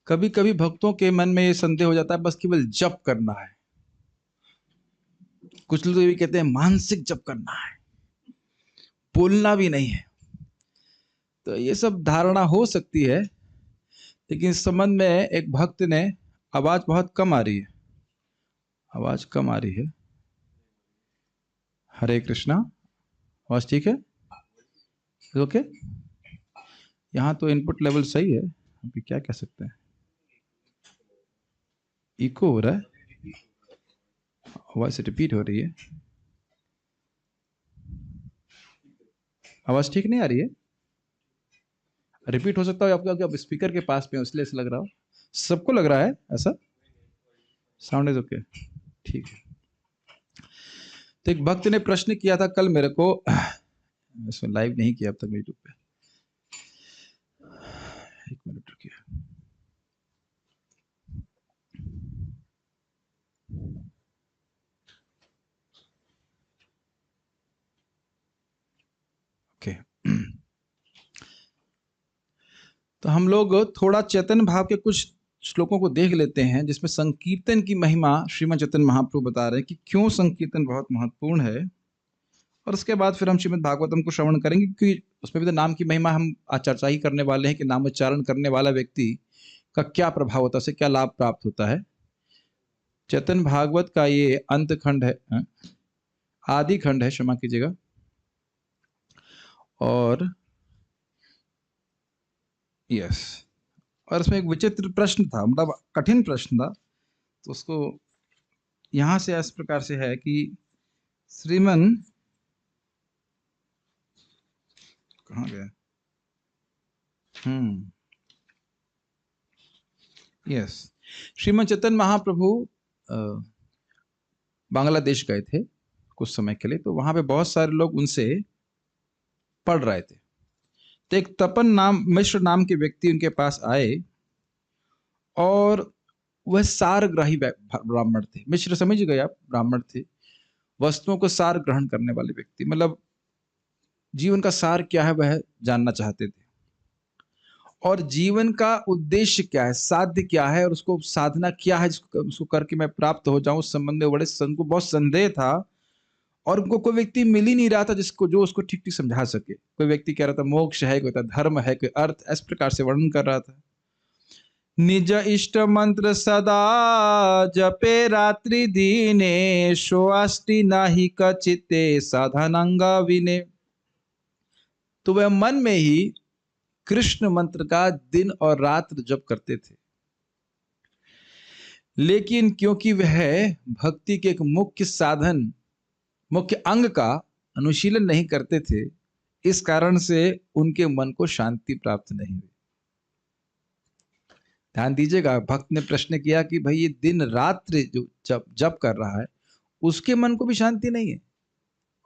कभी कभी भक्तों के मन में ये संदेह हो जाता है बस केवल जप करना है। कुछ लोग ये भी कहते हैं मानसिक जप करना है, बोलना भी नहीं है। तो ये सब धारणा हो सकती है, लेकिन इस संबंध में एक भक्त ने, आवाज बहुत कम आ रही है, आवाज कम आ रही है। हरे कृष्णा, आवाज ठीक है? ओके, यहाँ तो इनपुट लेवल सही है, अभी क्या कह सकते हैं। इको हो रहा है, आवाज रिपीट हो रही है, आवाज ठीक नहीं आ रही है। रिपीट हो सकता है आपको स्पीकर के पास में, इसलिए ऐसा लग रहा हो। सबको लग रहा है ऐसा? साउंड इज ओके, ठीक है। तो एक भक्त ने प्रश्न किया था कल मेरे को, इसमें लाइव नहीं किया अब तक यूट्यूब पे। एक मिनट रुकिए। ओके, तो हम लोग थोड़ा चैतन्य भाव के कुछ श्लोकों को देख लेते हैं, जिसमें संकीर्तन की महिमा श्रीमद् चैतन्य महाप्रभु बता रहे हैं कि क्यों संकीर्तन बहुत महत्वपूर्ण है। और उसके बाद फिर हम श्रीमद् भागवतम को श्रवण करेंगे, क्योंकि उसमें भी तो नाम की महिमा हम आज चर्चा ही करने वाले हैं कि नामोच्चारण करने वाला व्यक्ति का क्या प्रभाव होता है, उसे क्या लाभ प्राप्त होता है। चैतन्य भागवत का ये अंत खंड है, आदि खंड है, क्षमा कीजिएगा। और यस, और इसमें एक विचित्र प्रश्न था, मतलब कठिन प्रश्न था। तो उसको यहां से इस प्रकार से है कि श्रीमन, कहाँ गया, यस, श्रीमद् चैतन्य महाप्रभु बांग्लादेश गए थे कुछ समय के लिए, तो वहां पे बहुत सारे लोग उनसे पढ़ रहे थे। तो एक तपन नाम, मिश्र नाम के व्यक्ति उनके पास आए, और वह सारग्राही ब्राह्मण थे। मिश्र समझ गए आप, ब्राह्मण थे, वस्तुओं को सार ग्रहण करने वाले व्यक्ति, मतलब जीवन का सार क्या है वह जानना चाहते थे, और जीवन का उद्देश्य क्या है, साध्य क्या है, और उसको साधना क्या है जिसको उसको करके मैं प्राप्त हो जाऊं, उस संबंध में बड़े उनको बहुत संदेह था। और उनको कोई व्यक्ति मिल ही नहीं रहा था जिसको जो उसको ठीक ठीक समझा सके। कोई व्यक्ति कह रहा था मोक्ष है, कोई था धर्म है, कोई अर्थ, इस प्रकार से वर्णन कर रहा था। निज इष्ट मंत्र सदा जपे रात्रि दीने, स्वास्ति नाही कचिते साधनांगा विने। तो वह मन में ही कृष्ण मंत्र का दिन और रात जप करते थे, लेकिन क्योंकि वह भक्ति के एक मुख्य साधन, मुख्य अंग का अनुशीलन नहीं करते थे, इस कारण से उनके मन को शांति प्राप्त नहीं हुई। ध्यान दीजिएगा, भक्त ने प्रश्न किया कि भाई ये दिन रात्रि जो जप कर रहा है, उसके मन को भी शांति नहीं है,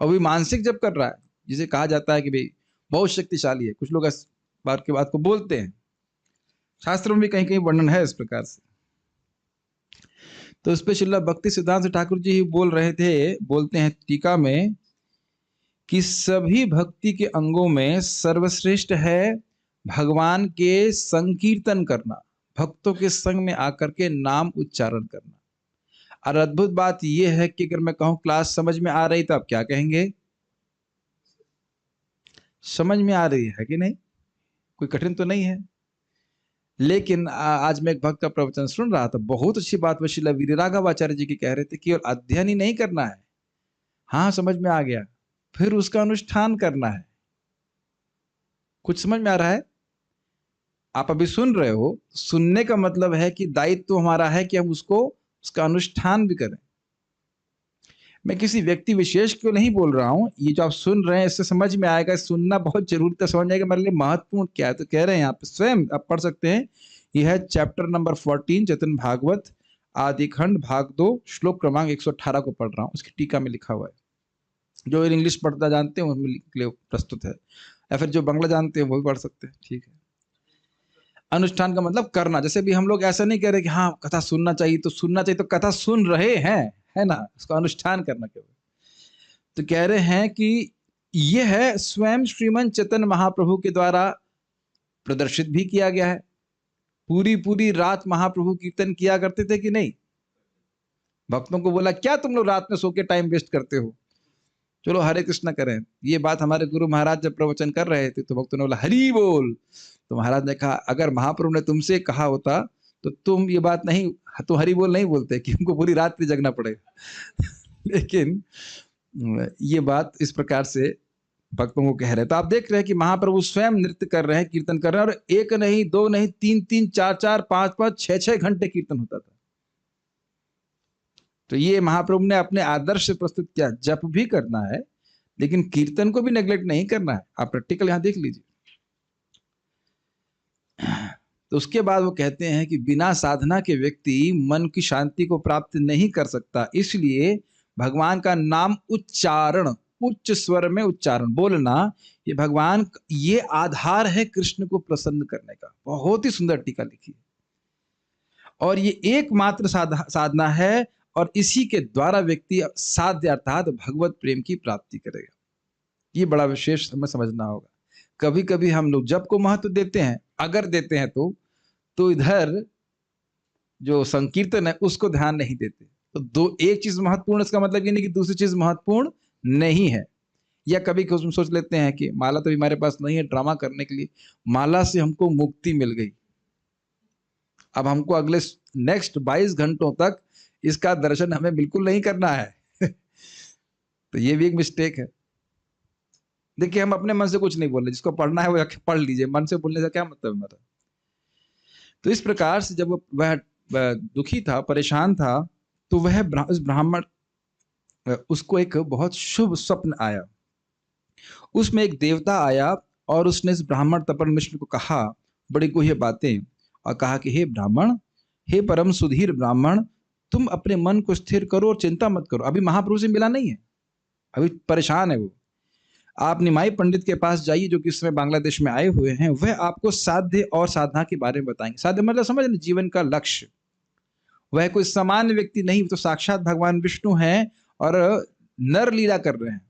और भी मानसिक जप कर रहा है, जिसे कहा जाता है कि भाई बहुत शक्तिशाली है। कुछ लोग इस बात के बात को बोलते हैं, शास्त्रों में भी कहीं कहीं वर्णन है इस प्रकार से। तो इस पे श्रील भक्ति सिद्धांत ठाकुर जी ही बोल रहे थे, बोलते हैं टीका में कि सभी भक्ति के अंगों में सर्वश्रेष्ठ है भगवान के संकीर्तन करना, भक्तों के संग में आकर के नाम उच्चारण करना। और अद्भुत बात यह है कि अगर मैं कहूं क्लास समझ में आ रही, तो आप क्या कहेंगे? समझ में आ रही है कि नहीं? कोई कठिन तो नहीं है। लेकिन आज मैं एक भक्त का प्रवचन सुन रहा था, बहुत अच्छी बात वशिला वीरराघवाचार्य जी की कह रहे थे कि केवल अध्ययन ही नहीं करना है, हाँ समझ में आ गया, फिर उसका अनुष्ठान करना है। कुछ समझ में आ रहा है? आप अभी सुन रहे हो, सुनने का मतलब है कि दायित्व तो हमारा है कि हम उसको, उसका अनुष्ठान भी करें। मैं किसी व्यक्ति विशेष को नहीं बोल रहा हूं, ये जो आप सुन रहे हैं इससे समझ में आएगा, सुनना बहुत जरूरी था, समझ आएगा मेरे लिए महत्वपूर्ण क्या है। तो कह रहे हैं यहाँ पे, स्वयं आप पढ़ सकते हैं, यह है चैप्टर नंबर 14 चैतन्य भागवत आदि खंड भाग 2 श्लोक क्रमांक 118 को पढ़ रहा हूँ, उसकी टीका में लिखा हुआ है। जो इंग्लिश पढ़ता जानते हैं उनमें प्रस्तुत है, या फिर जो बांग्ला जानते हैं वो भी पढ़ सकते हैं, ठीक है। अनुष्ठान का मतलब करना, जैसे भी हम लोग ऐसा नहीं कह रहे कि हाँ कथा सुनना चाहिए तो सुनना चाहिए, तो कथा सुन रहे हैं, है ना, उसका अनुष्ठान करना केवल। तो कह रहे हैं कि यह है स्वयं श्रीमन चैतन्य महाप्रभु के द्वारा प्रदर्शित भी किया गया है, पूरी पूरी रात महाप्रभु कीर्तन किया करते थे कि नहीं? भक्तों को बोला क्या तुम लोग रात में सो के टाइम वेस्ट करते हो, चलो हरे कृष्ण करें। ये बात हमारे गुरु महाराज जब प्रवचन कर रहे थे तो भक्तों ने बोला हरि बोल। तो महाराज ने कहा अगर महाप्रभु ने तुमसे कहा होता तो तुम ये बात नहीं, तो हरि बोल नहीं बोलते कि उनको पूरी रात भी जगना पड़ेगा। लेकिन ये बात इस प्रकार से भक्तों को कह रहे हैं। तो आप देख रहे हैं कि महाप्रभु स्वयं नृत्य कर रहे हैं, कीर्तन कर रहे हैं, और एक नहीं, दो नहीं, तीन तीन, चार चार, पांच पांच, छह छह घंटे कीर्तन होता था। तो ये महाप्रभु ने अपने आदर्श से प्रस्तुत किया। जप भी करना है लेकिन कीर्तन को भी नेग्लेक्ट नहीं करना है। आप प्रैक्टिकल यहां देख लीजिए। तो उसके बाद वो कहते हैं कि बिना साधना के व्यक्ति मन की शांति को प्राप्त नहीं कर सकता, इसलिए भगवान का नाम उच्चारण, उच्च स्वर में उच्चारण बोलना, ये भगवान, ये आधार है कृष्ण को प्रसन्न करने का। बहुत ही सुंदर टीका लिखी है। और ये एकमात्र साधना है और इसी के द्वारा व्यक्ति साध्य अर्थात भगवत प्रेम की प्राप्ति करेगा। ये बड़ा विशेष हमें समझना होगा। कभी कभी हम लोग जप को महत्व देते हैं, अगर देते हैं तो इधर जो संकीर्तन है उसको ध्यान नहीं देते। तो एक चीज महत्वपूर्ण, इसका मतलब ये नहीं कि दूसरी चीज महत्वपूर्ण नहीं है। या कभी सोच लेते हैं कि माला तो हमारे पास नहीं है ड्रामा करने के लिए, माला से हमको मुक्ति मिल गई, अब हमको अगले नेक्स्ट 22 घंटों तक इसका दर्शन हमें बिल्कुल नहीं करना है। तो ये भी एक मिस्टेक है। देखिए हम अपने मन से कुछ नहीं बोल रहे, जिसको पढ़ना है वो पढ़ लीजिए, मन से बोलने से क्या मतलब है हमारा। तो इस प्रकार से जब वह दुखी था, परेशान था, तो वह ब्राह्मण, उसको एक बहुत शुभ स्वप्न आया। उसमें एक देवता आया और उसने इस ब्राह्मण तपन मिश्र को कहा बड़ी गुह्य बातें, और कहा कि हे ब्राह्मण, हे परम सुधीर ब्राह्मण, तुम अपने मन को स्थिर करो और चिंता मत करो। अभी महाप्रभु से मिला नहीं है, अभी परेशान है वो। आप निमाई पंडित के पास जाइए जो कि इस समय बांग्लादेश में आए हुए हैं, वह आपको साध्य और साधना के बारे में बताएंगे। साध्य मतलब समझ लें जीवन का लक्ष्य। वह कोई सामान्य व्यक्ति नहीं, तो साक्षात भगवान विष्णु हैं और नर लीला कर रहे हैं,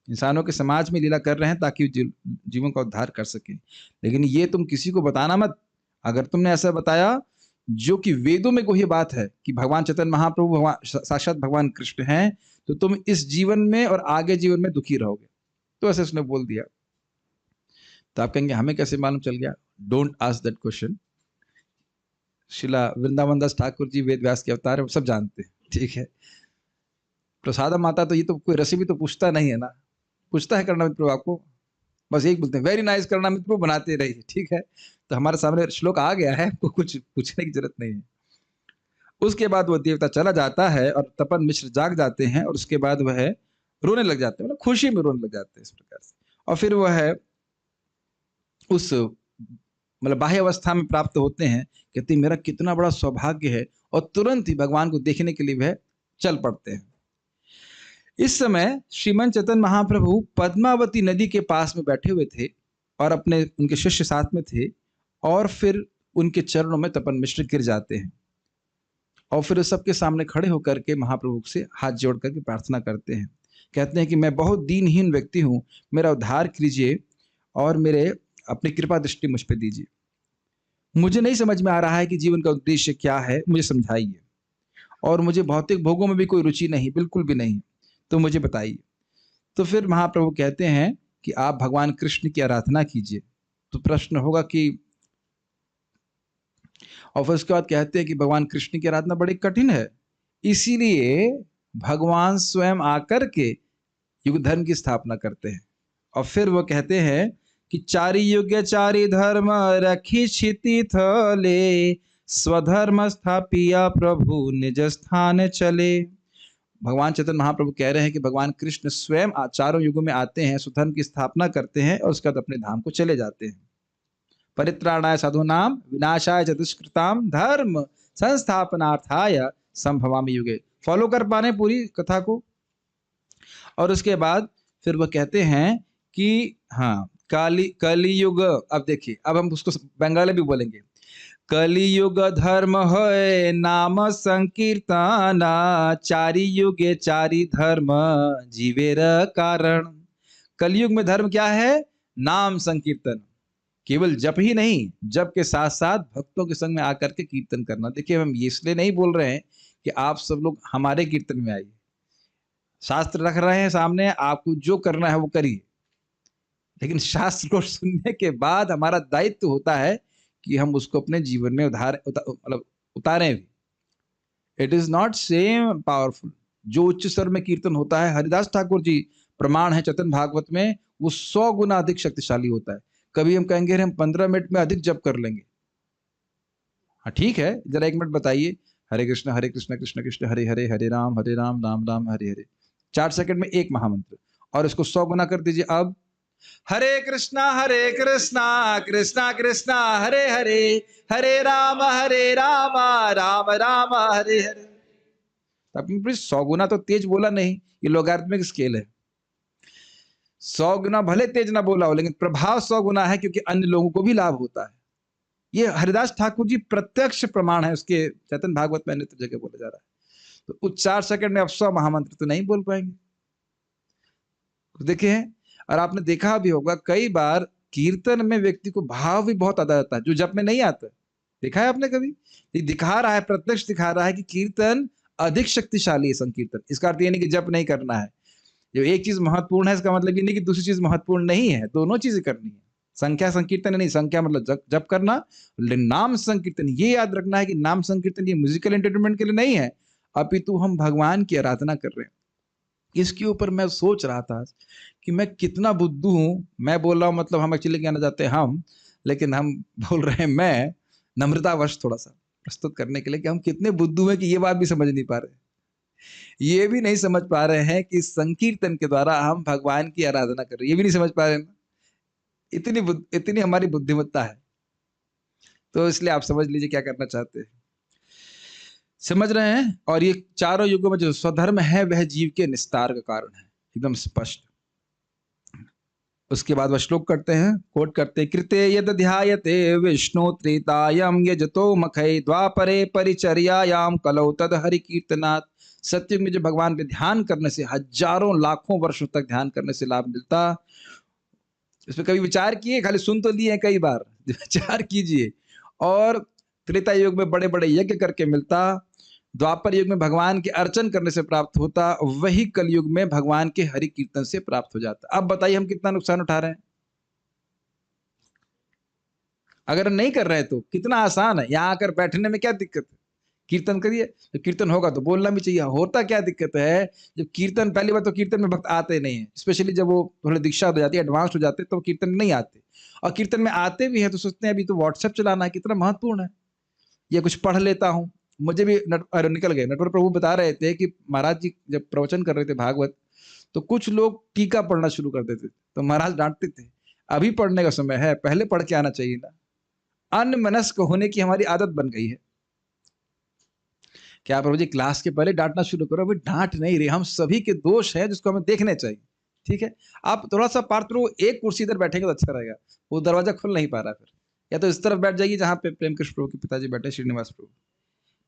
इंसानों के समाज में लीला कर रहे हैं ताकि जीवन का उद्धार कर सके। लेकिन ये तुम किसी को बताना मत। अगर तुमने ऐसा बताया जो कि वेदों में कोई बात है कि भगवान चैतन्य महाप्रभु भगवान साक्षात भगवान कृष्ण हैं, तो तुम इस जीवन में और आगे जीवन में दुखी रहोगे। तो ऐसे उसने बोल दिया। तो आप कहेंगे हमें कैसे मालूम चल गया? Don't ask that question. शिला वृंदावन दास ठाकुर जी वेद व्यास के अवतार है, वो सब जानते हैं, ठीक है। प्रसादा माता तो ये तो कोई रेसिपी तो पूछता नहीं है ना, पूछता है करना मित्र आपको, बस एक बोलते हैं वेरी नाइस करना मित्र, बनाते रहिए, ठीक है। तो हमारे सामने श्लोक आ गया है, आपको कुछ पूछने की जरूरत नहीं है। उसके बाद वो देवता चला जाता है और तपन मिश्र जाग जाते हैं, और उसके बाद वह रोने लग जाते हैं, मतलब खुशी में रोने लग जाते हैं इस प्रकार से। और फिर वह उस मतलब बाह्य अवस्था में प्राप्त होते हैं। कहते मेरा कितना बड़ा सौभाग्य है, और तुरंत ही भगवान को देखने के लिए वह चल पड़ते हैं। इस समय श्रीमन चैतन्य महाप्रभु पद्मावती नदी के पास में बैठे हुए थे और अपने उनके शिष्य साथ में थे, और फिर उनके चरणों में तपन मिश्र गिर जाते हैं, और फिर सबके सामने खड़े होकर के महाप्रभु से हाथ जोड़ करके प्रार्थना करते हैं। कहते हैं कि मैं बहुत दीनहीन व्यक्ति हूँ, मेरा उद्धार कीजिए और मेरे अपनी कृपा दृष्टि मुझ पर दीजिए। मुझे नहीं समझ में आ रहा है कि जीवन का उद्देश्य क्या है, मुझे समझाइए। और मुझे भौतिक भोगों में भी कोई रुचि नहीं, बिल्कुल भी नहीं, तो मुझे बताइए। तो फिर महाप्रभु कहते हैं कि आप भगवान कृष्ण की आराधना कीजिए। तो प्रश्न होगा कि, और फिर उसके बाद कहते हैं कि भगवान कृष्ण की आराधना बड़ी कठिन है, इसीलिए भगवान स्वयं आकर के युग धर्म की स्थापना करते हैं। और फिर वो कहते हैं कि चारि युग चारि धर्म रखी क्षिति थले, स्वधर्म स्थापिया प्रभु निज स्थान चले। भगवान चैतन्य महाप्रभु कह रहे हैं कि भगवान कृष्ण स्वयं चारों युगों में आते हैं, स्वधर्म की स्थापना करते हैं, और उसके बाद अपने धाम को चले जाते हैं। परित्राणाय साधूनाम विनाशाय च दुष्कृताम धर्म संस्थापनार्थाय संभवामि युगे। फॉलो कर पाने पूरी कथा को। और उसके बाद फिर वह कहते हैं कि हाँ कलियुग, अब देखिए, अब हम उसको बंगाली भी बोलेंगे। कलियुग धर्म है नाम संकीर्तन, चारि युगे चारि धर्म जीवेर कारण। कलियुग में धर्म क्या है? नाम संकीर्तन। केवल जप ही नहीं, जप के साथ साथ भक्तों के संग में आकर के कीर्तन करना। देखिए हम ये इसलिए नहीं बोल रहे हैं कि आप सब लोग हमारे कीर्तन में आइए, शास्त्र रख रहे हैं सामने, आपको जो करना है वो करिए, लेकिन शास्त्र को सुनने के बाद हमारा दायित्व होता है कि हम उसको अपने जीवन में मतलब उतारें भी। It is not same powerful. जो उच्च स्वर में कीर्तन होता है, हरिदास ठाकुर जी प्रमाण है चैतन्य भागवत में, वो 100 गुना अधिक शक्तिशाली होता है। कभी हम कहेंगे हम 15 मिनट में अधिक जप कर लेंगे, हाँ ठीक है, जरा 1 मिनट बताइए, हरे कृष्ण कृष्ण कृष्ण हरे हरे, हरे राम राम राम हरे हरे, 4 सेकंड में एक महामंत्र, और इसको 100 गुना कर दीजिए। अब हरे कृष्णा कृष्णा कृष्णा हरे हरे, हरे राम राम राम हरे हरे। अपनी 100 गुना तो तेज बोला नहीं, ये लोगारिथमिक स्केल है। 100 गुना भले तेज ना बोला हो, लेकिन प्रभाव 100 गुना है, क्योंकि अन्य लोगों को भी लाभ होता है। ये हरिदास ठाकुर जी प्रत्यक्ष प्रमाण है उसके, चैतन्य भागवत में अन्य जगह बोला जा रहा है। तो उस 4 सेकंड में आप 100 महामंत्र तो नहीं बोल पाएंगे। देखिए, और आपने देखा भी होगा कई बार कीर्तन में व्यक्ति को भाव भी बहुत आता जाता है जो जप में नहीं आता। देखा है आपने कभी? ये दिखा रहा है, प्रत्यक्ष दिखा रहा है कि कीर्तन अधिक शक्तिशाली है संकीर्तन। इसका अर्थ ये नहीं कि जप नहीं करना है। जो एक चीज महत्वपूर्ण है इसका मतलब ये नहीं कि दूसरी चीज महत्वपूर्ण नहीं है, दोनों चीजें करनी है। संख्या संकीर्तन नहीं, संख्या मतलब जप करना, नाम संकीर्तन ये याद रखना है कि नाम संकीर्तन ये म्यूजिकल एंटरटेनमेंट के लिए नहीं है, अपितु हम भगवान की आराधना कर रहे हैं। इसके ऊपर मैं सोच रहा था कि मैं कितना बुद्धू हूं। मैं बोल रहा हूं मतलब हम एक्चुअली कहना चाहते हैं हम, लेकिन हम बोल रहे हैं मैं, नम्रतावश थोड़ा सा प्रस्तुत करने के लिए कि हम कितने बुद्धू हैं कि ये बात भी समझ नहीं पा रहे, ये भी नहीं समझ पा रहे हैं कि संकीर्तन के द्वारा हम भगवान की आराधना कर रहे हैं, ये भी नहीं समझ पा रहे हैं। इतनी हमारी बुद्धिमत्ता है। तो इसलिए आप समझ लीजिए क्या करना चाहते हैं, समझ रहे हैं। और ये चारों युगों में जो स्वधर्म है वह जीव के निस्तार का कारण है, एकदम स्पष्ट। उसके बाद वह श्लोक करते हैं, कोट करते हैं, कृते यद ध्यायते विष्णु त्रेतायम यजतो मखै द्वापरे परिचर्यायाम कलौ तद हरि कीर्तनात्। सत्युग में जो भगवान पे ध्यान करने से, हजारों लाखों वर्षों तक ध्यान करने से लाभ मिलता, इस पर कभी विचार किए? खाली सुन तो लिए कई बार, विचार कीजिए। और त्रेता युग में बड़े बड़े यज्ञ करके मिलता, द्वापर युग में भगवान के अर्चन करने से प्राप्त होता, वही कलयुग में भगवान के हरि कीर्तन से प्राप्त हो जाता। अब बताइए हम कितना नुकसान उठा रहे हैं। अगर नहीं कर रहे तो कितना आसान है, यहां आकर बैठने में क्या दिक्कत है, कीर्तन करिए। तो कीर्तन होगा तो बोलना भी चाहिए। होता क्या दिक्कत है, जब कीर्तन, पहली बार तो कीर्तन में भक्त आते नहीं है, स्पेशली जब वो थोड़ी दीक्षा हो जाती है, एडवांस हो जाते हैं, तो कीर्तन में नहीं आते। और कीर्तन में आते भी हैं तो सोचते हैं अभी तो व्हाट्सएप चलाना है, कितना महत्वपूर्ण है, या कुछ पढ़ लेता हूँ। मुझे भी निकल गए, नटवर प्रभु बता रहे थे कि महाराज जी जब प्रवचन कर रहे थे भागवत, तो कुछ लोग टीका पढ़ना शुरू कर देते, तो महाराज डांटते थे, अभी पढ़ने का समय है, पहले पढ़ के आना चाहिए ना। अनमनस्क होने की हमारी आदत बन गई है। क्या प्रभु जी क्लास के पहले डांटना शुरू करो? अभी डांट नहीं रहे, हम सभी के दोष है जिसको हमें देखने चाहिए। ठीक है, आप थोड़ा सा पार्थ प्रभु एक कुर्सी इधर बैठेंगे तो अच्छा रहेगा, वो दरवाजा खुल नहीं पा रहा, फिर या तो इस तरफ बैठ जाइए जहां पे प्रेम कृष्ण प्रभु के पिताजी बैठे, श्रीनिवास प्रभु।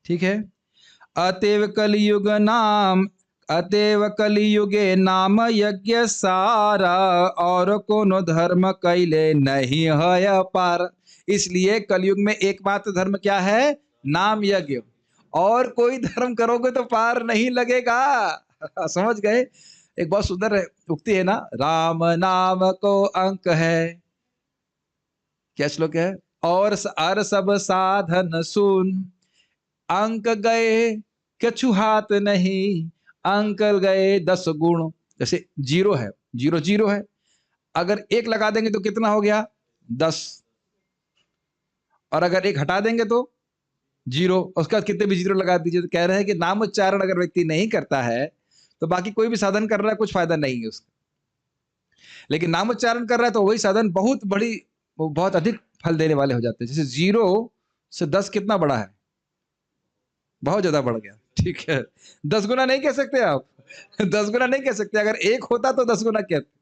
ठीक है, अतएव कलियुग नाम, अतएव कलियुगे नाम यज्ञ सारा, और कोनो धर्म कैले नहीं है पार। इसलिए कलयुग में एकमात्र धर्म क्या है? नाम यज्ञ। और कोई धर्म करोगे तो पार नहीं लगेगा। समझ गए? एक बहुत सुंदर उक्ति है ना, राम नाम को अंक है, क्या श्लोक है? और सब साधन सुन, अंक गए कछु हाथ नहीं, अंक गए 10 गुण। जैसे 0 है, 0 0 है, अगर 1 लगा देंगे तो कितना हो गया? 10, और अगर 1 हटा देंगे तो 0, उसके बाद कितने भी 0 लगा दीजिए। तो कह रहे हैं कि नाम उच्चारण अगर व्यक्ति नहीं करता है तो बाकी कोई भी साधन कर रहा है कुछ फायदा नहीं है उसका, लेकिन नाम उच्चारण कर रहा है तो वही साधन बहुत अधिक फल देने वाले हो जाते हैं। जैसे 0 से 10 कितना बड़ा है? बहुत ज्यादा बढ़ गया। ठीक है, 10 गुना नहीं कह सकते आप, 10 गुना नहीं कह सकते, अगर 1 होता तो 10 गुना कहते।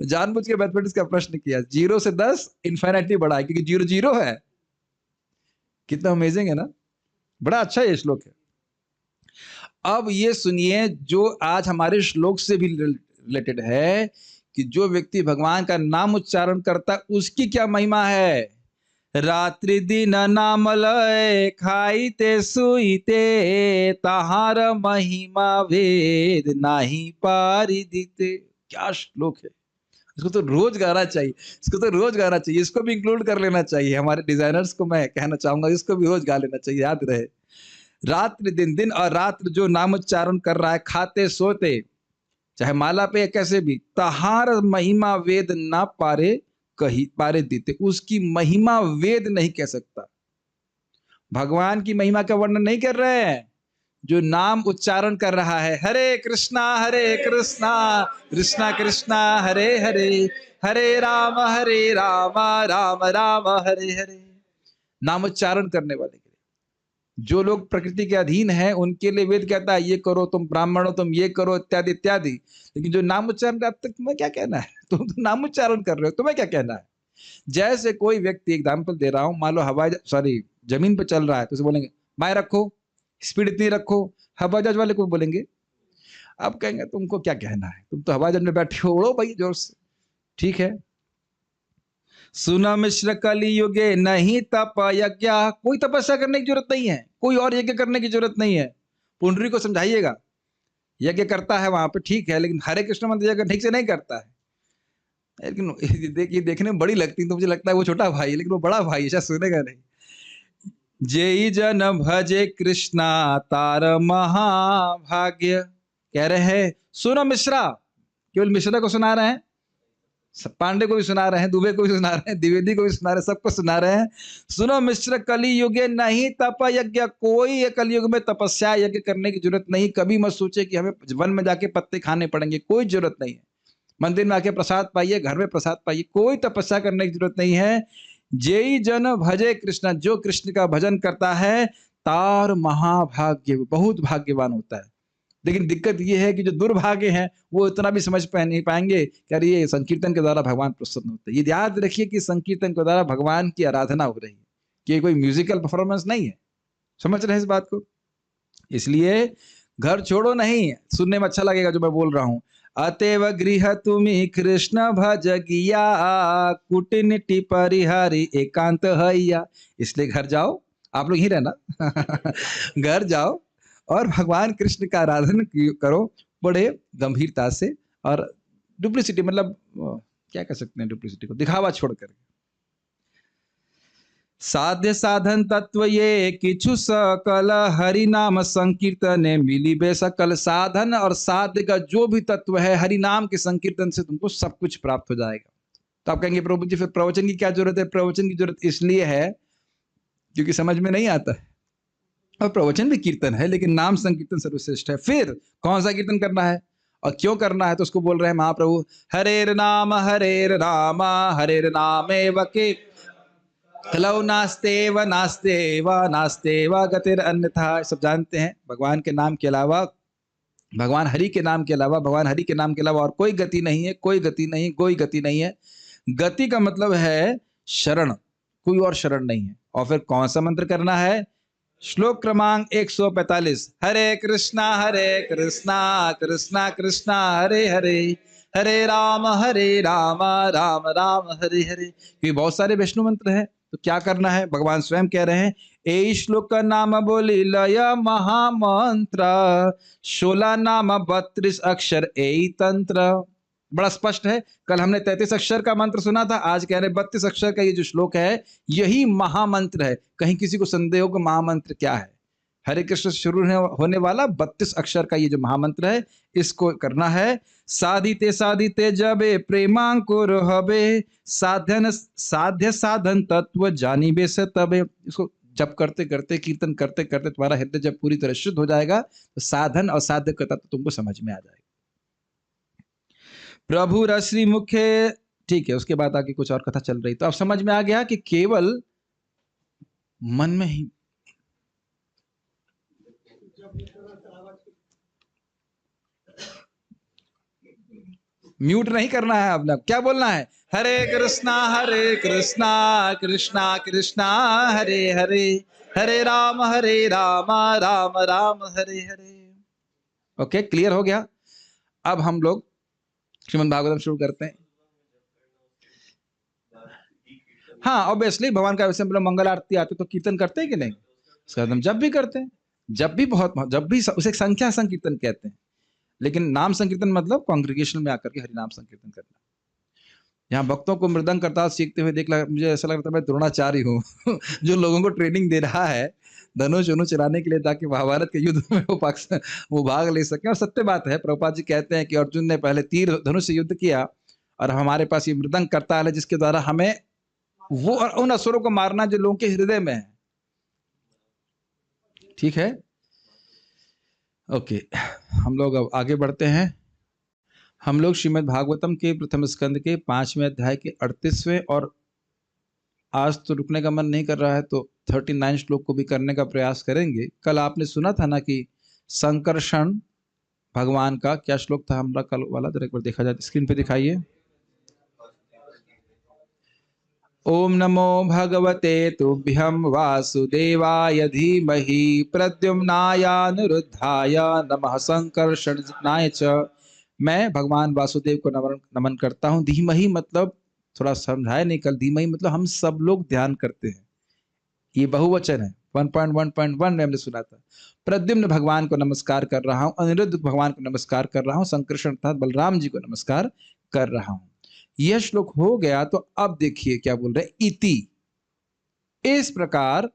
जानबूझ के मैथमेटिक्स का प्रश्न किया, 0 से 10 इन्फिनिटी बढ़ा है, क्योंकि 0 0 है। कितना अमेजिंग है ना, बड़ा अच्छा ये श्लोक है। अब ये सुनिए जो आज हमारे श्लोक से भी रिलेटेड है कि जो व्यक्ति भगवान का नाम उच्चारण करता है उसकी क्या महिमा है। रात्रि दिन नाम लय खाईते सुईते, तहार महिमा वेद नाही पारिदिते। क्या श्लोक है, इसको तो रोज गाना चाहिए, इसको तो रोज गाना चाहिए, इसको भी इंक्लूड कर लेना चाहिए। हमारे डिजाइनर्स को मैं कहना चाहूंगा इसको भी रोज गा लेना चाहिए, याद रहे। रात्रि दिन, दिन और रात्र जो नाम उच्चारण कर रहा है, खाते सोते, चाहे माला पे या कैसे भी, तहार महिमा वेद ना पारे कही पारे देते, उसकी महिमा वेद नहीं कह सकता। भगवान की महिमा का वर्णन नहीं कर रहे हैं, जो नाम उच्चारण कर रहा है, हरे कृष्णा कृष्णा कृष्णा हरे हरे, हरे राम राम राम हरे हरे। नाम उच्चारण करने वाले के लिए, जो लोग प्रकृति के अधीन हैं उनके लिए वेद कहता है ये करो, तुम ब्राह्मण हो तुम ये करो, इत्यादि इत्यादि। लेकिन जो नाम उच्चारण, अब तक तुम्हें क्या कहना है, तुम तो नाम उच्चारण कर रहे हो, तुम्हें क्या कहना है। जैसे कोई व्यक्ति, एग्जाम्पल दे रहा हूं, मान लो जमीन पे चल रहा है तो उसे बोलेंगे बाएं रखो, स्पीड इतनी रखो। हवाई जहाज वाले को बोलेंगे, अब कहेंगे तुमको क्या कहना है, तुम तो हवाई जहाज में बैठे हो, उड़ो भाई जोर से। ठीक है। सुना मिश्र कली युगे नहीं तप यज्ञ, कोई तपस्या करने की जरूरत नहीं है, कोई और यज्ञ करने की जरूरत नहीं है। पुंडरी को समझाइएगा, यज्ञ करता है वहां पे ठीक है, लेकिन हरे कृष्ण मंत्र यज्ञ ठीक से नहीं करता है। लेकिन देखिए, देखने में बड़ी लगती है तो मुझे लगता है वो छोटा भाई है, लेकिन वो बड़ा भाई है, शायद सुनेगा नहीं। जेई जन भजे कृष्णा तार महाभाग्य, कह रहे हैं सुनो मिश्रा, केवल मिश्रा को सुना रहे हैं, पांडे को भी सुना रहे हैं, दुबे को भी सुना रहे हैं, द्विवेदी को भी सुना रहे हैं, सबको सुना रहे हैं। सुनो मिश्र कली युगे नहीं तप यज्ञ, कोई कलयुग में तपस्या यज्ञ करने की जरूरत नहीं। कभी मत सोचे कि हमें वन में जाके पत्ते खाने पड़ेंगे, कोई जरूरत नहीं है। मंदिर में आके प्रसाद पाइए, घर में प्रसाद पाइए, कोई तपस्या करने की जरूरत नहीं है। जेई जन भजे कृष्ण, जो कृष्ण का भजन करता है, तार महाभाग्य, बहुत भाग्यवान होता है। लेकिन दिक्कत यह है कि जो दुर्भाग्य हैं वो इतना भी समझ नहीं पाएंगे कि अरे ये संकीर्तन के द्वारा भगवान प्रसन्न होते हैं। ये याद रखिए कि संकीर्तन के द्वारा भगवान की आराधना हो रही है, कि कोई म्यूजिकल परफॉर्मेंस नहीं है। समझ रहे हैं इस बात को। इसलिए घर छोड़ो नहीं, सुनने में अच्छा लगेगा जो मैं बोल रहा हूं। अतएव गृह तुम्हें कृष्ण भज गिया, कुटिनिटी परिहारी एकांत हैया। इसलिए घर जाओ, आप लोग ही रहना घर जाओ और भगवान कृष्ण का आराधन करो बड़े गंभीरता से। और डुप्लिसिटी, मतलब क्या कह सकते हैं डुप्लिसिटी को, दिखावा छोड़कर। साध्य साधन तत्व ये किछु सकल, हरि नाम संकीर्तन मिली बे सकल। साधन और साध्य का जो भी तत्व है, हरि नाम के संकीर्तन से तुमको सब कुछ प्राप्त हो जाएगा। तो आप कहेंगे प्रभु जी फिर प्रवचन की क्या जरूरत है। प्रवचन की जरूरत इसलिए है क्योंकि समझ में नहीं आता है, और प्रवचन भी कीर्तन है, लेकिन नाम संकीर्तन सर्वश्रेष्ठ है। फिर कौन सा कीर्तन करना है और क्यों करना है, तो उसको बोल रहे हैं महाप्रभु, हरेर नाम हरेर नामेव के कलौ नास्तेव नास्तेव नास्तेव गतिर अन्यथा। सब जानते हैं भगवान के नाम के अलावा, भगवान हरि के नाम के अलावा, भगवान हरि के नाम के अलावा और कोई गति नहीं है, कोई गति नहीं, कोई गति नहीं है। गति का मतलब है शरण, कोई और शरण नहीं है। और फिर कौन सा मंत्र करना है, श्लोक क्रमांक 145, हरे कृष्णा कृष्णा कृष्णा हरे हरे, हरे राम राम राम हरे हरे। क्योंकि बहुत सारे वैष्णव मंत्र हैं, तो क्या करना है, भगवान स्वयं कह रहे हैं, ए श्लोक का नाम बोली लय महामंत्र, 16 नाम 32 अक्षर ए तंत्र। बड़ा स्पष्ट है। कल हमने 33 अक्षर का मंत्र सुना था, आज कह रहे 32 अक्षर का ये जो श्लोक है यही महामंत्र है। कहीं किसी को संदेह हो कि महामंत्र क्या है, हरे कृष्ण से शुरू होने वाला 32 अक्षर का ये जो महामंत्र है, इसको करना है। साधिते जबे प्रेमांकुर हबे, साध्य साधन तत्व जानिबे से तबे। इसको जब करते करते, कीर्तन करते करते तुम्हारा हृदय जब पूरी तरह शुद्ध हो जाएगा, तो साधन और साध्य का तत्व तुमको समझ में आ जाएगा। प्रभु रश्री मुख्य, ठीक है। उसके बाद आगे कुछ और कथा चल रही, तो अब समझ में आ गया कि केवल मन में ही म्यूट नहीं करना है, अपना क्या बोलना है, हरे कृष्णा कृष्णा कृष्णा हरे हरे, हरे राम राम राम हरे हरे। ओके, क्लियर हो गया। अब हम लोग श्रीमद् भागवतम शुरू करते हैं। हाँ ऑब्वियसली भगवान का वैसे मतलब मंगल आरती आते तो कीर्तन करते हैं कि नहीं? हम जब भी करते हैं, जब भी जब भी उसे संख्या संकीर्तन कहते हैं, लेकिन नाम संकीर्तन मतलब कांग्रेगेशन में आकर के हरिनाम संकीर्तन करना। यहाँ भक्तों को मृदंग करताल सीखते हुए मुझे ऐसा लगता है मैं द्रोणाचार्य हूँ जो लोगों को ट्रेनिंग दे रहा है धनुष वनुष चलाने के लिए, ताकि महाभारत के युद्ध में वो भाग ले सके। और सत्य बात है, प्रभुपाद जी कहते हैं कि अर्जुन ने पहले तीर धनुष से युद्ध किया और हमारे पास ये मृदंग करताल है जिसके द्वारा हमें वो उन असुरों को मारना जो लोगों के हृदय में है। ठीक है, ओके, हम लोग अब आगे बढ़ते हैं। हम लोग श्रीमद् भागवतम के प्रथम स्कंद के 5वें अध्याय के 38वें, और आज तो रुकने का मन नहीं कर रहा है तो 39 श्लोक को भी करने का प्रयास करेंगे। कल आपने सुना था ना कि संकर्षण भगवान का क्या श्लोक था हमारा कल वाला, जरा एक बार देखा जाए, स्क्रीन पे दिखाइए। ओम नमो भगवते तुभ्यं वासुदेवाय धीमहि प्रद्युम्नायानुरुद्धाय नमः संकर्षणाय च। मैं भगवान वासुदेव को नमन करता हूँ। धीमहि मतलब थोड़ा समझाया नहीं कल, धीमहि मतलब हम सब लोग ध्यान करते हैं, ये बहुवचन है। 1.1.1 में हमने सुना था। प्रद्युम्न भगवान को नमस्कार कर रहा हूँ, अनिरुद्ध भगवान को नमस्कार कर रहा हूँ, संकर्षण अर्थात बलराम जी को नमस्कार कर रहा हूँ। यह श्लोक हो गया। तो अब देखिए क्या बोल रहे, इति, इस प्रकार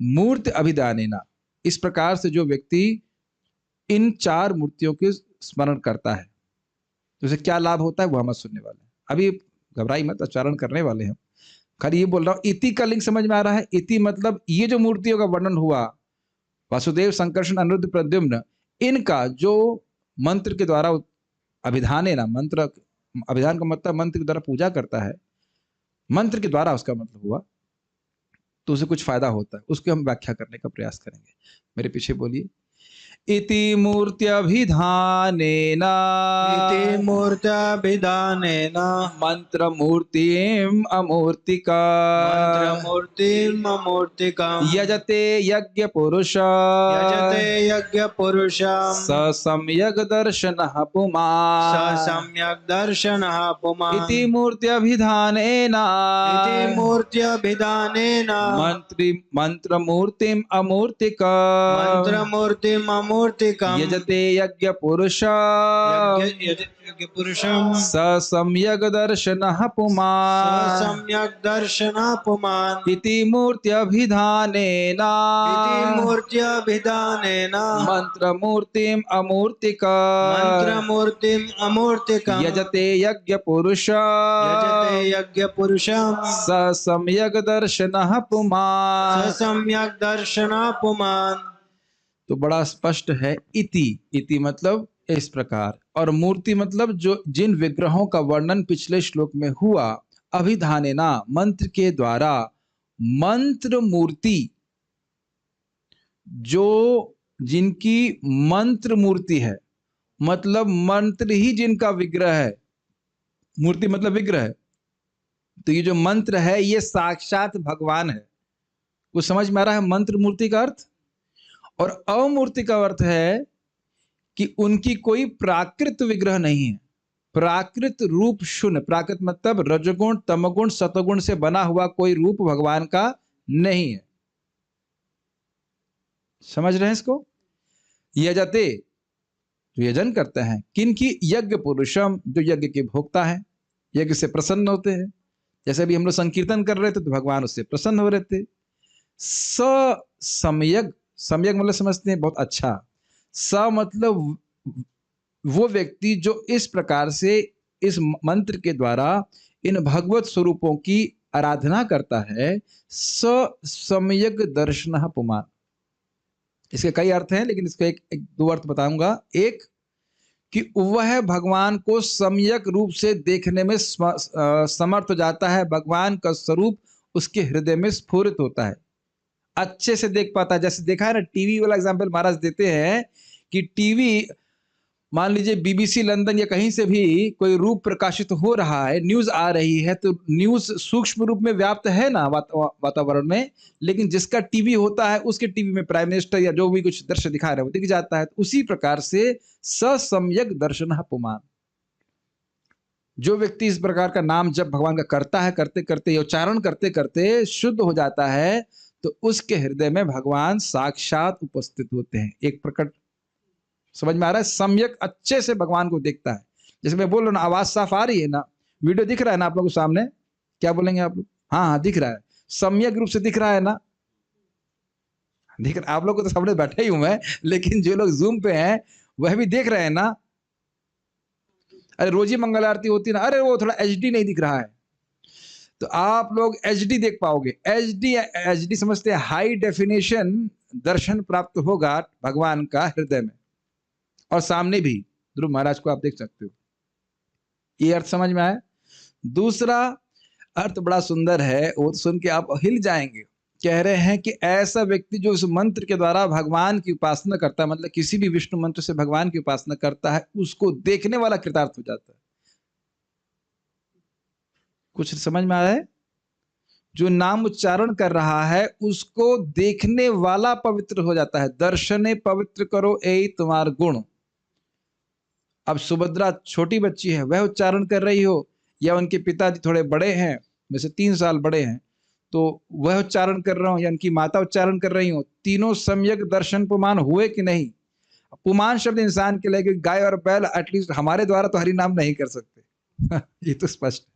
मूर्ति अभिधानेना, इस प्रकार से जो व्यक्ति इन 4 मूर्तियों के स्मरण करता है तो उसे क्या लाभ होता है वो हम सुनने वाले हैं। अभी घबराई मत, उच्चारण करने वाले हैं। खाली ये बोल रहा हूं, इति का लिंग समझ में आ रहा है। इति मतलब ये जो मूर्तियों का वर्णन हुआ, वासुदेव, संकर्षण, अनिरुद्ध, प्रद्युम्न, इनका जो मंत्र के द्वारा अभिधानेना, मंत्र अभिधान का मतलब मंत्र के द्वारा पूजा करता है, मंत्र के द्वारा उसका मतलब हुआ तो उसे कुछ फायदा होता है, उसकी हम व्याख्या करने का प्रयास करेंगे। मेरे पीछे बोलिए। इति मूर्त्यभिधानेन, इति मूर्त्यभिधानेन मंत्रमूर्तिम् अमूर्तिका, मंत्रमूर्तिम् अमूर्तिकाम् यजते यज्ञ पुरुष, यजते यज्ञ पुरुषम् स सम्यग् दर्शनः पुमान्, स सम्यक् दर्शनः पुमान्। इति मूर्त्यभिधानेन, इति मूर्त्यभिधानेन मंत्रमूर्तिम् अमूर्तिका, मंत्रमूर्तिम् अमूर्तिकाम् यजते यज्ञ पुरुष, यज्ञ पुरुषम् स सम्यग् दर्शनः पुमान्, स सम्यक् दर्शनः पुमान्। इति मूर्त्यभिधानेन, इति मूर्त्यभिधानेन मंत्रमूर्तिम् अमूर्तिका, मंत्रमूर्तिम् अमूर्तिकाम् यजते यज्ञ पुरुष, यजते यज्ञ पुरुषम् स सम्यग् दर्शनः पुमान्। स सम्यक् दर्शनः पुमान्। तो बड़ा स्पष्ट है। इति, इति मतलब इस प्रकार, और मूर्ति मतलब जो जिन विग्रहों का वर्णन पिछले श्लोक में हुआ, अभिधानेना मंत्र के द्वारा, मंत्र मूर्ति जो जिनकी मंत्र मूर्ति है, मतलब मंत्र ही जिनका विग्रह है, मूर्ति मतलब विग्रह है, तो ये जो मंत्र है ये साक्षात भगवान है। कुछ समझ में आ रहा है मंत्र मूर्ति का अर्थ? और अमूर्ति का अर्थ है कि उनकी कोई प्राकृत विग्रह नहीं है, प्राकृत रूप शून्य। प्राकृत मतलब रजगुण, तमगुण, सतगुण से बना हुआ कोई रूप भगवान का नहीं है। समझ रहे हैं इसको? यजते, जो यजन करते हैं, किनकी? यज्ञ पुरुषम, जो यज्ञ के भोक्ता है, यज्ञ से प्रसन्न होते हैं। जैसे भी हम लोग संकीर्तन कर रहे थे तो भगवान उससे प्रसन्न हो रहे थे। स सम्यक, सम्यक मतलब समझते हैं बहुत अच्छा। स मतलब वो व्यक्ति जो इस प्रकार से इस मंत्र के द्वारा इन भगवत स्वरूपों की आराधना करता है। स सम्यक दर्शनः पुमान्, इसके कई अर्थ हैं लेकिन इसका एक दो अर्थ बताऊंगा। एक कि वह भगवान को सम्यक रूप से देखने में समर्थ हो जाता है, भगवान का स्वरूप उसके हृदय में स्फुरित होता है, अच्छे से देख पाता है। जैसे देखा है ना, टीवी वाला एग्जाम्पल महाराज देते हैं कि टीवी, मान लीजिए बीबीसी लंदन या कहीं से भी कोई रूप प्रकाशित हो रहा है, न्यूज आ रही है, तो न्यूज सूक्ष्म रूप में व्याप्त है ना वातावरण में, लेकिन जिसका टीवी होता है उसके टीवी में प्राइम मिनिस्टर या जो भी कुछ दृश्य दिखा रहे हैं वो दिख जाता है। तो उसी प्रकार से ससम्यक दर्शनः पुमान्, जो व्यक्ति इस प्रकार का नाम जब भगवान का करता है, करते करते उच्चारण करते करते शुद्ध हो जाता है, तो उसके हृदय में भगवान साक्षात उपस्थित होते हैं। एक प्रकट समझ में आ रहा है, सम्यक अच्छे से भगवान को देखता है। जैसे मैं बोल रहा हूँ ना, आवाज साफ आ रही है ना, वीडियो दिख रहा है ना आप लोगों के सामने, क्या बोलेंगे आप लोग? हाँ हाँ दिख रहा है, सम्यक रूप से दिख रहा है ना, दिख रहा। आप लोग को तो सामने बैठे ही हूं मैं, लेकिन जो लोग जूम पे हैं वह भी देख रहे हैं ना। अरे रोज ही मंगल आरती होती है ना, अरे वो थोड़ा एचडी नहीं दिख रहा है, तो आप लोग एचडी देख पाओगे। एचडी समझते हैं, हाई डेफिनेशन दर्शन प्राप्त होगा भगवान का हृदय में, और सामने भी ध्रुव महाराज को आप देख सकते हो। ये अर्थ समझ में आया? दूसरा अर्थ बड़ा सुंदर है, वो सुन के आप हिल जाएंगे। कह रहे हैं कि ऐसा व्यक्ति जो उस मंत्र के द्वारा भगवान की उपासना करता है, मतलब किसी भी विष्णु मंत्र से भगवान की उपासना करता है, उसको देखने वाला कृतार्थ हो जाता है। कुछ समझ में आ रहा है? जो नाम उच्चारण कर रहा है उसको देखने वाला पवित्र हो जाता है। दर्शने पवित्र करो ए तुम्हार गुण। अब सुभद्रा छोटी बच्ची है, वह उच्चारण कर रही हो, या उनके पिताजी थोड़े बड़े हैं, वैसे 3 साल बड़े हैं, तो वह उच्चारण कर रहा हूं, या उनकी माता उच्चारण कर रही हो, तीनों सम्यक दर्शन पुमान हुए कि नहीं? पुमान शब्द इंसान के लिए, गाय और बैल एटलीस्ट हमारे द्वारा तो हरि नाम नहीं कर सकते ये तो स्पष्ट है।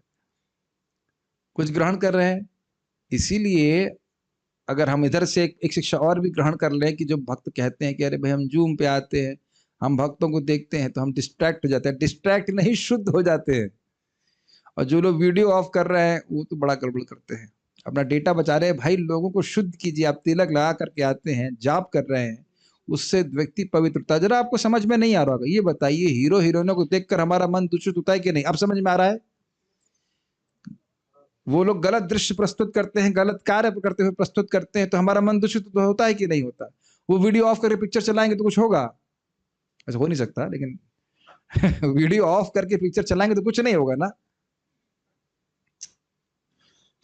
कुछ ग्रहण कर रहे हैं। इसीलिए अगर हम इधर से एक शिक्षा और भी ग्रहण कर लें कि जो भक्त कहते हैं कि अरे भाई हम जूम पे आते हैं, हम भक्तों को देखते हैं, तो हम डिस्ट्रैक्ट हो जाते हैं। डिस्ट्रैक्ट नहीं, शुद्ध हो जाते हैं। और जो लोग वीडियो ऑफ कर रहे हैं वो तो बड़ा गड़बड़ करते हैं, अपना डेटा बचा रहे हैं। भाई लोगों को शुद्ध कीजिए। आप तिलक लगा करके आते हैं, जाप कर रहे हैं, उससे व्यक्ति पवित्रता। जरा आपको समझ में नहीं आ रहा होगा, ये बताइए, हीरो हीरोइनों को देखकर हमारा मन दूषित होता है कि नहीं? अब समझ में आ रहा है? वो लोग गलत दृश्य प्रस्तुत करते हैं, गलत कार्य करते हुए प्रस्तुत करते हैं, तो हमारा मन दूषित तो होता है कि नहीं होता? वो वीडियो ऑफ करके पिक्चर चलाएंगे तो कुछ होगा? ऐसा हो नहीं सकता, लेकिन वीडियो ऑफ करके पिक्चर चलाएंगे तो कुछ नहीं होगा ना।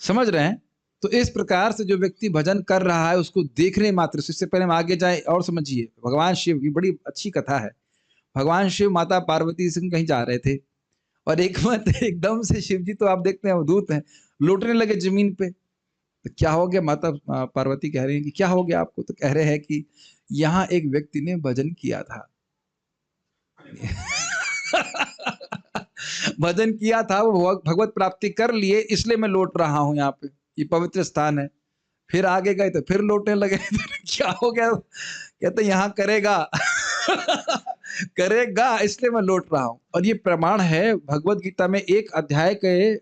समझ रहे हैं? तो इस प्रकार से जो व्यक्ति भजन कर रहा है उसको देखने मात्र से, इससे पहले हम आगे जाए और समझिए, भगवान शिव की बड़ी अच्छी कथा है। भगवान शिव माता पार्वती से कहीं जा रहे थे, और एक मत एकदम से शिव जी तो आप देखते हैं दूत हैं, लौटने लगे जमीन पे। तो क्या हो गया? माता पार्वती कह रही है कि क्या हो गया आपको? तो कह रहे हैं कि यहाँ एक व्यक्ति ने भजन किया था भजन किया था, वो भगवत प्राप्ति कर लिए, इसलिए मैं लौट रहा हूं यहाँ पे, ये पवित्र स्थान है। फिर आगे गए तो फिर लौटने लगे क्या हो गया? कहते यहाँ करेगा करेगा, इसलिए मैं लौट रहा हूं। और ये प्रमाण है भगवत गीता में एक अध्याय के,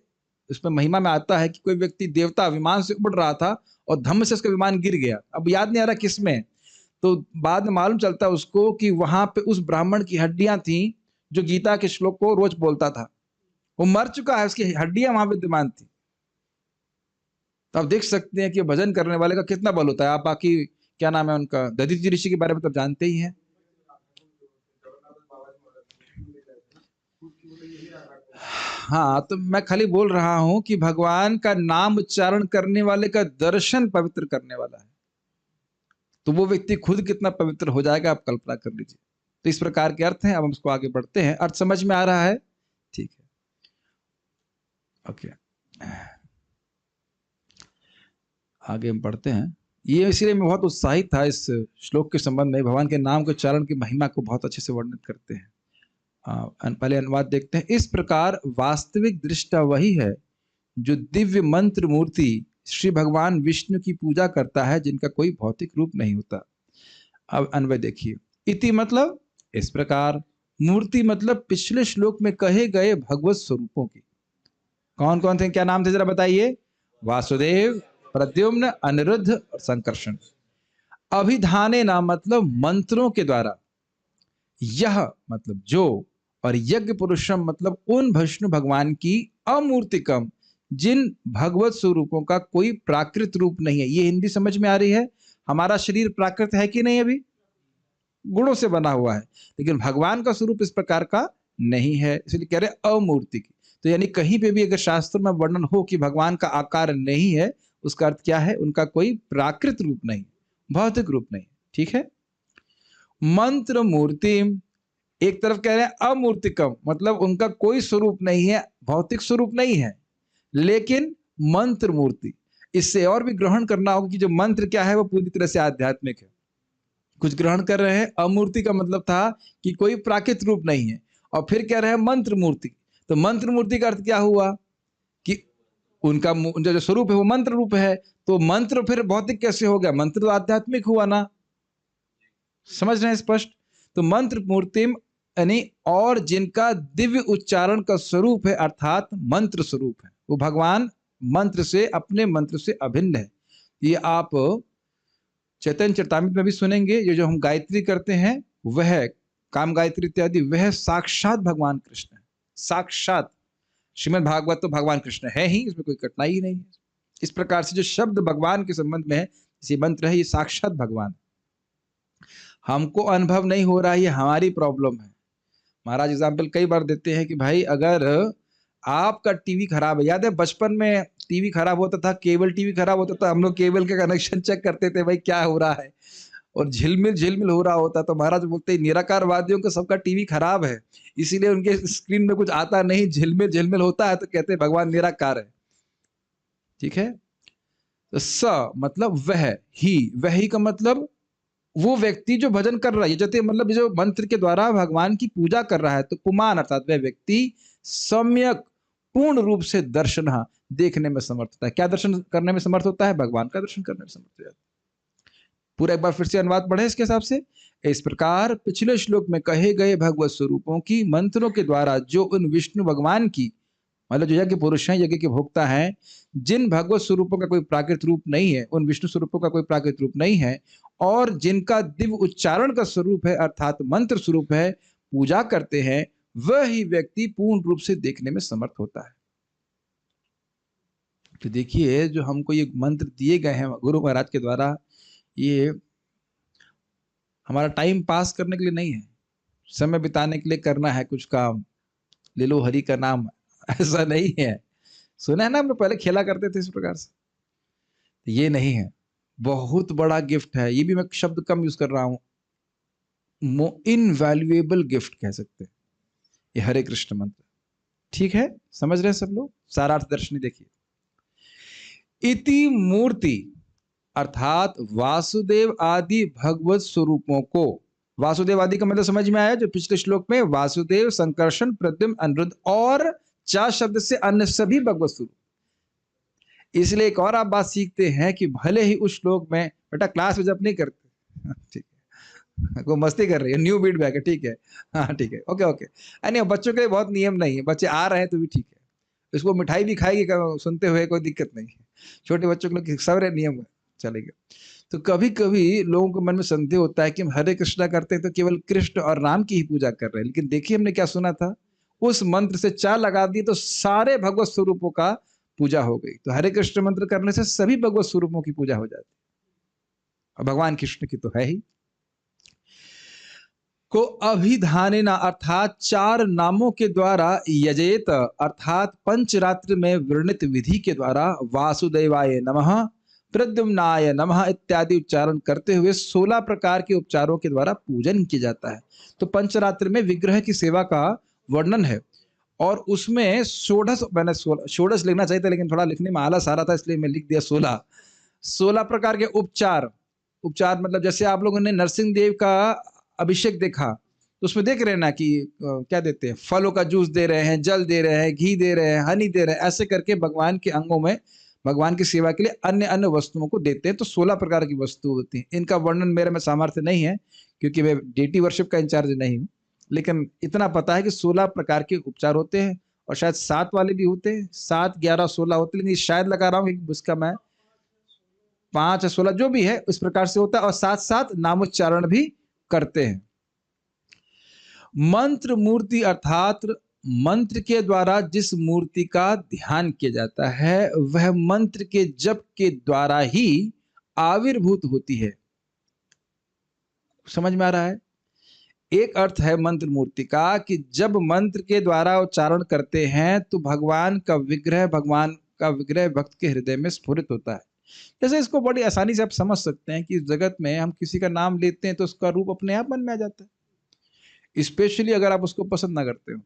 उसमें महिमा में आता है कि कोई व्यक्ति देवता विमान से उड़ रहा था और धम्म से उसका विमान गिर गया। अब याद नहीं आ रहा किस में, तो बाद में मालूम चलता उसको कि वहां पे उस ब्राह्मण की हड्डियां थी जो गीता के श्लोक को रोज बोलता था। वो मर चुका है, उसकी हड्डियां वहां विद्यमान थी। तो आप देख सकते हैं कि भजन करने वाले का कितना बल होता है। आप बाकी क्या नाम है उनका, दधीचि ऋषि के बारे में तो जानते ही हैं। हाँ, तो मैं खाली बोल रहा हूं कि भगवान का नाम उच्चारण करने वाले का दर्शन पवित्र करने वाला है, तो वो व्यक्ति खुद कितना पवित्र हो जाएगा आप कल्पना कर लीजिए। तो इस प्रकार के अर्थ हैं। अब हम इसको आगे बढ़ते हैं। अर्थ समझ में आ रहा है? ठीक है, ओके, आगे हम पढ़ते हैं। ये इसलिए मैं बहुत उत्साहित था इस श्लोक के संबंध में। भगवान के नाम के उच्चारण की महिमा को बहुत अच्छे से वर्णित करते हैं। पहले अनुवाद देखते हैं। इस प्रकार वास्तविक दृष्टा वही है जो दिव्य मंत्र मूर्ति श्री भगवान विष्णु की पूजा करता है, जिनका कोई भौतिक रूप नहीं होता। अब अन्वय देखिए। इति मतलब इस प्रकार, मूर्ति मतलब पिछले श्लोक में कहे गए भगवत स्वरूपों की। कौन कौन थे, क्या नाम थे जरा बताइए? वासुदेव, प्रद्युम्न, अनिरुद्ध और संकर्षण। अभिधाने ना मतलब मंत्रों के द्वारा, यह मतलब जो, और यज्ञ पुरुषम मतलब उन विष्णु भगवान की अमूर्तिकम, जिन भगवत स्वरूपों का कोई प्राकृत रूप नहीं है। ये हिंदी समझ में आ रही है? हमारा शरीर प्राकृत है कि नहीं? अभी गुणों से बना हुआ है, लेकिन भगवान का स्वरूप इस प्रकार का नहीं है, इसलिए कह रहे अमूर्ति की। तो यानी कहीं पे भी अगर शास्त्र में वर्णन हो कि भगवान का आकार नहीं है, उसका अर्थ क्या है? उनका कोई प्राकृत रूप नहीं, भौतिक रूप नहीं। ठीक है? मंत्र मूर्ति एक तरफ कह रहे हैं अमूर्तिकम, मतलब उनका कोई स्वरूप नहीं है, भौतिक स्वरूप नहीं है, लेकिन मंत्र मूर्ति। इससे और भी ग्रहण करना होगा कि जो मंत्र क्या है वो पूरी तरह से आध्यात्मिक है। कुछ ग्रहण कर रहे हैं, अमूर्ति का मतलब था कि कोई प्राकृतिक रूप नहीं है, और फिर कह रहे हैं मंत्र मूर्ति। तो मंत्र मूर्ति का अर्थ क्या हुआ कि उनका जो स्वरूप है वो मंत्र रूप है। तो मंत्र फिर भौतिक कैसे हो गया? मंत्र तो आध्यात्मिक हुआ ना, समझ रहे हैं स्पष्ट? तो मंत्र मूर्तिम यानी और जिनका दिव्य उच्चारण का स्वरूप है, अर्थात मंत्र स्वरूप है, वो भगवान मंत्र से, अपने मंत्र से अभिन्न है। ये आप चैतन्य चरितामृत में भी सुनेंगे। ये जो हम गायत्री करते हैं वह काम गायत्री इत्यादि, वह साक्षात भगवान कृष्ण है, साक्षात। श्रीमद् भागवत तो भगवान कृष्ण है ही, इसमें कोई कठिनाई ही नहीं है। इस प्रकार से जो शब्द भगवान के संबंध में है, ये मंत्र है, ये साक्षात भगवान। हमको अनुभव नहीं हो रहा है, ये हमारी प्रॉब्लम है। महाराज एग्जाम्पल कई बार देते हैं कि भाई अगर आपका टीवी खराब है, याद है बचपन में टीवी खराब होता था, केबल टीवी खराब होता था, हम लोग केबल का कनेक्शन चेक करते थे भाई क्या हो रहा है, और झिलमिल झिलमिल हो रहा होता। तो महाराज बोलते हैं निराकारवादियों का सबका टीवी खराब है, इसीलिए उनके स्क्रीन में कुछ आता नहीं, झिलमिल झिलमिल होता है, तो कहते हैं भगवान निराकार है। ठीक है, तो स मतलब वह ही का मतलब वो व्यक्ति जो भजन कर रहा है, जैसे मतलब जो मंत्र के द्वारा भगवान की पूजा कर रहा है। तो पुमान अर्थात वह व्यक्ति सम्यक पूर्ण रूप से दर्शन देखने में समर्थ होता है। क्या दर्शन करने में समर्थ होता है? भगवान का दर्शन करने में समर्थ होता है। पूरा एक बार फिर से अनुवाद पढ़े इसके हिसाब से। इस प्रकार पिछले श्लोक में कहे गए भगवत स्वरूपों की मंत्रों के द्वारा जो उन विष्णु भगवान की, मतलब जो यज्ञ पुरुष हैं, यज्ञ के भोक्ता हैं, जिन भगवत स्वरूपों का कोई प्राकृत रूप नहीं है, उन विष्णु स्वरूपों का कोई प्राकृत रूप नहीं है, और जिनका दिव्य उच्चारण का स्वरूप है अर्थात मंत्र स्वरूप है, पूजा करते हैं, वह ही व्यक्ति पूर्ण रूप से देखने में समर्थ होता है। तो देखिए जो हमको ये मंत्र दिए गए हैं गुरु महाराज के द्वारा, ये हमारा टाइम पास करने के लिए नहीं है, समय बिताने के लिए करना है कुछ काम, ले लो हरि का नाम, ऐसा नहीं है। सुना है ना, हम लोग पहले खेला करते थे इस प्रकार से, ये नहीं है। बहुत बड़ा गिफ्ट है, ये भी मैं शब्द कम यूज कर रहा हूं, इनवैल्यूएबल गिफ्ट कह सकते हैं ये हरे कृष्ण मंत्र। ठीक है, समझ रहे हैं सब लोग? सारार्थ दर्शनी देखिए। इति मूर्ति अर्थात वासुदेव आदि भगवत स्वरूपों को, वासुदेव आदि का मतलब समझ में आया? जो पिछले श्लोक में वासुदेव, संकर्षण, प्रद्युम्न, अनिरुद्ध और 4 शब्द से अन्य सभी भगवत स्वरूप। इसलिए एक और आप बात सीखते हैं कि भले ही उस श्लोक में, बेटा क्लास में जब नहीं करते, ठीक है, को मस्ती कर रही है, न्यू फीडबैक है, ठीक है, हाँ ठीक है, ओके ओके। नहीं बच्चों के लिए बहुत नियम नहीं है, बच्चे आ रहे हैं तो भी ठीक है, इसको मिठाई भी खाएगी सुनते हुए, कोई दिक्कत नहीं है। छोटे बच्चों के लिए सारे नियम चलेगा। तो कभी कभी लोगों के मन में संदेह होता है कि हम हरे कृष्णा करते हैं तो केवल कृष्ण और राम की ही पूजा कर रहे हैं, लेकिन देखिए हमने क्या सुना था, उस मंत्र से 4 लगा दिए तो सारे भगवत स्वरूपों का पूजा हो गई। तो हरे कृष्ण मंत्र करने से सभी भगवत स्वरूपों की पूजा हो जाती है, और भगवान कृष्ण की तो है ही। को अभिधानेना अर्थात 4 नामों के द्वारा यजेत अर्थात पंचरात्र में वर्णित विधि के द्वारा वासुदेवाय नमः, प्रद्युम्नाय नमः इत्यादि उच्चारण करते हुए 16 प्रकार के उपचारों के द्वारा पूजन किया जाता है। तो पंचरात्र में विग्रह की सेवा का वर्णन है, और उसमें षोडश, मैंने षोडश लिखना चाहिए था लेकिन थोड़ा लिखने में आलस आ रहा था, इसलिए मैं लिख दिया 16 प्रकार के उपचार। उपचार मतलब जैसे आप लोगों ने नरसिंह देव का अभिषेक देखा, तो उसमें देख रहे हैं ना कि क्या देते हैं, फलों का जूस दे रहे हैं, जल दे रहे हैं, घी दे रहे हैं, हनी दे रहे हैं, ऐसे करके भगवान के अंगों में भगवान की सेवा के लिए अन्य अन्य वस्तुओं को देते हैं। तो 16 प्रकार की वस्तु होती हैं। इनका वर्णन मेरे में सामर्थ्य नहीं है क्योंकि मैं डेटी वर्शिप का इंचार्ज नहीं हूँ, लेकिन इतना पता है कि 16 प्रकार के उपचार होते हैं, और शायद 7 वाले भी होते हैं, 7, 11, 16 होते हैं, लेकिन शायद लगा रहा हूँ कि उसका मैं 5 या 16 जो भी है इस प्रकार से होता है, और साथ साथ नामोच्चारण भी करते हैं। मंत्र मूर्ति अर्थात मंत्र के द्वारा जिस मूर्ति का ध्यान किया जाता है वह मंत्र के जप के द्वारा ही आविर्भूत होती है। समझ में आ रहा है? एक अर्थ है मंत्र मूर्ति का कि जब मंत्र के द्वारा उच्चारण करते हैं तो भगवान का विग्रह भक्त के हृदय में स्फुरित होता है। जैसे इसको बड़ी आसानी से आप समझ सकते हैं कि इस जगत में हम किसी का नाम लेते हैं तो उसका रूप अपने आप मन में आ जाता है। स्पेशली अगर आप उसको पसंद ना करते हो।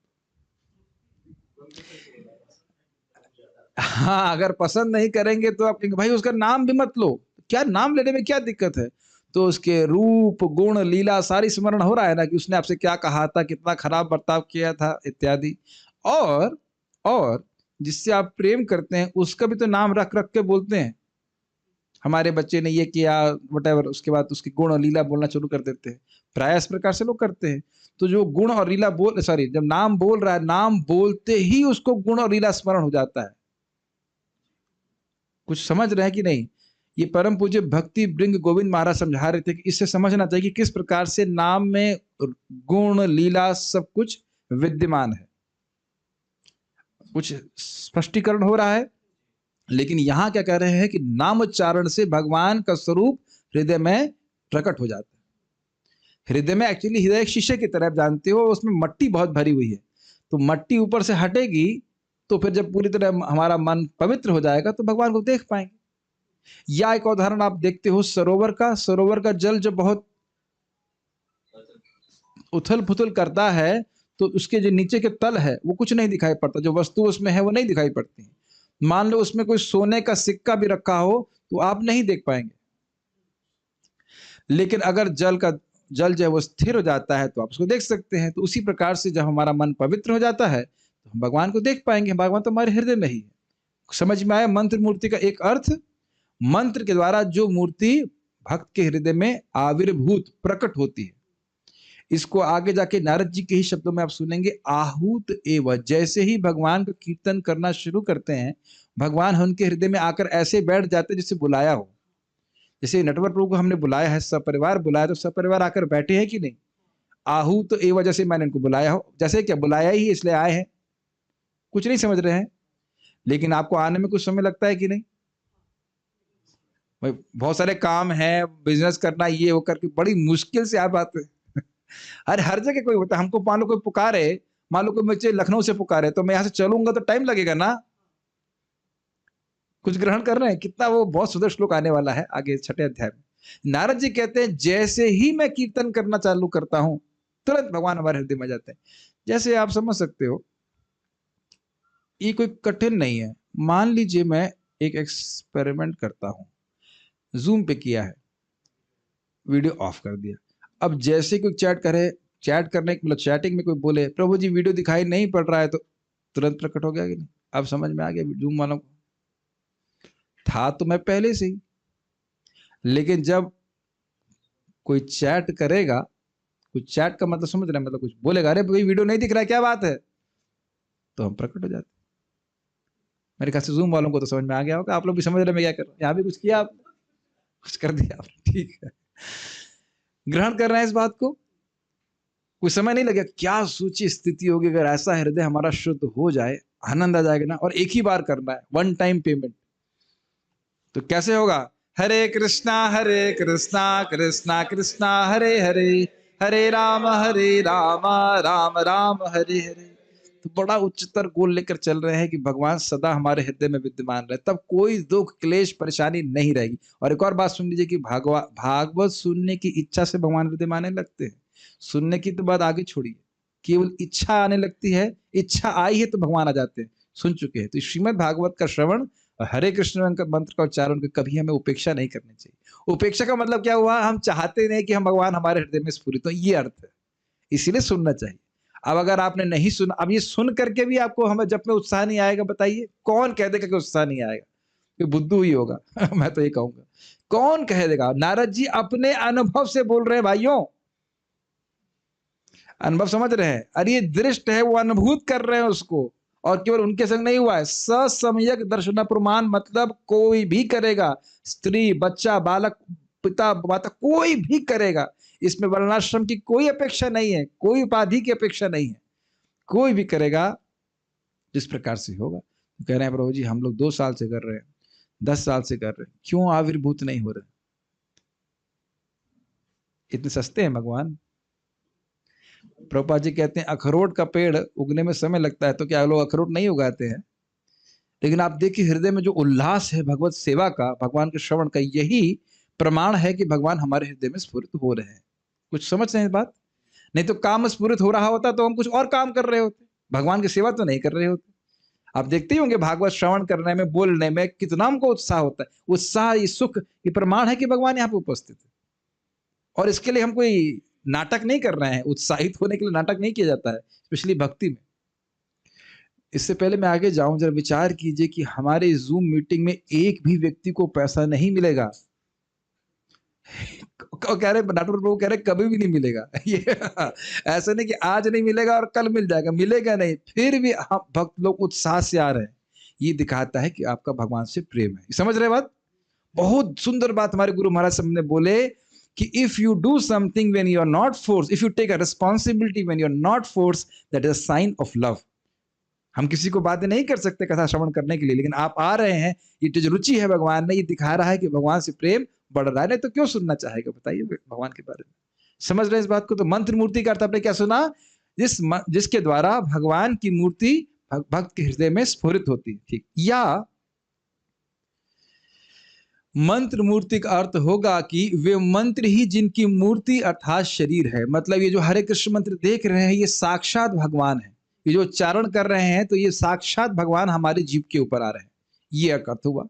हाँ, अगर पसंद नहीं करेंगे तो आप कहेंगे भाई उसका नाम भी मत लो। क्या नाम लेने में क्या दिक्कत है? तो उसके रूप, गुण, लीला सारी स्मरण हो रहा है ना, कि उसने आपसे क्या कहा था, कितना खराब बर्ताव किया था इत्यादि। और जिससे आप प्रेम करते हैं उसका भी तो नाम रख रख के बोलते हैं। हमारे बच्चे ने ये किया वटेवर, उसके बाद उसके गुण और लीला बोलना शुरू कर देते हैं। प्राय इस प्रकार से लोग करते हैं। तो जो गुण और लीला जब नाम बोल रहा है, नाम बोलते ही उसको गुण और लीला स्मरण हो जाता है। कुछ समझ रहे हैं कि नहीं? ये परम पूज्य भक्ति भृंग गोविंद महाराज समझा रहे थे कि इससे समझना चाहिए कि किस प्रकार से नाम में गुण लीला सब कुछ विद्यमान है। कुछ स्पष्टीकरण हो रहा है। लेकिन यहां क्या कह रहे हैं कि नामोच्चारण से भगवान का स्वरूप हृदय में प्रकट हो जाता है। हृदय में एक्चुअली हृदय एक शीशे की तरह जानते हो, उसमें मट्टी बहुत भरी हुई है। तो मट्टी ऊपर से हटेगी तो फिर जब पूरी तरह हमारा मन पवित्र हो जाएगा तो भगवान को देख पाएंगे। या एक उदाहरण आप देखते हो सरोवर का जल जब बहुत उथल पुथल करता है तो उसके जो नीचे के तल है वो कुछ नहीं दिखाई पड़ता, जो वस्तु उसमें है वो नहीं दिखाई पड़ती। मान लो उसमें कोई सोने का सिक्का भी रखा हो तो आप नहीं देख पाएंगे। लेकिन अगर जल जो है वो स्थिर हो जाता है तो आप उसको देख सकते हैं। तो उसी प्रकार से जब हमारा मन पवित्र हो जाता है तो हम भगवान को देख पाएंगे। भगवान तो हमारे हृदय में ही है। समझ में आया मंत्र मूर्ति का एक अर्थ? मंत्र के द्वारा जो मूर्ति भक्त के हृदय में आविर्भूत प्रकट होती है, इसको आगे जाके नारद जी के ही शब्दों में आप सुनेंगे, आहूत एव। जैसे ही भगवान का कीर्तन करना शुरू करते हैं, भगवान उनके हृदय में आकर ऐसे बैठ जाते जैसे बुलाया हो। जैसे नटवर प्रभु को हमने बुलाया है, सपरिवार बुलाया, तो सपरिवार आकर बैठे हैं कि नहीं? आहूत एव, जैसे मैंने इनको बुलाया हो। जैसे क्या बुलाया ही इसलिए आए हैं। कुछ नहीं समझ रहे हैं? लेकिन आपको आने में कुछ समय लगता है कि नहीं? भाई बहुत सारे काम है, बिजनेस करना, ये वो करके बड़ी मुश्किल से आप आते हैं। अरे हर जगह कोई होता है। हमको मान लो कोई पुकारे, मान लो कोई मुझे लखनऊ से पुकारे, तो मैं यहां से चलूंगा तो टाइम लगेगा ना। कुछ ग्रहण कर रहे हैं? कितना वो बहुत सुंदर श्लोक आने वाला है आगे 6ठे अध्याय में। नारद जी कहते हैं जैसे ही मैं कीर्तन करना चालू करता हूं तुरंत भगवान हमारे हृदय में जाते हैं। जैसे आप समझ सकते हो, ये कोई कठिन नहीं है। मान लीजिए मैं एक एक्सपेरिमेंट करता हूं, जूम पे किया है, वीडियो ऑफ कर दिया। अब जैसे कोई चैट करने मतलब चैटिंग में कोई बोले प्रभु जी वीडियो दिखाई नहीं पड़ रहा है, तो तुरंत प्रकट हो गया कि नहीं? अब समझ में आ गया जूम वालों को? था तो मैं पहले से ही। लेकिन जब कोई चैट करेगा, कुछ चैट का मतलब समझ रहे हैं, मतलब कुछ बोलेगा, अरे भाई वीडियो नहीं दिख रहा है, क्या बात है, तो हम प्रकट हो जाते। मेरे ख्याल से जूम वालों को तो समझ में आ गया होगा। आप लोग भी समझ रहे हैं मैं क्या कर रहा हूं। यहाँ भी कुछ किया आपने, कुछ कर दिया आपने, ठीक है। ग्रहण कर रहे हैं इस बात को? कुछ समय नहीं लगे। क्या सूची स्थिति होगी अगर ऐसा हृदय हमारा शुद्ध हो जाए, आनंद आ जाएगा ना। और एक ही बार करना है, वन टाइम पेमेंट। तो कैसे होगा? हरे कृष्णा कृष्णा कृष्णा हरे हरे, हरे राम राम राम हरे हरे। तो बड़ा उच्चतर गोल लेकर चल रहे हैं कि भगवान सदा हमारे हृदय में विद्यमान रहे, तब कोई दुख क्लेश परेशानी नहीं रहेगी। और एक और बात सुन लीजिए कि भागवत सुनने की इच्छा से भगवान विद्यमान लगते हैं। सुनने की तो बात आगे छोड़िए, केवल इच्छा आने लगती है। इच्छा आई है तो भगवान आ जाते हैं, सुन चुके हैं। तो श्रीमद् भागवत का श्रवण और हरे कृष्ण मंत्र का उच्चारण को कभी हमें उपेक्षा नहीं करनी चाहिए। उपेक्षा का मतलब क्या हुआ? हम चाहते नहीं कि हम भगवान हमारे हृदय में स्फुरित हो, ये अर्थ है। इसीलिए सुनना चाहिए। अब अगर आपने नहीं सुना, अब ये सुन करके भी आपको हमें जब में उत्साह नहीं आएगा, बताइए कौन कह देगा कि उत्साह नहीं आएगा? कि बुद्धू ही होगा। मैं तो ये कहूंगा, कौन कह देगा? नारद जी अपने अनुभव से बोल रहे हैं भाइयों। अनुभव समझ रहे हैं? अरे ये दृष्ट है, वो अनुभूत कर रहे हैं उसको। और केवल उनके संग नहीं हुआ है, ससमयक दर्शन प्रमाण, मतलब कोई भी करेगा। स्त्री, बच्चा, बालक, पिता, माता, कोई भी करेगा। इसमें वर्णाश्रम की कोई अपेक्षा नहीं है, कोई उपाधि की अपेक्षा नहीं है। कोई भी करेगा जिस प्रकार से होगा। कह रहे हैं प्रभु जी हम लोग 2 साल से कर रहे हैं, 10 साल से कर रहे हैं, क्यों आविर्भूत नहीं हो रहे? इतने सस्ते हैं भगवान। प्रभुपाद जी कहते हैं अखरोट का पेड़ उगने में समय लगता है, तो क्या लोग अखरोट नहीं उगाते हैं? लेकिन आप देखिए हृदय में जो उल्लास है भगवत सेवा का, भगवान के श्रवण का, यही प्रमाण है कि भगवान हमारे हृदय में स्फुरित हो रहे हैं। कुछ समझ रहे हैं इस बात? नहीं तो काम स्फुरित हो रहा होता तो हम कुछ और काम कर रहे होते, भगवान की सेवा तो नहीं कर रहे होते। आप देखते ही होंगे भागवत श्रवण करने में, बोलने में कितना हमको उत्साह होता है। उत्साह, ये सुख, ये प्रमाण है कि भगवान यहाँ पे उपस्थित है। और इसके लिए हम कोई नाटक नहीं कर रहे हैं, उत्साहित होने के लिए नाटक नहीं किया जाता है, स्पेशली भक्ति में। इससे पहले मैं आगे जाऊं, जरा विचार कीजिए कि हमारे जूम मीटिंग में एक भी व्यक्ति को पैसा नहीं मिलेगा। कह रहे डॉक्टर प्रभु कह रहे कभी भी नहीं मिलेगा। ये ऐसा नहीं कि आज नहीं मिलेगा और कल मिल जाएगा, मिलेगा नहीं, फिर भी हम भक्त लोग उत्साह से आ रहे हैं। ये दिखाता है कि आपका भगवान से प्रेम है। समझ रहे बात? बहुत सुंदर बात हमारे गुरु महाराज साहब बोले कि if you do something when you are not force, if you take a responsibility when you are not force, that is a sign of love. हम किसी को बातें नहीं कर सकते कथा श्रवण करने के लिए, लेकिन आप आ रहे हैं, ये जो रुचि है भगवान में, ये दिखा रहा है कि भगवान से प्रेम बढ़ रहा है। नहीं तो क्यों सुनना चाहेगा, बताइए भगवान के बारे में। समझ रहे हैं इस बात को? तो मंत्र मूर्ति का अर्थ आपने क्या सुना? जिसके द्वारा भगवान की मूर्ति भक्त के हृदय में स्फुरित होती है। ठीक, या मंत्र मूर्ति का अर्थ होगा कि वे मंत्र ही जिनकी मूर्ति अर्थात शरीर है। मतलब ये जो हरे कृष्ण मंत्र देख रहे हैं, ये साक्षात भगवान है। ये जो उच्चारण कर रहे हैं तो ये साक्षात भगवान हमारे जीव के ऊपर आ रहे हैं, ये अर्थ हुआ।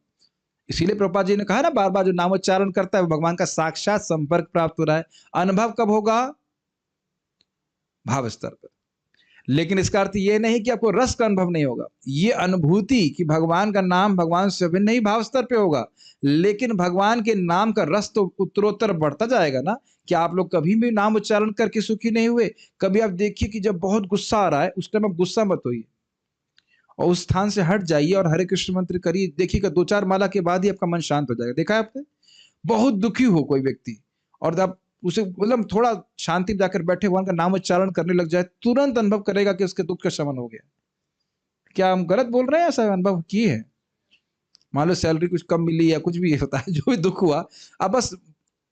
इसीलिए प्रभुपाद जी ने कहा ना, बार बार जो नामोच्चारण करता है भगवान का साक्षात संपर्क प्राप्त हो रहा है। अनुभव कब होगा? भाव स्तर पर। लेकिन इसका अर्थ ये नहीं कि आपको रस का अनुभव नहीं होगा। ये अनुभूति कि भगवान का नाम भगवान से अभिन्न नहीं भाव स्तर पे होगा, लेकिन भगवान के नाम का रस तो उत्तरोत्तर बढ़ता जाएगा ना। क्या आप लोग कभी भी नाम उच्चारण करके सुखी नहीं हुए? कभी आप देखिए कि जब बहुत गुस्सा आ रहा है उस टाइम आप गुस्सा मत होइए और उस स्थान से हट जाइए और हरे कृष्ण मंत्र करिए। देखिएगा 2-4 माला के बाद ही आपका मन शांत हो जाएगा। देखा है आपने? बहुत दुखी हो कोई व्यक्ति और आप उसे मतलब थोड़ा शांति जाकर बैठे भगवान का नाम उच्चारण करने लग जाए, तुरंत अनुभव करेगा कि उसके दुख का शमन हो गया। क्या हम गलत बोल रहे हैं? ऐसा अनुभव किए हैं? मान लो सैलरी कुछ कम मिली या कुछ भी होता है, जो भी दुख हुआ, अब बस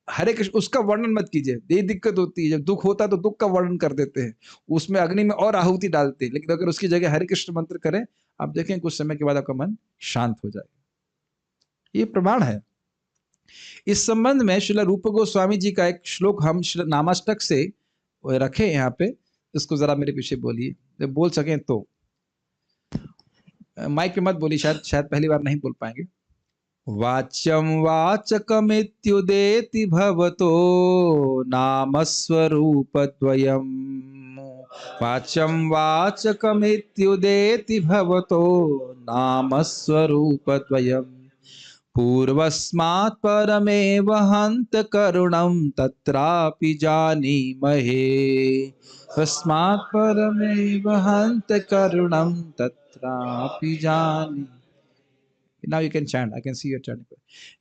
हरे कृष्ण उसका वर्णन मत कीजिए। यही दिक्कत होती है, जब दुख होता है तो दुख का वर्णन कर देते हैं, उसमें अग्नि में और आहुति डालते हैं। लेकिन अगर उसकी जगह हरे कृष्ण मंत्र करें, आप देखें कुछ समय के बाद आपका मन शांत हो जाएगा। ये प्रमाण है। इस संबंध में श्रील रूप गोस्वामी जी का एक श्लोक हम नामाष्टक से रखे यहाँ पे, इसको जरा मेरे पीछे बोलिए, जब बोल सकें तो। माइक पे मत बोलिए, शायद पहली बार नहीं बोल पाएंगे। वाच्यम वाचकमित्युदेति भवतो नामस्वरूपद्वयम्, वाच्यम वाचकमित्युदेति भवतो नामस्वरूपद्वयम्, पूर्वस्मात् परमेव हन्त करुणं तत्रापि जानीमहे, तस्मात् परमेव हन्त करुणं तत्रापि जानीमहे। Now you can chant. I can see you chanting.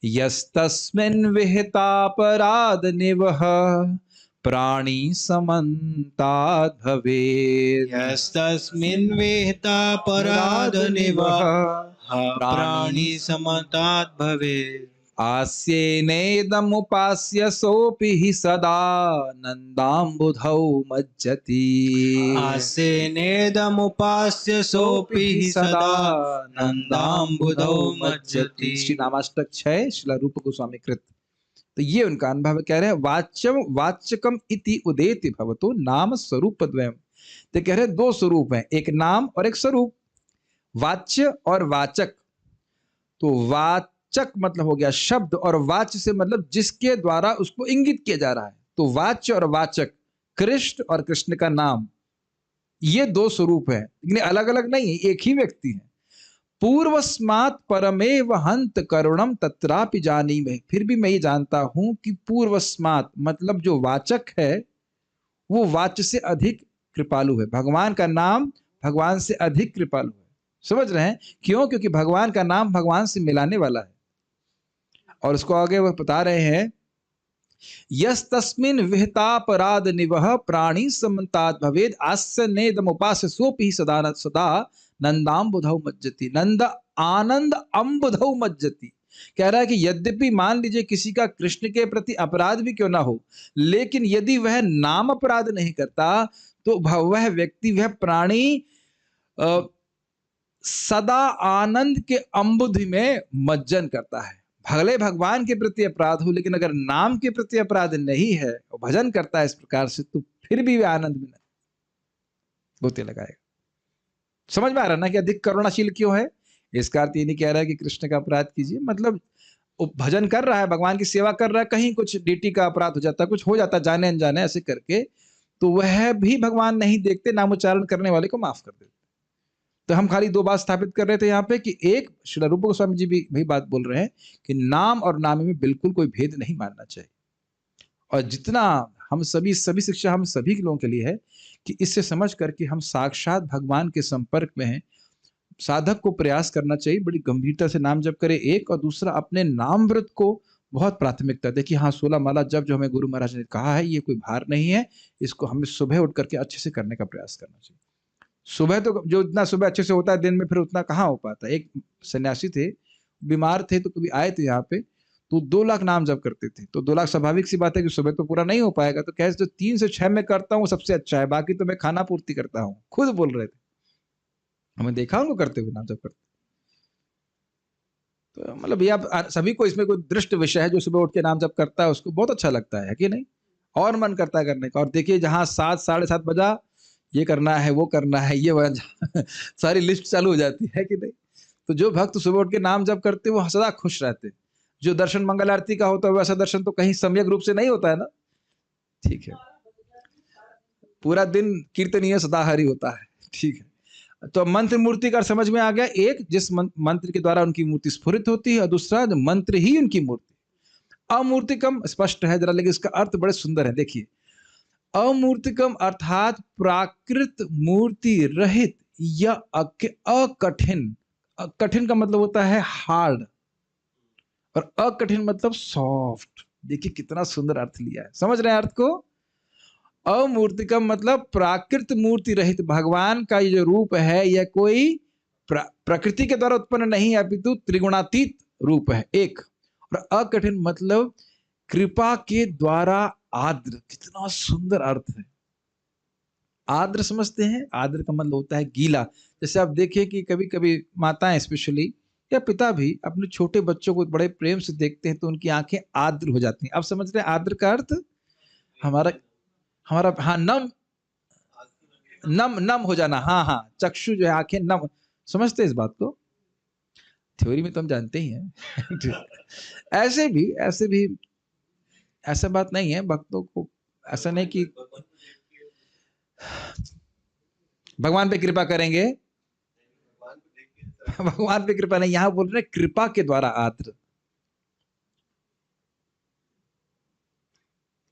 Yastasmin vihitaparad nivah prani samantad bhavet, यस्मिन् विहिता पराध निवः प्राणी समतात् भवेत्, आस्येनेदमुपास्य सोऽपि हि सदा नन्दाम्बुधौ मज्जति, आस्येनेदमुपास्य सोऽपि हि सदा नन्दाम्बुधौ मज्जति। श्री नामाष्टक 6 श्रील रूप गोस्वामी कृत। तो ये उनका अनुभव कह रहे हैं। वाच्यम वाचकम इति उदेति भवतो नाम स्वरूप द्वयम्। तो कह रहे हैं 2 स्वरूप हैं, एक नाम और एक स्वरूप, वाच्य और वाचक। तो वाचक मतलब हो गया शब्द, और वाच्य से मतलब जिसके द्वारा उसको इंगित किया जा रहा है। तो वाच्य और वाचक, कृष्ण और कृष्ण का नाम, ये 2 स्वरूप है, लेकिन अलग अलग नहीं है, एक ही व्यक्ति है। पूर्वस्मात् परमेव हन्त करुणम तत्रापि जानीमहे। फिर भी मैं ये जानता हूं कि पूर्वस्मात् मतलब जो वाचक है वो वाच्य से अधिक कृपालु है। भगवान का नाम भगवान से अधिक कृपालु है। समझ रहे हैं क्यों? क्योंकि भगवान का नाम भगवान से मिलाने वाला है। और उसको आगे वो बता रहे हैं, यस्तस्मिन् विहितापराध निवह प्राणी समन्तात् भवेद आस्यनेदमुपास्य सोऽपि सदा सदा नंदाम्बुधौ मज्जति। नंद आनंद अम्बुधौ मज्जति। कह रहा है कि यद्यपि मान लीजिए किसी का कृष्ण के प्रति अपराध भी क्यों ना हो, लेकिन यदि वह नाम अपराध नहीं करता तो वह व्यक्ति, वह प्राणी सदा आनंद के अम्बुध में मज्जन करता है। भले भगवान के प्रति अपराध हो, लेकिन अगर नाम के प्रति अपराध नहीं है और भजन करता है इस प्रकार से, तो फिर भी वे आनंद में गोते लगाएगा। समझ में आ रहा ना कि अधिक करुणाशील क्यों है? इसका अर्थ ये नहीं कह रहा है कि कृष्ण का अपराध कीजिए, मतलब वो भजन कर रहा है, भगवान की सेवा कर रहा है, कहीं कुछ ड्यूटी का अपराध हो जाता है, कुछ हो जाता है जाने अनजाने ऐसे करके, तो वह भी भगवान नहीं देखते, नाम उच्चारण करने वाले को माफ कर देते। तो हम खाली दो बात स्थापित कर रहे थे यहाँ पे कि एक, श्री रूप गोस्वामी जी भी वही बात बोल रहे हैं कि नाम और नामी में बिल्कुल कोई भेद नहीं मानना चाहिए। और जितना हम सभी शिक्षा हम सभी के लोगों के लिए है कि इससे समझ करके हम साक्षात भगवान के संपर्क में हैं। साधक को प्रयास करना चाहिए बड़ी गंभीरता से नाम जप करे, एक, और दूसरा अपने नाम व्रत को बहुत प्राथमिकता दे कि हाँ 16 माला जप जो हमें गुरु महाराज ने कहा है ये कोई भार नहीं है, इसको हमें सुबह उठ करके अच्छे से करने का प्रयास करना चाहिए। सुबह तो जो इतना सुबह अच्छे से होता है दिन में फिर उतना कहाँ हो पाता है। एक सन्यासी थे, बीमार थे, तो कभी आए थे यहाँ पे, तो 2 लाख नाम जप करते थे। तो 2 लाख स्वाभाविक सी बात है कि सुबह तो पूरा नहीं हो पाएगा, तो कैसे, जो 3 से 6 में करता हूँ सबसे अच्छा है, बाकी तो मैं खाना पूर्ति करता हूँ, खुद बोल रहे थे। हमें देखा उनको करते हुए नाम जप करते। तो मतलब ये आप सभी को इसमें कोई दृष्ट विषय है, जो सुबह उठ के नाम जप करता है उसको बहुत अच्छा लगता है कि नहीं, और मन करता है करने का। और देखिए जहाँ 7 साढ़े 7 बजा, ये करना है वो करना है ये सारी लिस्ट चालू हो जाती है कि नहीं। तो जो भक्त सुबह उठ के नाम जप करते वो सदा खुश रहते। जो दर्शन मंगल आरती का होता है वैसा दर्शन तो कहीं सम्यक रूप से नहीं होता है ना, ठीक है, पूरा दिन कीर्तनीय सदा हरि होता है, ठीक है। तो मंत्र मूर्ति का समझ में आ गया, एक जिस मंत्र के द्वारा उनकी मूर्ति स्फुरित होती है, और दूसरा जो मंत्र ही उनकी मूर्ति। अमूर्तिकम स्पष्ट है जरा, लेकिन इसका अर्थ बड़े सुंदर है। देखिए, अमूर्तिकम अर्थात प्राकृत मूर्ति रहित या अकठिन। कठिन का मतलब होता है हार्ड, और अकठिन मतलब सॉफ्ट। देखिए कितना सुंदर अर्थ लिया है, समझ रहे हैं अर्थ को? अमूर्तिकम मतलब प्राकृत मूर्ति रहित। भगवान का ये जो रूप है यह कोई प्रकृति के द्वारा उत्पन्न नहीं है, अपितु त्रिगुणातीत रूप है, एक। और अकठिन मतलब कृपा के द्वारा आर्द्र। कितना सुंदर अर्थ है। आर्द्र समझते हैं? आर्द्र का मतलब होता है गीला। जैसे आप देखिए कि कभी कभी माताएं स्पेशली या पिता भी अपने छोटे बच्चों को बड़े प्रेम से देखते हैं तो उनकी आंखें आर्द्र हो जाती हैं। आप समझ रहे हैं आर्द्र का अर्थ? हमारा हाँ, नम नम नम हो जाना, हाँ हाँ, चक्षु जो है, आंखें नम। समझते हैं इस बात को? थ्योरी में तो हम जानते ही हैं। ऐसे भी ऐसा बात नहीं है, भक्तों को ऐसा नहीं कि भगवान पे कृपा करेंगे, भगवान पे कृपा नहीं, यहां बोल रहे कृपा के द्वारा आर्द्र।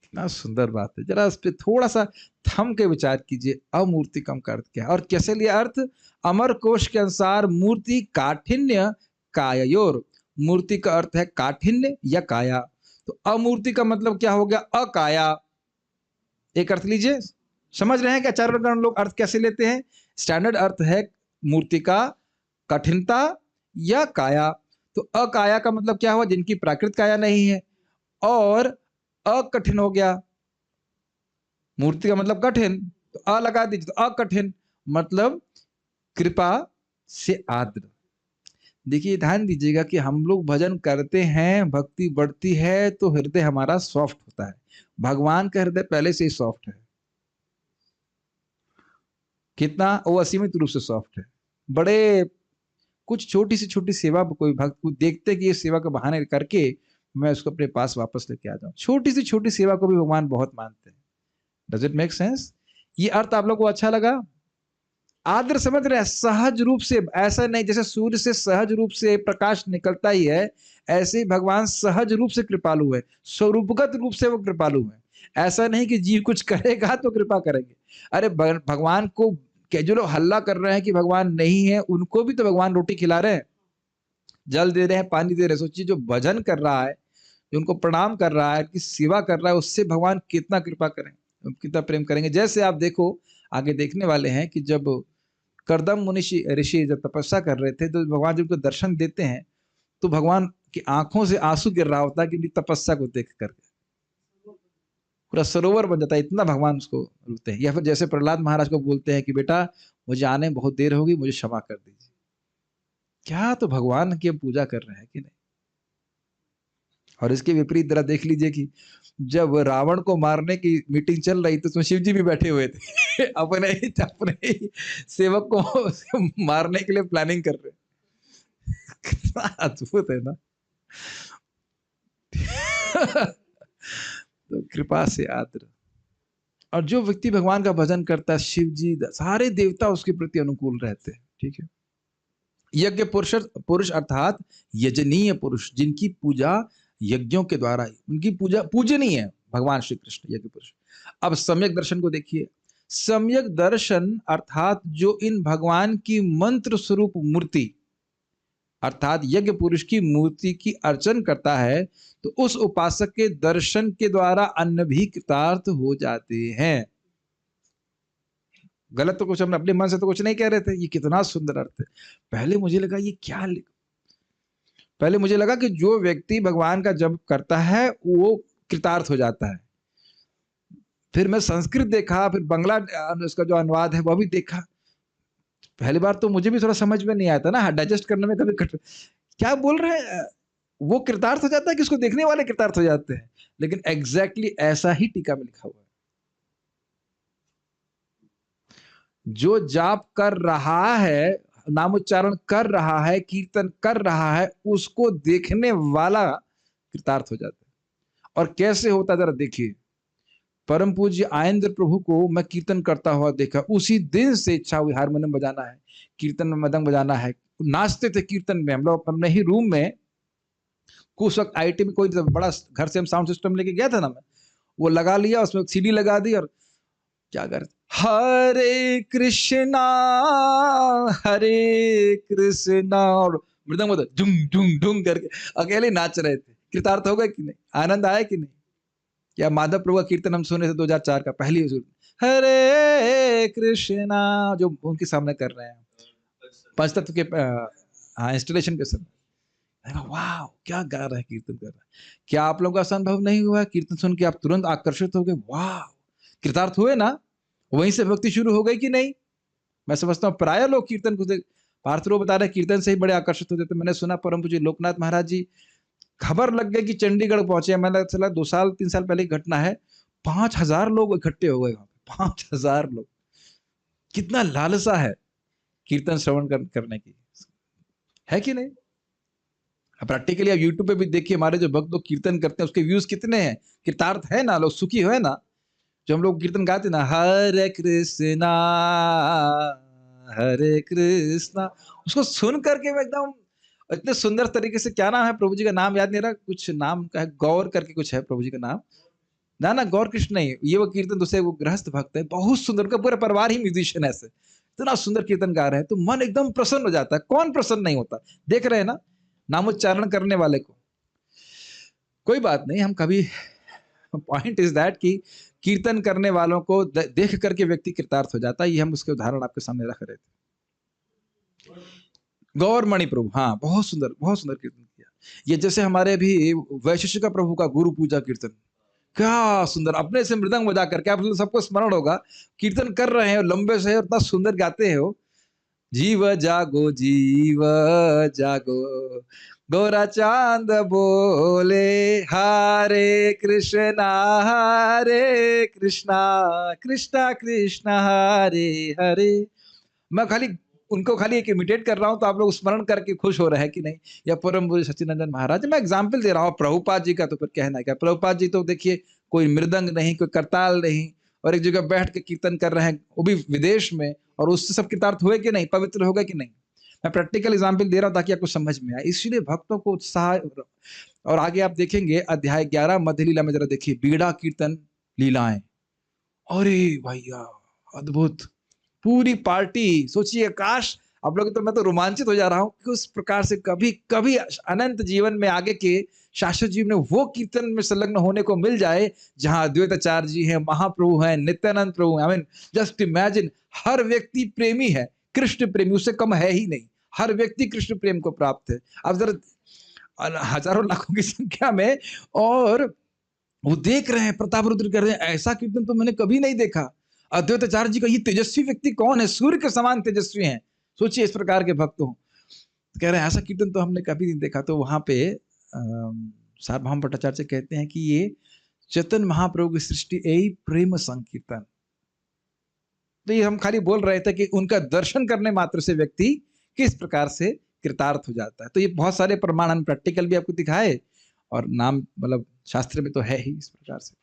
कितना सुंदर बात है, जरा इस पे थोड़ा सा थम के विचार कीजिए। अमूर्तिकम का अर्थ क्या है और कैसे लिया अर्थ? अमर कोश के अनुसार मूर्ति काठिन्य कायोर। मूर्ति का अर्थ है काठिन्य या काया, तो अमूर्ति का मतलब क्या हो गया? अकाया। एक अर्थ लीजिए, समझ रहे हैं कि आचार्य लोग अर्थ कैसे लेते हैं? स्टैंडर्ड अर्थ है मूर्ति का कठिनता या काया। तो अकाया का मतलब क्या हुआ? जिनकी प्राकृत काया नहीं है, और अकठिन हो गया। मूर्ति का मतलब कठिन, तो अ लगा दीजिए, तो अकठिन मतलब कृपा से आर्द्र। देखिए ध्यान दीजिएगा कि हम लोग भजन करते हैं, भक्ति बढ़ती है तो हृदय हमारा सॉफ्ट होता है। भगवान का हृदय पहले से ही सॉफ्ट है। कितना? वो असीमित रूप से सॉफ्ट है। बड़े कुछ छोटी से छोटी सेवा कोई भक्त को देखते कि ये सेवा का बहाने करके मैं उसको अपने पास वापस लेके आ जाऊं, छोटी सी छोटी सेवा को भी भगवान बहुत मानते हैं। Does it make sense? ये अर्थ आप लोग को अच्छा लगा? आर्द्र समझ रहे हैं? सहज रूप से, ऐसा नहीं जैसे सूर्य से सहज रूप से प्रकाश निकलता ही है, ऐसे ही भगवान सहज रूप से कृपालु है, स्वरूपगत रूप से वो कृपालु है। ऐसा नहीं कि जीव कुछ करेगा तो कृपा करेंगे। अरे भगवान को जो लोग हल्ला कर रहे हैं कि भगवान नहीं है, उनको भी तो भगवान रोटी खिला रहे हैं, जल दे रहे हैं, पानी दे रहे हैं। सोचिए जो भजन कर रहा है, जो उनको प्रणाम कर रहा है, कि सेवा कर रहा है, उससे भगवान कितना कृपा करें, कितना प्रेम करेंगे। जैसे आप देखो, आगे देखने वाले हैं कि जब करदम मुनि ऋषि जब तपस्या कर रहे थे, तो भगवान जब उनको दर्शन देते हैं तो भगवान की आंखों से आंसू गिर रहा होता है कि तपस्या को देख करके पूरा सरोवर बन जाता है, इतना भगवान उसको रोते हैं। या फिर जैसे प्रहलाद महाराज को बोलते हैं कि बेटा मुझे आने बहुत देर होगी, मुझे क्षमा कर दीजिए। क्या तो भगवान की पूजा कर रहे हैं कि नहीं? और इसके विपरीत जरा देख लीजिए कि जब रावण को मारने की मीटिंग चल रही तो उसमें शिव जी भी बैठे हुए थे अपने ही सेवक को मारने के लिए प्लानिंग कर रहे। कितना अद्भुत है ना। तो कृपा से आदर। और जो व्यक्ति भगवान का भजन करता है, शिव जी सारे देवता उसके प्रति अनुकूल रहते हैं। ठीक है। यज्ञ पुरुष अर्थात यजनीय पुरुष, जिनकी पूजा यज्ञों के द्वारा, उनकी पूजा पूजनीय है भगवान श्री कृष्ण, यज्ञ पुरुष। अब सम्यक दर्शन को देखिए। सम्यक दर्शन अर्थात जो इन भगवान की मंत्र स्वरूप मूर्ति अर्थात यज्ञ पुरुष की मूर्ति की अर्चन करता है, तो उस उपासक के दर्शन के द्वारा अन्य भी कृतार्थ हो जाते हैं। गलत तो कुछ हम अपने मन से तो कुछ नहीं कह रहे थे। ये कितना सुंदर अर्थ है। पहले मुझे लगा ये क्या पहले मुझे लगा कि जो व्यक्ति भगवान का जप करता है वो कृतार्थ हो जाता है। फिर मैं संस्कृत देखा, फिर बांग्ला इसका जो अनुवाद है वह भी देखा। पहली बार तो मुझे भी थोड़ा समझ में नहीं आया था ना, डाइजेस्ट करने में कभी क्या बोल रहे हैं। वो कृतार्थ हो जाता है कि उसको देखने वाले कृतार्थ हो जाते हैं, लेकिन एग्जैक्टली ऐसा ही टीका में लिखा हुआ है। जो जाप कर रहा है, नाम उच्चारण कर रहा है, कीर्तन कर रहा है, उसको देखने वाला कृतार्थ हो जाता है। और कैसे होता जरा देखिए। परम पूज्य आयेंद्र प्रभु को मैं कीर्तन करता हुआ देखा। उसी दिन से इच्छा हुई हारमोनियम बजाना है, कीर्तन में मृदंग बजाना है। नाचते थे कीर्तन में। हम लोग अपने ही रूम में, कुछ वक्त आईटी में कोई बड़ा घर से हम साउंड सिस्टम लेके गया था ना, मैं वो लगा लिया, उसमें सीडी लगा दी और क्या कर, हरे कृष्णा और मृदंग बजा ढुंग ढुंग ढुंग करके अकेले नाच रहे थे। कृतार्थ हो गए कि नहीं? आनंद आया कि नहीं? या माधव प्रभु का कीर्तन हम सुने थे 2004 का, पहली हरे कृष्णा जो उनके सामने कर रहे हैं पंचतत्व के इंस्टॉलेशन के समय। वाह, क्या गा रहा है, कीर्तन कर रहा है। क्या आप लोगों का संभव नहीं हुआ कीर्तन सुन के आप तुरंत आकर्षित हो गए? वाह, कृतार्थ हुए ना? वहीं से भक्ति शुरू हो गई कि नहीं? मैं समझता हूँ प्राय लोग कीर्तन को पार्थरो बता रहे कीर्तन से ही बड़े आकर्षित होते थे। मैंने सुना परम पूज्य लोकनाथ महाराज जी, खबर लग गई कि चंडीगढ़ पहुंचे। मैंने चला 2 साल 3 साल पहले की घटना है, 5000 लोग इकट्ठे हो गए वहां पे। 5000 लोग। कितना लालसा है कीर्तन श्रवण करने की, है कि नहीं? प्रैक्टिकली आप यूट्यूब पे भी देखिए, हमारे जो भक्त लोग कीर्तन करते हैं उसके व्यूज कितने हैं। कृतार्थ है ना, लोग सुखी है ना। जो हम लोग कीर्तन गाते ना, हरे कृष्णा हरे कृष्णा, उसको सुन करके मैं एकदम इतने सुंदर तरीके से, क्या नाम है प्रभु जी का, नाम याद नहीं रहा, कुछ नाम का है, गौर करके कुछ है प्रभु जी का नाम। ना गौर कृष्ण नहीं, ये वो कीर्तन दूसरे वो गृहस्थ भक्त है, बहुत सुंदर, उनका पूरा परिवार ही म्यूजिशियन है। ऐसे इतना सुंदर कीर्तन गा रहे हैं तो मन एकदम प्रसन्न हो जाता है। कौन प्रसन्न नहीं होता? देख रहे हैं ना नामोच्चारण करने वाले को। कोई बात नहीं, हम कभी, पॉइंट इज दैट कि कीर्तन करने वालों को देख करके व्यक्ति कृतार्थ हो जाता है। ये हम उसके उदाहरण आपके सामने रख रहे थे। गौरमणि प्रभु, हाँ बहुत सुंदर कीर्तन किया। ये जैसे हमारे भी वैशिष्टिका प्रभु का गुरु पूजा कीर्तन, क्या सुंदर, अपने से मृदंग बजा करके, आप सबको स्मरण होगा, कीर्तन कर रहे हैं और लंबे से इतना सुंदर गाते हैं वो, जीव जागो गोरा चांद बोले हरे कृष्णा कृष्णा कृष्णा हरे हरे। मैं खाली उनको खाली एक इमिटेट कर रहा हूं, तो आप लोग स्मरण करके खुश हो रहे हैं कि नहीं? या परम पूज्य सच्चिदानंद महाराज, मैं एग्जाम्पल दे रहा हूँ। प्रभुपाद जी का तो फिर कहना है क्या। प्रभुपाद जी तो देखिए, कोई मृदंग नहीं, कोई करताल नहीं, और एक जगह बैठ के कीर्तन कर रहे हैं, वो भी विदेश में, और उससे सब कृतार्थ हुए कि नहीं, पवित्र हो गए कि नहीं? मैं प्रैक्टिकल एग्जाम्पल दे रहा हूँ ताकि आपको समझ में आए। इसलिए भक्तों को उत्साह। और आगे आप देखेंगे अध्याय 11 मध्य लीला में, जरा देखिए बीड़ा कीर्तन लीलाएं। अरे भैया अद्भुत, पूरी पार्टी। सोचिए, काश आप लोग, तो मैं तो रोमांचित हो जा रहा हूं कि उस प्रकार से कभी अनंत जीवन में आगे के शाश्वत जीवन में वो कीर्तन में संलग्न होने को मिल जाए जहां अद्वैताचार्य जी हैं, महाप्रभु हैं, नित्यानंद प्रभु। आई मीन जस्ट इमेजिन, हर व्यक्ति प्रेमी है, कृष्ण प्रेमी, उससे कम है ही नहीं। हर व्यक्ति कृष्ण प्रेम को प्राप्त है। अब जरा हजारों लाखों की संख्या में, और वो देख रहे हैं, प्रताप रुद्र कर रहे हैं। ऐसा कीर्तन तो मैंने कभी नहीं देखा। अद्वैताचार्य जी का ये तेजस्वी व्यक्ति कौन है? सूर्य के समान तेजस्वी हैं। सोचिए इस प्रकार के भक्त हो, कह रहे हैं ऐसा कीर्तन तो हमने कभी नहीं देखा। तो वहां पे सार्वभौम भट्टाचार्य कहते हैं कि ये चैतन्य महाप्रभु की सृष्टि यही प्रेम संकीर्तन। तो ये हम खाली बोल रहे थे कि उनका दर्शन करने मात्र से व्यक्ति किस प्रकार से कृतार्थ हो जाता है। तो ये बहुत सारे प्रमाण हम प्रैक्टिकल भी आपको दिखाए और नाम मतलब शास्त्र में तो है ही इस प्रकार से।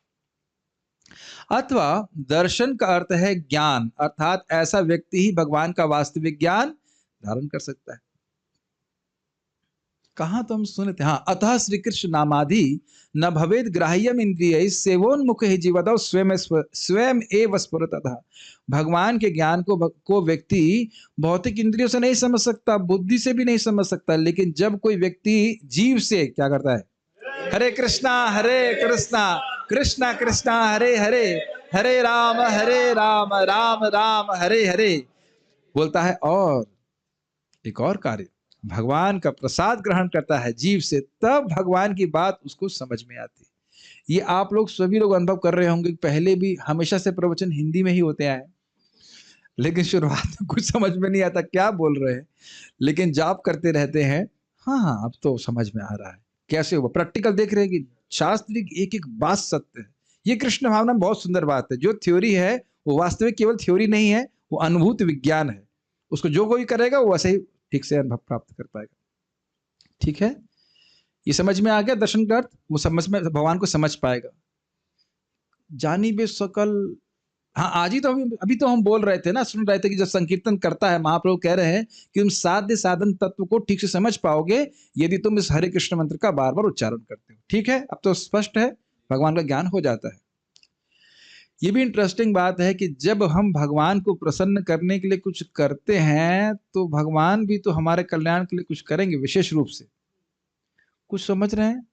अथवा दर्शन का अर्थ है ज्ञान, अर्थात ऐसा व्यक्ति ही भगवान का वास्तविक ज्ञान धारण कर सकता है। कहां तो हम सुने थे, हाँ, अतः श्री कृष्ण नामाधि न भवेद ग्राह्यम इंद्रिय सेवोन्मुख ही जीवत स्वयं एव स्फुरतः। भगवान के ज्ञान को व्यक्ति भौतिक इंद्रियों से नहीं समझ सकता, बुद्धि से भी नहीं समझ सकता, लेकिन जब कोई व्यक्ति जीव से क्या करता है, हरे कृष्णा कृष्णा कृष्णा हरे हरे, हरे राम राम राम हरे हरे बोलता है, और एक और कार्य भगवान का प्रसाद ग्रहण करता है जीव से, तब भगवान की बात उसको समझ में आती है। ये आप लोग सभी लोग अनुभव कर रहे होंगे, पहले भी हमेशा से प्रवचन हिंदी में ही होते आए, लेकिन शुरुआत में कुछ समझ में नहीं आता क्या बोल रहे हैं, लेकिन जाप करते रहते हैं, हाँ अब तो समझ में आ रहा है कैसे हुआ। प्रैक्टिकल देख रहे हैं कि शास्त्र एक एक बात सत्य है। ये कृष्ण भावना में बहुत सुंदर बात है, जो थ्योरी है वो वास्तविक केवल थ्योरी नहीं है, वो अनुभूत विज्ञान है। उसको जो कोई करेगा वो वैसे ही ठीक से अनुभव प्राप्त कर पाएगा। ठीक है, ये समझ में आ गया दर्शन का अर्थ, वो समझ में भगवान को समझ पाएगा। जानी बे सकल, हाँ आज ही तो अभी तो हम बोल रहे थे ना, सुन रहे थे कि जब संकीर्तन करता है महाप्रभु कह रहे हैं कि तुम साध्य साधन तत्व को ठीक से समझ पाओगे यदि तुम इस हरे कृष्ण मंत्र का बार बार उच्चारण करते हो। ठीक है, अब तो स्पष्ट है, भगवान का ज्ञान हो जाता है। ये भी इंटरेस्टिंग बात है कि जब हम भगवान को प्रसन्न करने के लिए कुछ करते हैं तो भगवान भी तो हमारे कल्याण के लिए कुछ करेंगे विशेष रूप से। कुछ समझ रहे हैं?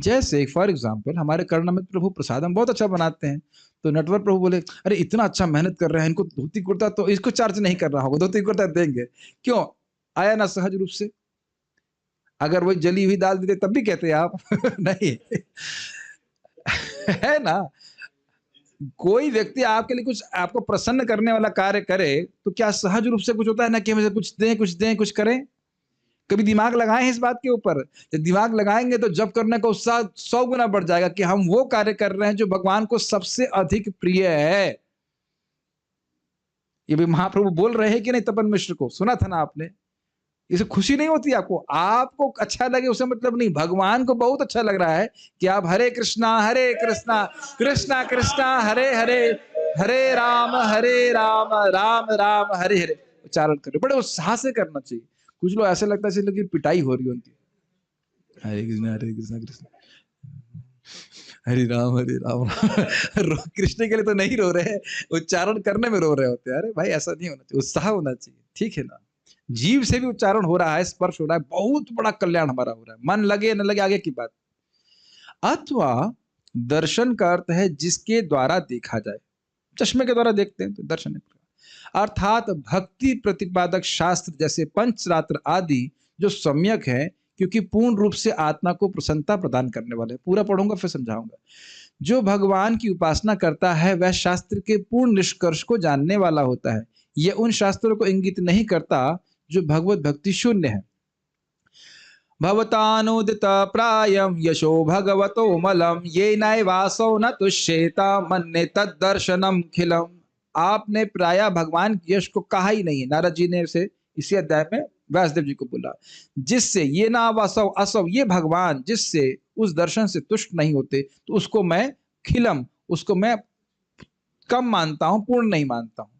जैसे फॉर एग्जाम्पल हमारे कर्णामृत प्रभु प्रसाद हम बहुत अच्छा बनाते हैं, तो नटवर प्रभु बोले अरे इतना अच्छा मेहनत कर रहे हैं, इनको धोती कुर्ता तो इसको चार्ज नहीं कर रहा होगा, धोती कुर्ता देंगे। क्यों? आया ना सहज रूप से। अगर वही जली हुई दाल देते तब भी कहते आप नहीं है ना। कोई व्यक्ति आपके लिए कुछ आपको प्रसन्न करने वाला कार्य करे तो क्या सहज रूप से कुछ होता है ना कि हमें कुछ दें कुछ करें? कभी दिमाग लगाएं इस बात के ऊपर? जब दिमाग लगाएंगे तो जब करने का उत्साह 100 गुना बढ़ जाएगा कि हम वो कार्य कर रहे हैं जो भगवान को सबसे अधिक प्रिय है। ये भी महाप्रभु बोल रहे हैं कि नहीं तपन मिश्र को, सुना था ना आपने? इसे खुशी नहीं होती आपको? आपको अच्छा लगे उसे मतलब नहीं, भगवान को बहुत अच्छा लग रहा है कि आप हरे कृष्णा कृष्णा कृष्णा हरे हरे, हरे राम राम राम हरे हरे उच्चारण करें। बड़े उत्साह से करना चाहिए। कुछ लोग ऐसे लगता है कि पिटाई हो रही है उनकी, हरे कृष्णा कृष्ण हरे राम कृष्ण के लिए तो नहीं रो रहे, उच्चारण करने में रो रहे होते हैं। अरे भाई ऐसा नहीं होना चाहिए, उत्साह होना चाहिए। ठीक है ना, जीव से भी उच्चारण हो रहा है, स्पर्श हो रहा है, बहुत बड़ा कल्याण हमारा हो रहा है। मन लगे न लगे आगे की बात। अथवा दर्शन का अर्थ है जिसके द्वारा देखा जाए, चश्मे के द्वारा देखते हैं तो दर्शन है, अर्थात भक्ति प्रतिपादक शास्त्र जैसे पंचरात्र आदि जो सम्यक है, क्योंकि पूर्ण रूप से आत्मा को प्रसन्नता प्रदान करने वाले। पूरा पढ़ूंगा फिर समझाऊंगा। जो भगवान की उपासना करता है वह शास्त्र के पूर्ण निष्कर्ष को जानने वाला होता है। यह उन शास्त्रों को इंगित नहीं करता जो भगवत भक्ति शून्य है। भवतानुदित प्रायम यशो भगवतो मलम ये नैवासो न तुष्येता मन्ने तद्दर्शनम खिलम। आपने प्राय भगवान के यश को कहा ही नहीं है। नारद जी ने उसे इसी अध्याय में व्यासदेव जी को बोला, जिससे ये ना वासव असव, ये भगवान जिससे उस दर्शन से तुष्ट नहीं होते तो उसको मैं खिलम, उसको मैं कम मानता हूं, पूर्ण नहीं मानता हूं।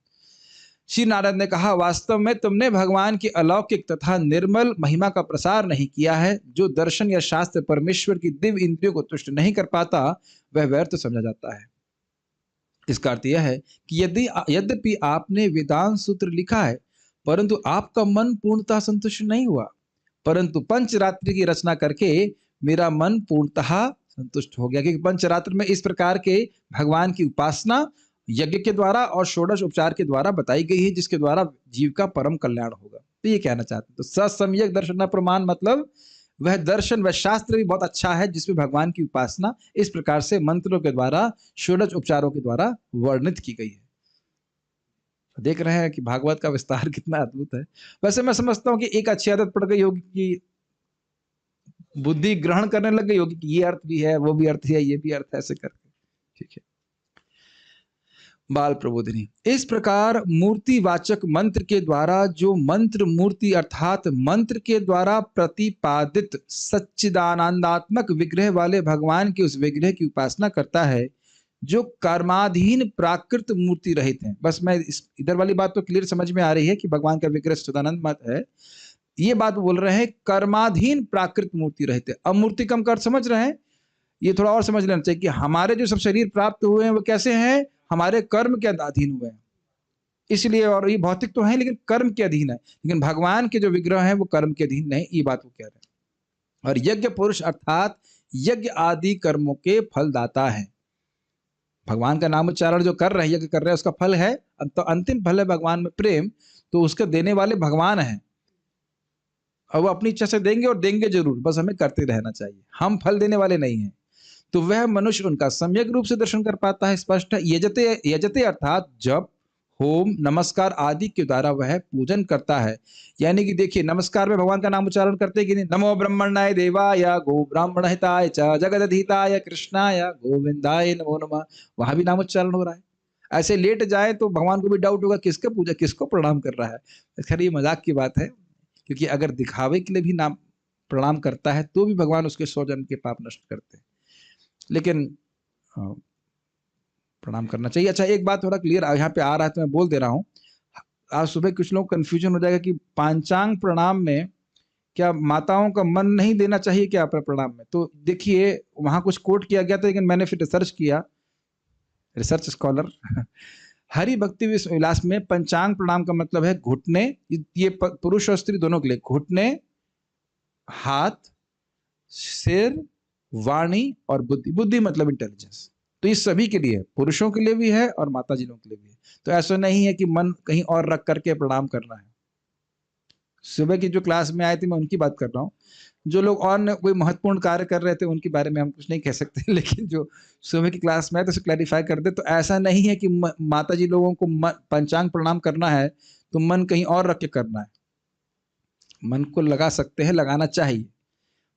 श्री नारद ने कहा, वास्तव में तुमने भगवान की अलौकिक तथा निर्मल महिमा का प्रसार नहीं किया है। जो दर्शन या शास्त्र परमेश्वर की दिव्य इंद्रियों को तुष्ट नहीं कर पाता वह व्यर्थ समझा जाता है। इसका अर्थ यह है कि यद्यपि आपने वेदांत सूत्र लिखा है परंतु आपका मन पूर्णतः संतुष्ट नहीं हुआ, परंतु पंचरात्रि की रचना करके मेरा मन पूर्णतः संतुष्ट हो गया। क्योंकि पंचरात्र में इस प्रकार के भगवान की उपासना यज्ञ के द्वारा और षोडश उपचार के द्वारा बताई गई है, जिसके द्वारा जीव का परम कल्याण होगा। तो ये कहना चाहते हैं। तो ससम्यक दर्शन प्रमाण मतलब वह दर्शन, वह शास्त्र भी बहुत अच्छा है जिसमें भगवान की उपासना इस प्रकार से मंत्रों के द्वारा, षोडश उपचारों के द्वारा वर्णित की गई है। देख रहे हैं कि भागवत का विस्तार कितना अद्भुत है। वैसे मैं समझता हूं कि एक अच्छी आदत पड़ गई होगी कि बुद्धि ग्रहण करने लग गई होगी कि ये अर्थ भी है, वो भी अर्थ है, ये भी अर्थ है, ऐसे करके। ठीक है। बाल प्रबोधिनी। इस प्रकार मूर्तिवाचक मंत्र के द्वारा जो मंत्र मूर्ति अर्थात मंत्र के द्वारा प्रतिपादित सच्चिदानंदात्मक विग्रह वाले भगवान के उस विग्रह की उपासना करता है जो कर्माधीन प्राकृत मूर्ति रहित हैं। बस मैं इधर वाली बात तो क्लियर समझ में आ रही है कि भगवान का विग्रह सच्चिदानंद मत है। ये बात बोल रहे हैं कर्माधीन प्राकृत मूर्ति रहित है। अब मूर्ति कम कर समझ रहे हैं, ये थोड़ा और समझ लेना चाहिए कि हमारे जो सब शरीर प्राप्त हुए हैं वो कैसे हैं, हमारे कर्म के अधीन हुए हैं, इसलिए। और ये भौतिक तो है लेकिन कर्म के अधीन है, लेकिन भगवान के जो विग्रह हैं वो कर्म के अधीन नहीं, ये बात वो कह रहे हैं। और यज्ञ पुरुष अर्थात यज्ञ आदि कर्मों के फलदाता है। भगवान का नाम उच्चारण जो कर रहे हैं, यज्ञ कर रहे हैं, उसका फल है, तो अंतिम फल है भगवान में प्रेम, तो उसका देने वाले भगवान हैं। और वो अपनी इच्छा से देंगे और देंगे जरूर, बस हमें करते रहना चाहिए, हम फल देने वाले नहीं हैं। तो वह मनुष्य उनका सम्यक रूप से दर्शन कर पाता है। स्पष्ट है। यजते यजते अर्थात जब होम नमस्कार आदि के द्वारा वह पूजन करता है। यानी कि देखिए, नमस्कार में भगवान का नाम उच्चारण करते हैं कि नहीं, नमो ब्रह्मण्याय देवाय गो ब्राह्मण हिताय च जगदधीताय कृष्णाय गोविंदाय नमो नमः, वहां भी नाम उच्चारण हो रहा है। ऐसे लेट जाए तो भगवान को भी डाउट होगा किसका पूजा, किसको प्रणाम कर रहा है। खैर ये मजाक की बात है, क्योंकि अगर दिखावे के लिए भी नाम प्रणाम करता है तो भी भगवान उसके 100 जन्म के पाप नष्ट करते हैं, लेकिन प्रणाम करना चाहिए। अच्छा, एक बात थोड़ा क्लियर यहाँ पे आ रहा है तो मैं बोल दे रहा हूँ। आज सुबह कुछ लोग कंफ्यूजन हो जाएगा कि पांचांग प्रणाम में क्या माताओं का मन नहीं देना चाहिए क्या प्रणाम में। तो देखिए, वहां कुछ कोट किया गया था, लेकिन मैंने फिर रिसर्च किया, रिसर्च स्कॉलर हरि भक्ति विलास में पंचांग प्रणाम का मतलब है घुटने, ये पुरुष और स्त्री दोनों के लिए, घुटने, हाथ, सिर, वाणी और बुद्धि। बुद्धि मतलब इंटेलिजेंस। तो ये सभी के लिए है, पुरुषों के लिए भी है और माता जी लोगों के लिए भी है। तो ऐसा नहीं है कि मन कहीं और रख करके प्रणाम करना है। सुबह की जो क्लास में आए थे मैं उनकी बात कर रहा हूँ। जो लोग और कोई महत्वपूर्ण कार्य कर रहे थे उनके बारे में हम कुछ नहीं कह सकते, लेकिन जो सुबह की क्लास में आए तो उसे क्लैरिफाई कर दे। तो ऐसा नहीं है कि माता जी लोगों को पंचांग प्रणाम करना है तो मन कहीं और रख के करना है। मन को लगा सकते हैं, लगाना चाहिए।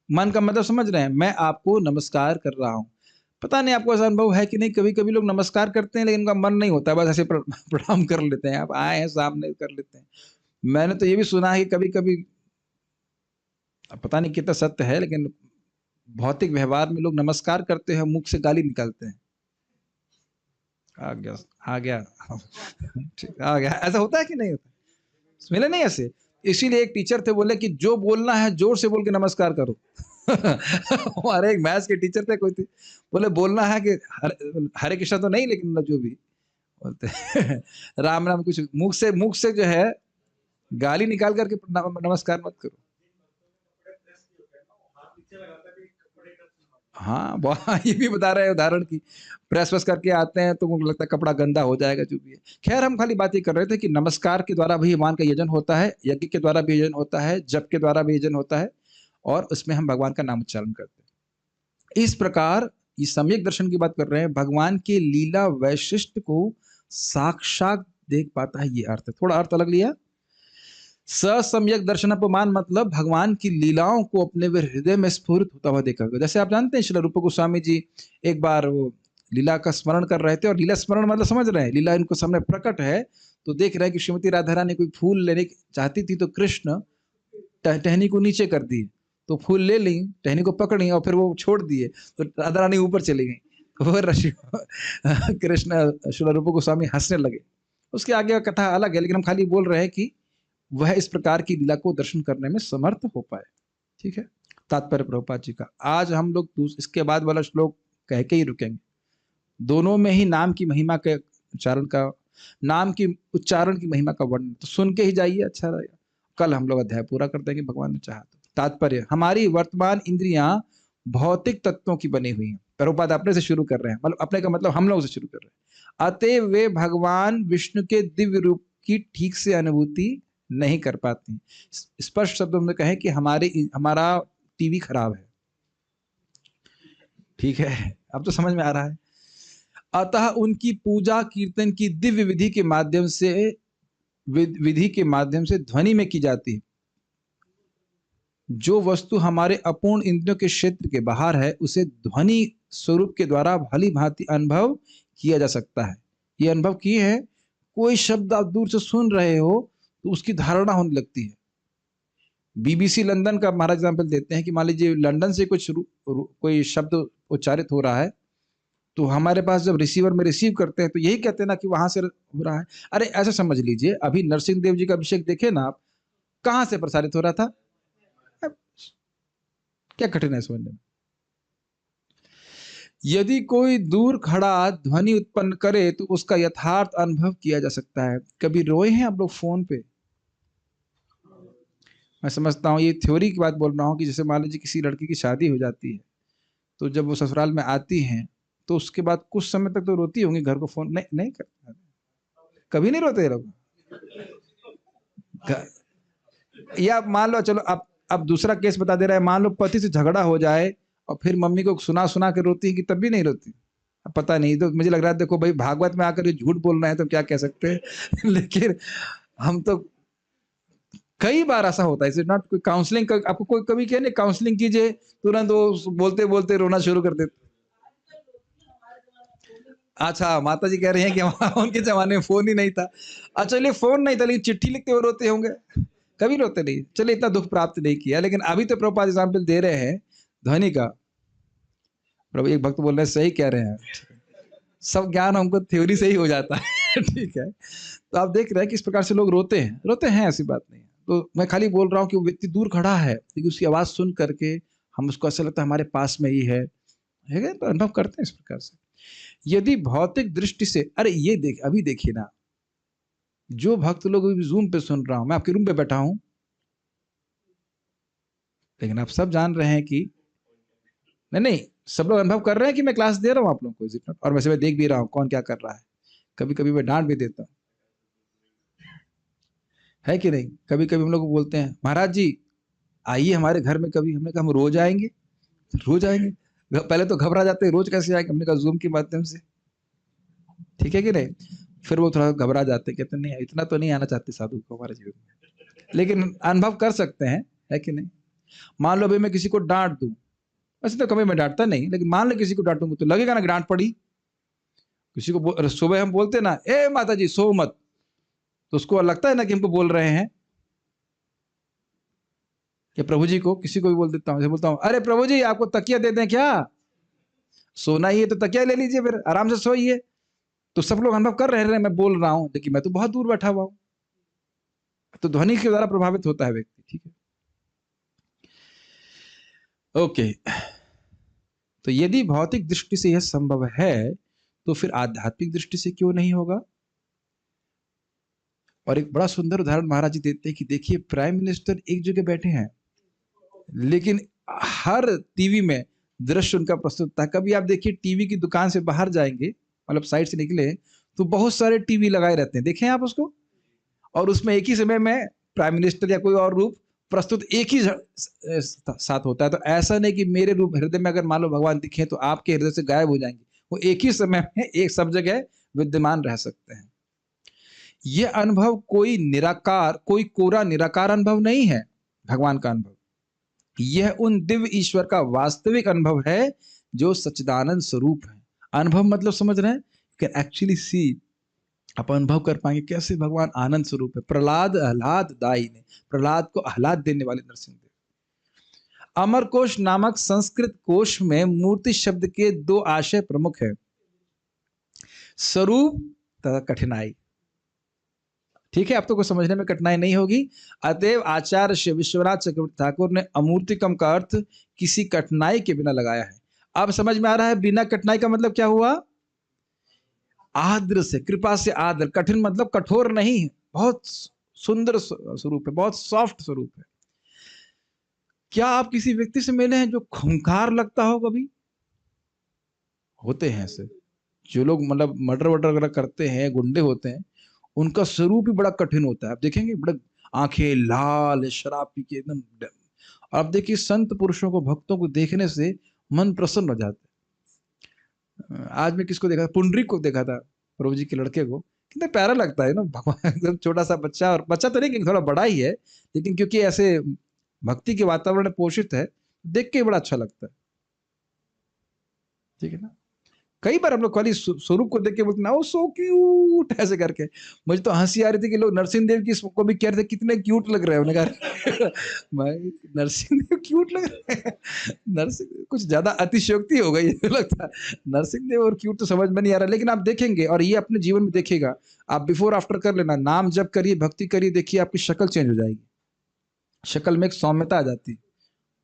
मन का मतलब समझ रहे हैं, मैं आपको नमस्कार कर रहा हूं। पता नहीं आपको ऐसा अनुभव है कि नहीं, कभी कभी लोग नमस्कार करते हैं लेकिन उनका मन नहीं होता, बस ऐसे प्रणाम कर लेते हैं, आप आए हैं सामने कर लेते हैं। मैंने तो ये भी सुना है कि कभी कभी, पता नहीं कितना सत्य है, लेकिन भौतिक व्यवहार में लोग नमस्कार करते हैं, मुख से गाली निकालते हैं। आ गया आ गया आ गया, ऐसा होता है कि नहीं होता? मिले नहीं ऐसे। इसीलिए एक टीचर थे, बोले कि जो बोलना है जोर से बोल के नमस्कार करो। हमारे एक मैथ्स के टीचर थे, कोई थे, बोले बोलना है कि हरे कृष्णा तो नहीं, लेकिन जो भी बोलते राम राम, कुछ मुख से जो है गाली निकाल करके नमस्कार मत करो। हाँ, ये भी बता रहे हैं उदाहरण की, प्रेस वस करके आते हैं तो मुझे लगता है कपड़ा गंदा हो जाएगा, जो भी है। खैर, हम खाली बात ये कर रहे थे कि नमस्कार के द्वारा भी भगवान का यजन होता है, यज्ञ के द्वारा भी यजन होता है, जप के द्वारा भी यजन होता है, और उसमें हम भगवान का नाम उच्चारण करते हैं। इस प्रकार ये सम्यक दर्शन की बात कर रहे हैं, भगवान के लीला वैशिष्ट को साक्षात देख पाता है, ये अर्थ है। थोड़ा अर्थ अलग लिया। सम्यक दर्शन अपमान मतलब भगवान की लीलाओं को अपने हृदय में स्फुरित होता हुआ देखा गया। जैसे आप जानते हैं, श्री रूप गोस्वामी जी एक बार वो लीला का स्मरण कर रहे थे, और लीला स्मरण मतलब समझ रहे हैं, लीला इनको सामने प्रकट है, तो देख रहे हैं कि श्रीमती राधा रानी कोई फूल लेने चाहती थी, तो कृष्ण टहनी को नीचे कर दी, तो फूल ले ली, टहनी को पकड़ी और फिर वो छोड़ दिए, तो राधा रानी ऊपर चली गई। वो कृष्ण श्री रूप गोस्वामी हंसने लगे। उसके आगे कथा अलग है, लेकिन हम खाली बोल रहे हैं कि वह इस प्रकार की लीला को दर्शन करने में समर्थ हो पाए। ठीक है, तात्पर्य प्रभुपाद जी का। आज हम लोग इसके बाद वाला श्लोक कह के ही रुकेंगे। दोनों में ही नाम की महिमा के उच्चारण का, नाम की उच्चारण की महिमा का वर्णन तो सुन के ही जाइए, अच्छा रहेगा। कल हम लोग अध्याय पूरा कर देंगे भगवान ने चाहा तो। तात्पर्य, हमारी वर्तमान इंद्रियां भौतिक तत्वों की बनी हुई हैं। प्रभुपाद अपने से शुरू कर रहे हैं, मतलब अपने का मतलब हम लोग से शुरू कर रहे हैं। अतएव वे भगवान विष्णु के दिव्य रूप की ठीक से अनुभूति नहीं कर पाती। स्पष्ट शब्दों में कहें कि हमारा टीवी खराब है। ठीक है, अब तो समझ में आ रहा है। अतः उनकी पूजा कीर्तन की दिव्य विधि के माध्यम से ध्वनि में की जाती है। जो वस्तु हमारे अपूर्ण इंद्रियों के क्षेत्र के बाहर है उसे ध्वनि स्वरूप के द्वारा भली भांति अनुभव किया जा सकता है। ये अनुभव किए हैं, कोई शब्द आप दूर से सुन रहे हो तो उसकी धारणा होने लगती है। बीबीसी लंदन का महाराज एग्जाम्पल देते हैं कि मान लीजिए लंदन से कुछ कोई शब्द उच्चारित हो रहा है, तो हमारे पास जब रिसीवर में रिसीव करते हैं तो यही कहते हैं ना कि वहां से हो रहा है। अरे ऐसा समझ लीजिए, अभी नरसिंह देव जी का अभिषेक देखे ना आप, कहां से प्रसारित हो रहा था? क्या कठिन है समझने में? यदि कोई दूर खड़ा ध्वनि उत्पन्न करे तो उसका यथार्थ अनुभव किया जा सकता है। कभी रोए हैं आप लोग फोन पे? मैं समझता हूँ ये थ्योरी की बात बोल रहा हूँ कि जैसे मान लीजिए किसी लड़की की शादी हो जाती है, तो जब वो ससुराल में आती हैं तो उसके बाद कुछ समय तक तो रोती होंगी, घर को फोन नहीं करता। कभी नहीं रोते लोग? या मान लो, चलो अब दूसरा केस बता दे रहा है, मान लो पति से झगड़ा हो जाए और फिर मम्मी को सुना सुना के रोती है कि तब भी नहीं रोती। अब पता नहीं, तो मुझे लग रहा है देखो भाई, भागवत में आकर ये झूठ बोल रहे हैं तो क्या कह सकते हैं लेकिन हम तो कई बार ऐसा होता है। इट्स नॉट कोई काउंसलिंग, आपको कोई कभी क्या नहीं काउंसलिंग कीजिए, तुरंत वो बोलते बोलते रोना शुरू कर देते। अच्छा, माता जी कह रही हैं कि उनके जमाने में फोन ही नहीं था। अच्छा चलिए, फोन नहीं था लेकिन चिट्ठी लिखते हुए रोते होंगे, कभी रोते नहीं। चलिए, इतना दुख प्राप्त नहीं किया, लेकिन अभी तो प्रभुपाद एग्जाम्पल दे रहे हैं ध्वनि का। प्रभु एक भक्त बोल रहे हैं, सही कह रहे हैं, सब ज्ञान हमको थ्योरी से ही हो जाता है ठीक है। तो आप देख रहे हैं किस प्रकार से लोग रोते हैं, ऐसी बात नहीं है। तो मैं खाली बोल रहा हूँ कि वो व्यक्ति दूर खड़ा है लेकिन उसकी आवाज सुन करके हम उसको ऐसा लगता है हमारे पास में ही है, तो अनुभव करते हैं इस प्रकार से। यदि भौतिक दृष्टि से, अरे ये अभी देखिए ना, जो भक्त लोग जूम पे सुन रहा हूं, मैं आपके रूम पे बैठा हूं, लेकिन आप सब जान रहे हैं कि नहीं, सब लोग अनुभव कर रहे हैं कि मैं क्लास दे रहा हूं आप लोगों को, और वैसे मैं देख भी रहा हूं कौन क्या कर रहा है। कभी कभी मैं डांट भी देता हूं, है कि नहीं? कभी कभी हम लोग बोलते हैं, महाराज जी आइए हमारे घर में कभी। हमने कहा हम रोज आएंगे, रोज आएंगे। पहले तो घबरा जाते हैं, रोज कैसे आएंगे? हमने कहा जूम के माध्यम से, ठीक है कि नहीं? फिर वो थोड़ा घबरा जाते, कहते नहीं इतना तो नहीं आना चाहते साधु को हमारे जीवन में, लेकिन अनुभव कर सकते हैं, है कि नहीं? मान लो अभी मैं किसी को डांट दूं, वैसे तो कभी मैं डांटता नहीं, लेकिन मान लो किसी को डांटूंगा तो लगेगा ना डांट पड़ी। किसी को सुबह हम बोलते ना, ए माता जी सो मत, तो उसको लगता है ना कि हमको बोल रहे हैं। या प्रभु जी को, किसी को भी बोल देता हूँ, बोलता हूँ अरे प्रभु जी आपको तकिया दे दें क्या? सोना ही है तो तकिया ले लीजिए, फिर आराम से सोइए। तो सब लोग अनुभव कर रहे हैं मैं बोल रहा हूं, लेकिन मैं तो बहुत दूर बैठा हुआ हूं। तो ध्वनि के द्वारा प्रभावित होता है व्यक्ति, ठीक है? ओके, तो यदि भौतिक दृष्टि से यह संभव है तो फिर आध्यात्मिक दृष्टि से क्यों नहीं होगा? और एक बड़ा सुंदर उदाहरण महाराज जी देते हैं कि देखिए, प्राइम मिनिस्टर एक जगह बैठे हैं लेकिन हर टीवी में दृश्य उनका प्रस्तुत था। कभी आप देखिए टीवी की दुकान से बाहर जाएंगे, मतलब साइड से निकले तो बहुत सारे टीवी लगाए रहते हैं, देखें आप उसको, और उसमें एक ही समय में प्राइम मिनिस्टर या कोई और रूप प्रस्तुत एक ही साथ होता है। तो ऐसा नहीं कि मेरे रूप हृदय में अगर मान लो भगवान दिखे तो आपके हृदय से गायब हो जाएंगे, वो एक ही समय में एक सब जगह विद्यमान रह सकते हैं। यह अनुभव कोई निराकार, कोई कोरा निराकार अनुभव नहीं है भगवान का अनुभव। यह उन दिव्य ईश्वर का वास्तविक अनुभव है जो सच्चिदानंद स्वरूप है। अनुभव मतलब समझ रहे हैं, कैन एक्चुअली सी, आप अनुभव कर पाएंगे कैसे भगवान आनंद स्वरूप है। प्रहलाद आह्लाद दाई ने, प्रहलाद को आह्लाद देने वाले नरसिंह देव। अमर कोश नामक संस्कृत कोश में मूर्ति शब्द के दो आशय प्रमुख है, स्वरूप तथा कठिनाई। ठीक है, अब तो कुछ समझने में कठिनाई नहीं होगी। अतएव आचार्य श्री विश्वनाथ चक्रवर्ती ठाकुर ने अमूर्तिकम का अर्थ किसी कठिनाई के बिना लगाया है। अब समझ में आ रहा है बिना कठिनाई का मतलब क्या हुआ? आद्र से, कृपा से आद्र। कठिन मतलब कठोर नहीं है, बहुत सुंदर स्वरूप है, बहुत सॉफ्ट स्वरूप है। क्या आप किसी व्यक्ति से मिले हैं जो खूंखार लगता हो? कभी होते हैं ऐसे जो लोग मतलब मर्डर वर्डर वगैरह करते हैं, गुंडे होते हैं, उनका स्वरूप ही बड़ा कठिन होता है। आप देखेंगे बड़ा आंखें लाल, शराब पी के एकदम। आप देखिए संत पुरुषों को, भक्तों को देखने से मन प्रसन्न हो जाता है। आज मैं किसको देखा, पुंडरीक को देखा था, प्रभु जी के लड़के को। कितना प्यारा लगता है ना भगवान, एकदम छोटा सा बच्चा, और बच्चा तो नहीं, थोड़ा बड़ा ही है, लेकिन क्योंकि ऐसे भक्ति के वातावरण में पोषित है, देख के बड़ा अच्छा लगता है, ठीक है ना। कई बार हम लोग खाली स्वरूप को देख के बोलते ना ओ सो क्यूट ऐसे करके। मुझे तो हंसी आ रही थी कि लोग नरसिंह देव की को भी कह रहे थे कितने क्यूट लग रहे हैं। उन्होंने कहा भाई नरसिंह देव क्यूट लग रहे हैं, नरसिंह कुछ ज्यादा अतिशयोक्ति हो गई लगता है। नरसिंह देव और क्यूट तो समझ में नहीं आ रहा, लेकिन आप देखेंगे और ये अपने जीवन में देखेगा। आप बिफोर आफ्टर कर लेना, नाम जप करिए, भक्ति करिए, देखिए आपकी शक्ल चेंज हो जाएगी, शक्ल में एक सौम्यता आ जाती,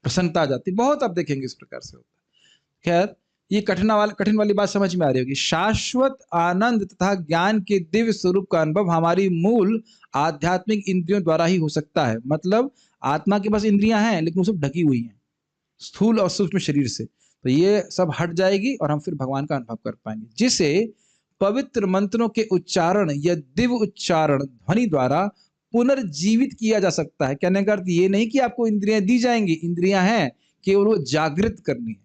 प्रसन्नता आ जाती, बहुत आप देखेंगे इस प्रकार से होता है। खैर ये कठिन वाली बात समझ में आ रही होगी। शाश्वत आनंद तथा ज्ञान के दिव्य स्वरूप का अनुभव हमारी मूल आध्यात्मिक इंद्रियों द्वारा ही हो सकता है। मतलब आत्मा के पास इंद्रियां हैं लेकिन वो सब ढकी हुई हैं स्थूल और सूक्ष्म शरीर से, तो ये सब हट जाएगी और हम फिर भगवान का अनुभव कर पाएंगे, जिसे पवित्र मंत्रों के उच्चारण या दिव्य उच्चारण ध्वनि द्वारा पुनर्जीवित किया जा सकता है। कहने का अर्थ ये नहीं कि आपको इंद्रियां दी जाएंगी, इंद्रियां हैं, केवल वो जागृत करनी है।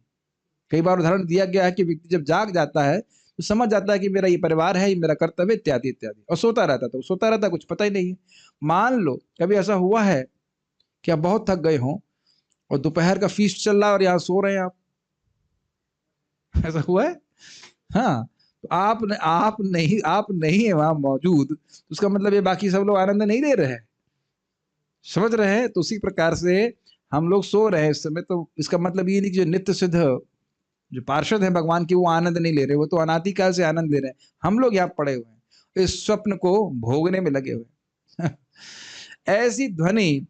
कई बार उदाहरण दिया गया है कि व्यक्ति जब जाग जाता है तो समझ जाता है कि मेरा ये परिवार है, ये मेरा कर्तव्य इत्यादि इत्यादि, और सोता रहता, तो सोता रहता, कुछ पता ही नहीं है। मान लो कभी ऐसा हुआ है कि आप बहुत थक गए हों और दोपहर का फीस्ट चल रहा है और यहाँ सो रहे हैं आप, ऐसा हुआ है? हाँ, तो आप नहीं है वहां मौजूद, तो उसका मतलब ये बाकी सब लोग आनंद नहीं ले रहे हैं, समझ रहे हैं? तो उसी प्रकार से हम लोग सो रहे हैं इस समय, तो इसका मतलब ये नहीं कि जो नित्य सिद्ध जो पार्षद हैं भगवान की वो आनंद नहीं ले रहे, वो तो अनादिकाल से आनंद ले रहे हैं। हम लोग यहाँ पड़े हुए हैं, इस स्वप्न को भोगने में लगे हुए हैं। ऐसी ध्वनि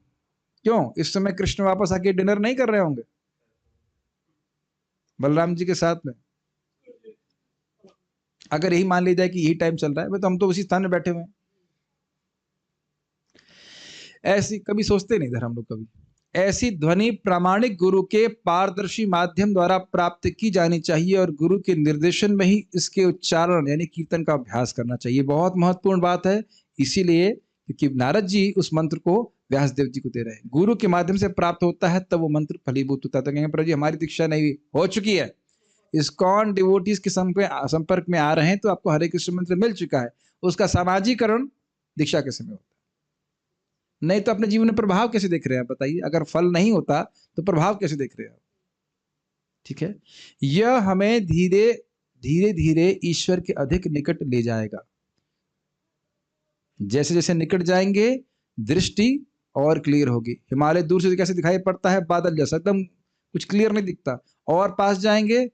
क्यों? इस समय कृष्ण वापस आके डिनर नहीं कर रहे होंगे बलराम जी के साथ में? अगर यही मान लीजिए कि यही टाइम चल रहा है, तो हम तो उसी स्थान में बैठे हुए हैं। ऐसी कभी सोचते नहीं इधर हम लोग कभी। ऐसी ध्वनि प्रामाणिक गुरु के पारदर्शी माध्यम द्वारा प्राप्त की जानी चाहिए और गुरु के निर्देशन में ही इसके उच्चारण यानी कीर्तन का अभ्यास करना चाहिए। बहुत महत्वपूर्ण बात है, इसीलिए क्योंकि नारद जी उस मंत्र को व्यासदेव जी को दे रहे हैं। गुरु के माध्यम से प्राप्त होता है तब वो मंत्र फलीभूत होता है। तो कहेंगे प्रभु जी हमारी दीक्षा नहीं हो चुकी है, इस्कॉन डिवोटीज के संपर्क में आ रहे हैं तो आपको हरे कृष्ण मंत्र मिल चुका है, उसका सामाजिकरण दीक्षा के समय होता है। नहीं तो अपने जीवन में प्रभाव कैसे देख रहे हैं बताइए? अगर फल नहीं होता तो प्रभाव कैसे देख रहे हैं आप? ठीक है, यह हमें धीरे धीरे ईश्वर के अधिक निकट ले जाएगा। जैसे जैसे निकट जाएंगे दृष्टि और क्लियर होगी। हिमालय दूर से कैसे दिखाई पड़ता है? बादल जैसा, एकदम कुछ क्लियर नहीं दिखता। और पास जाएंगे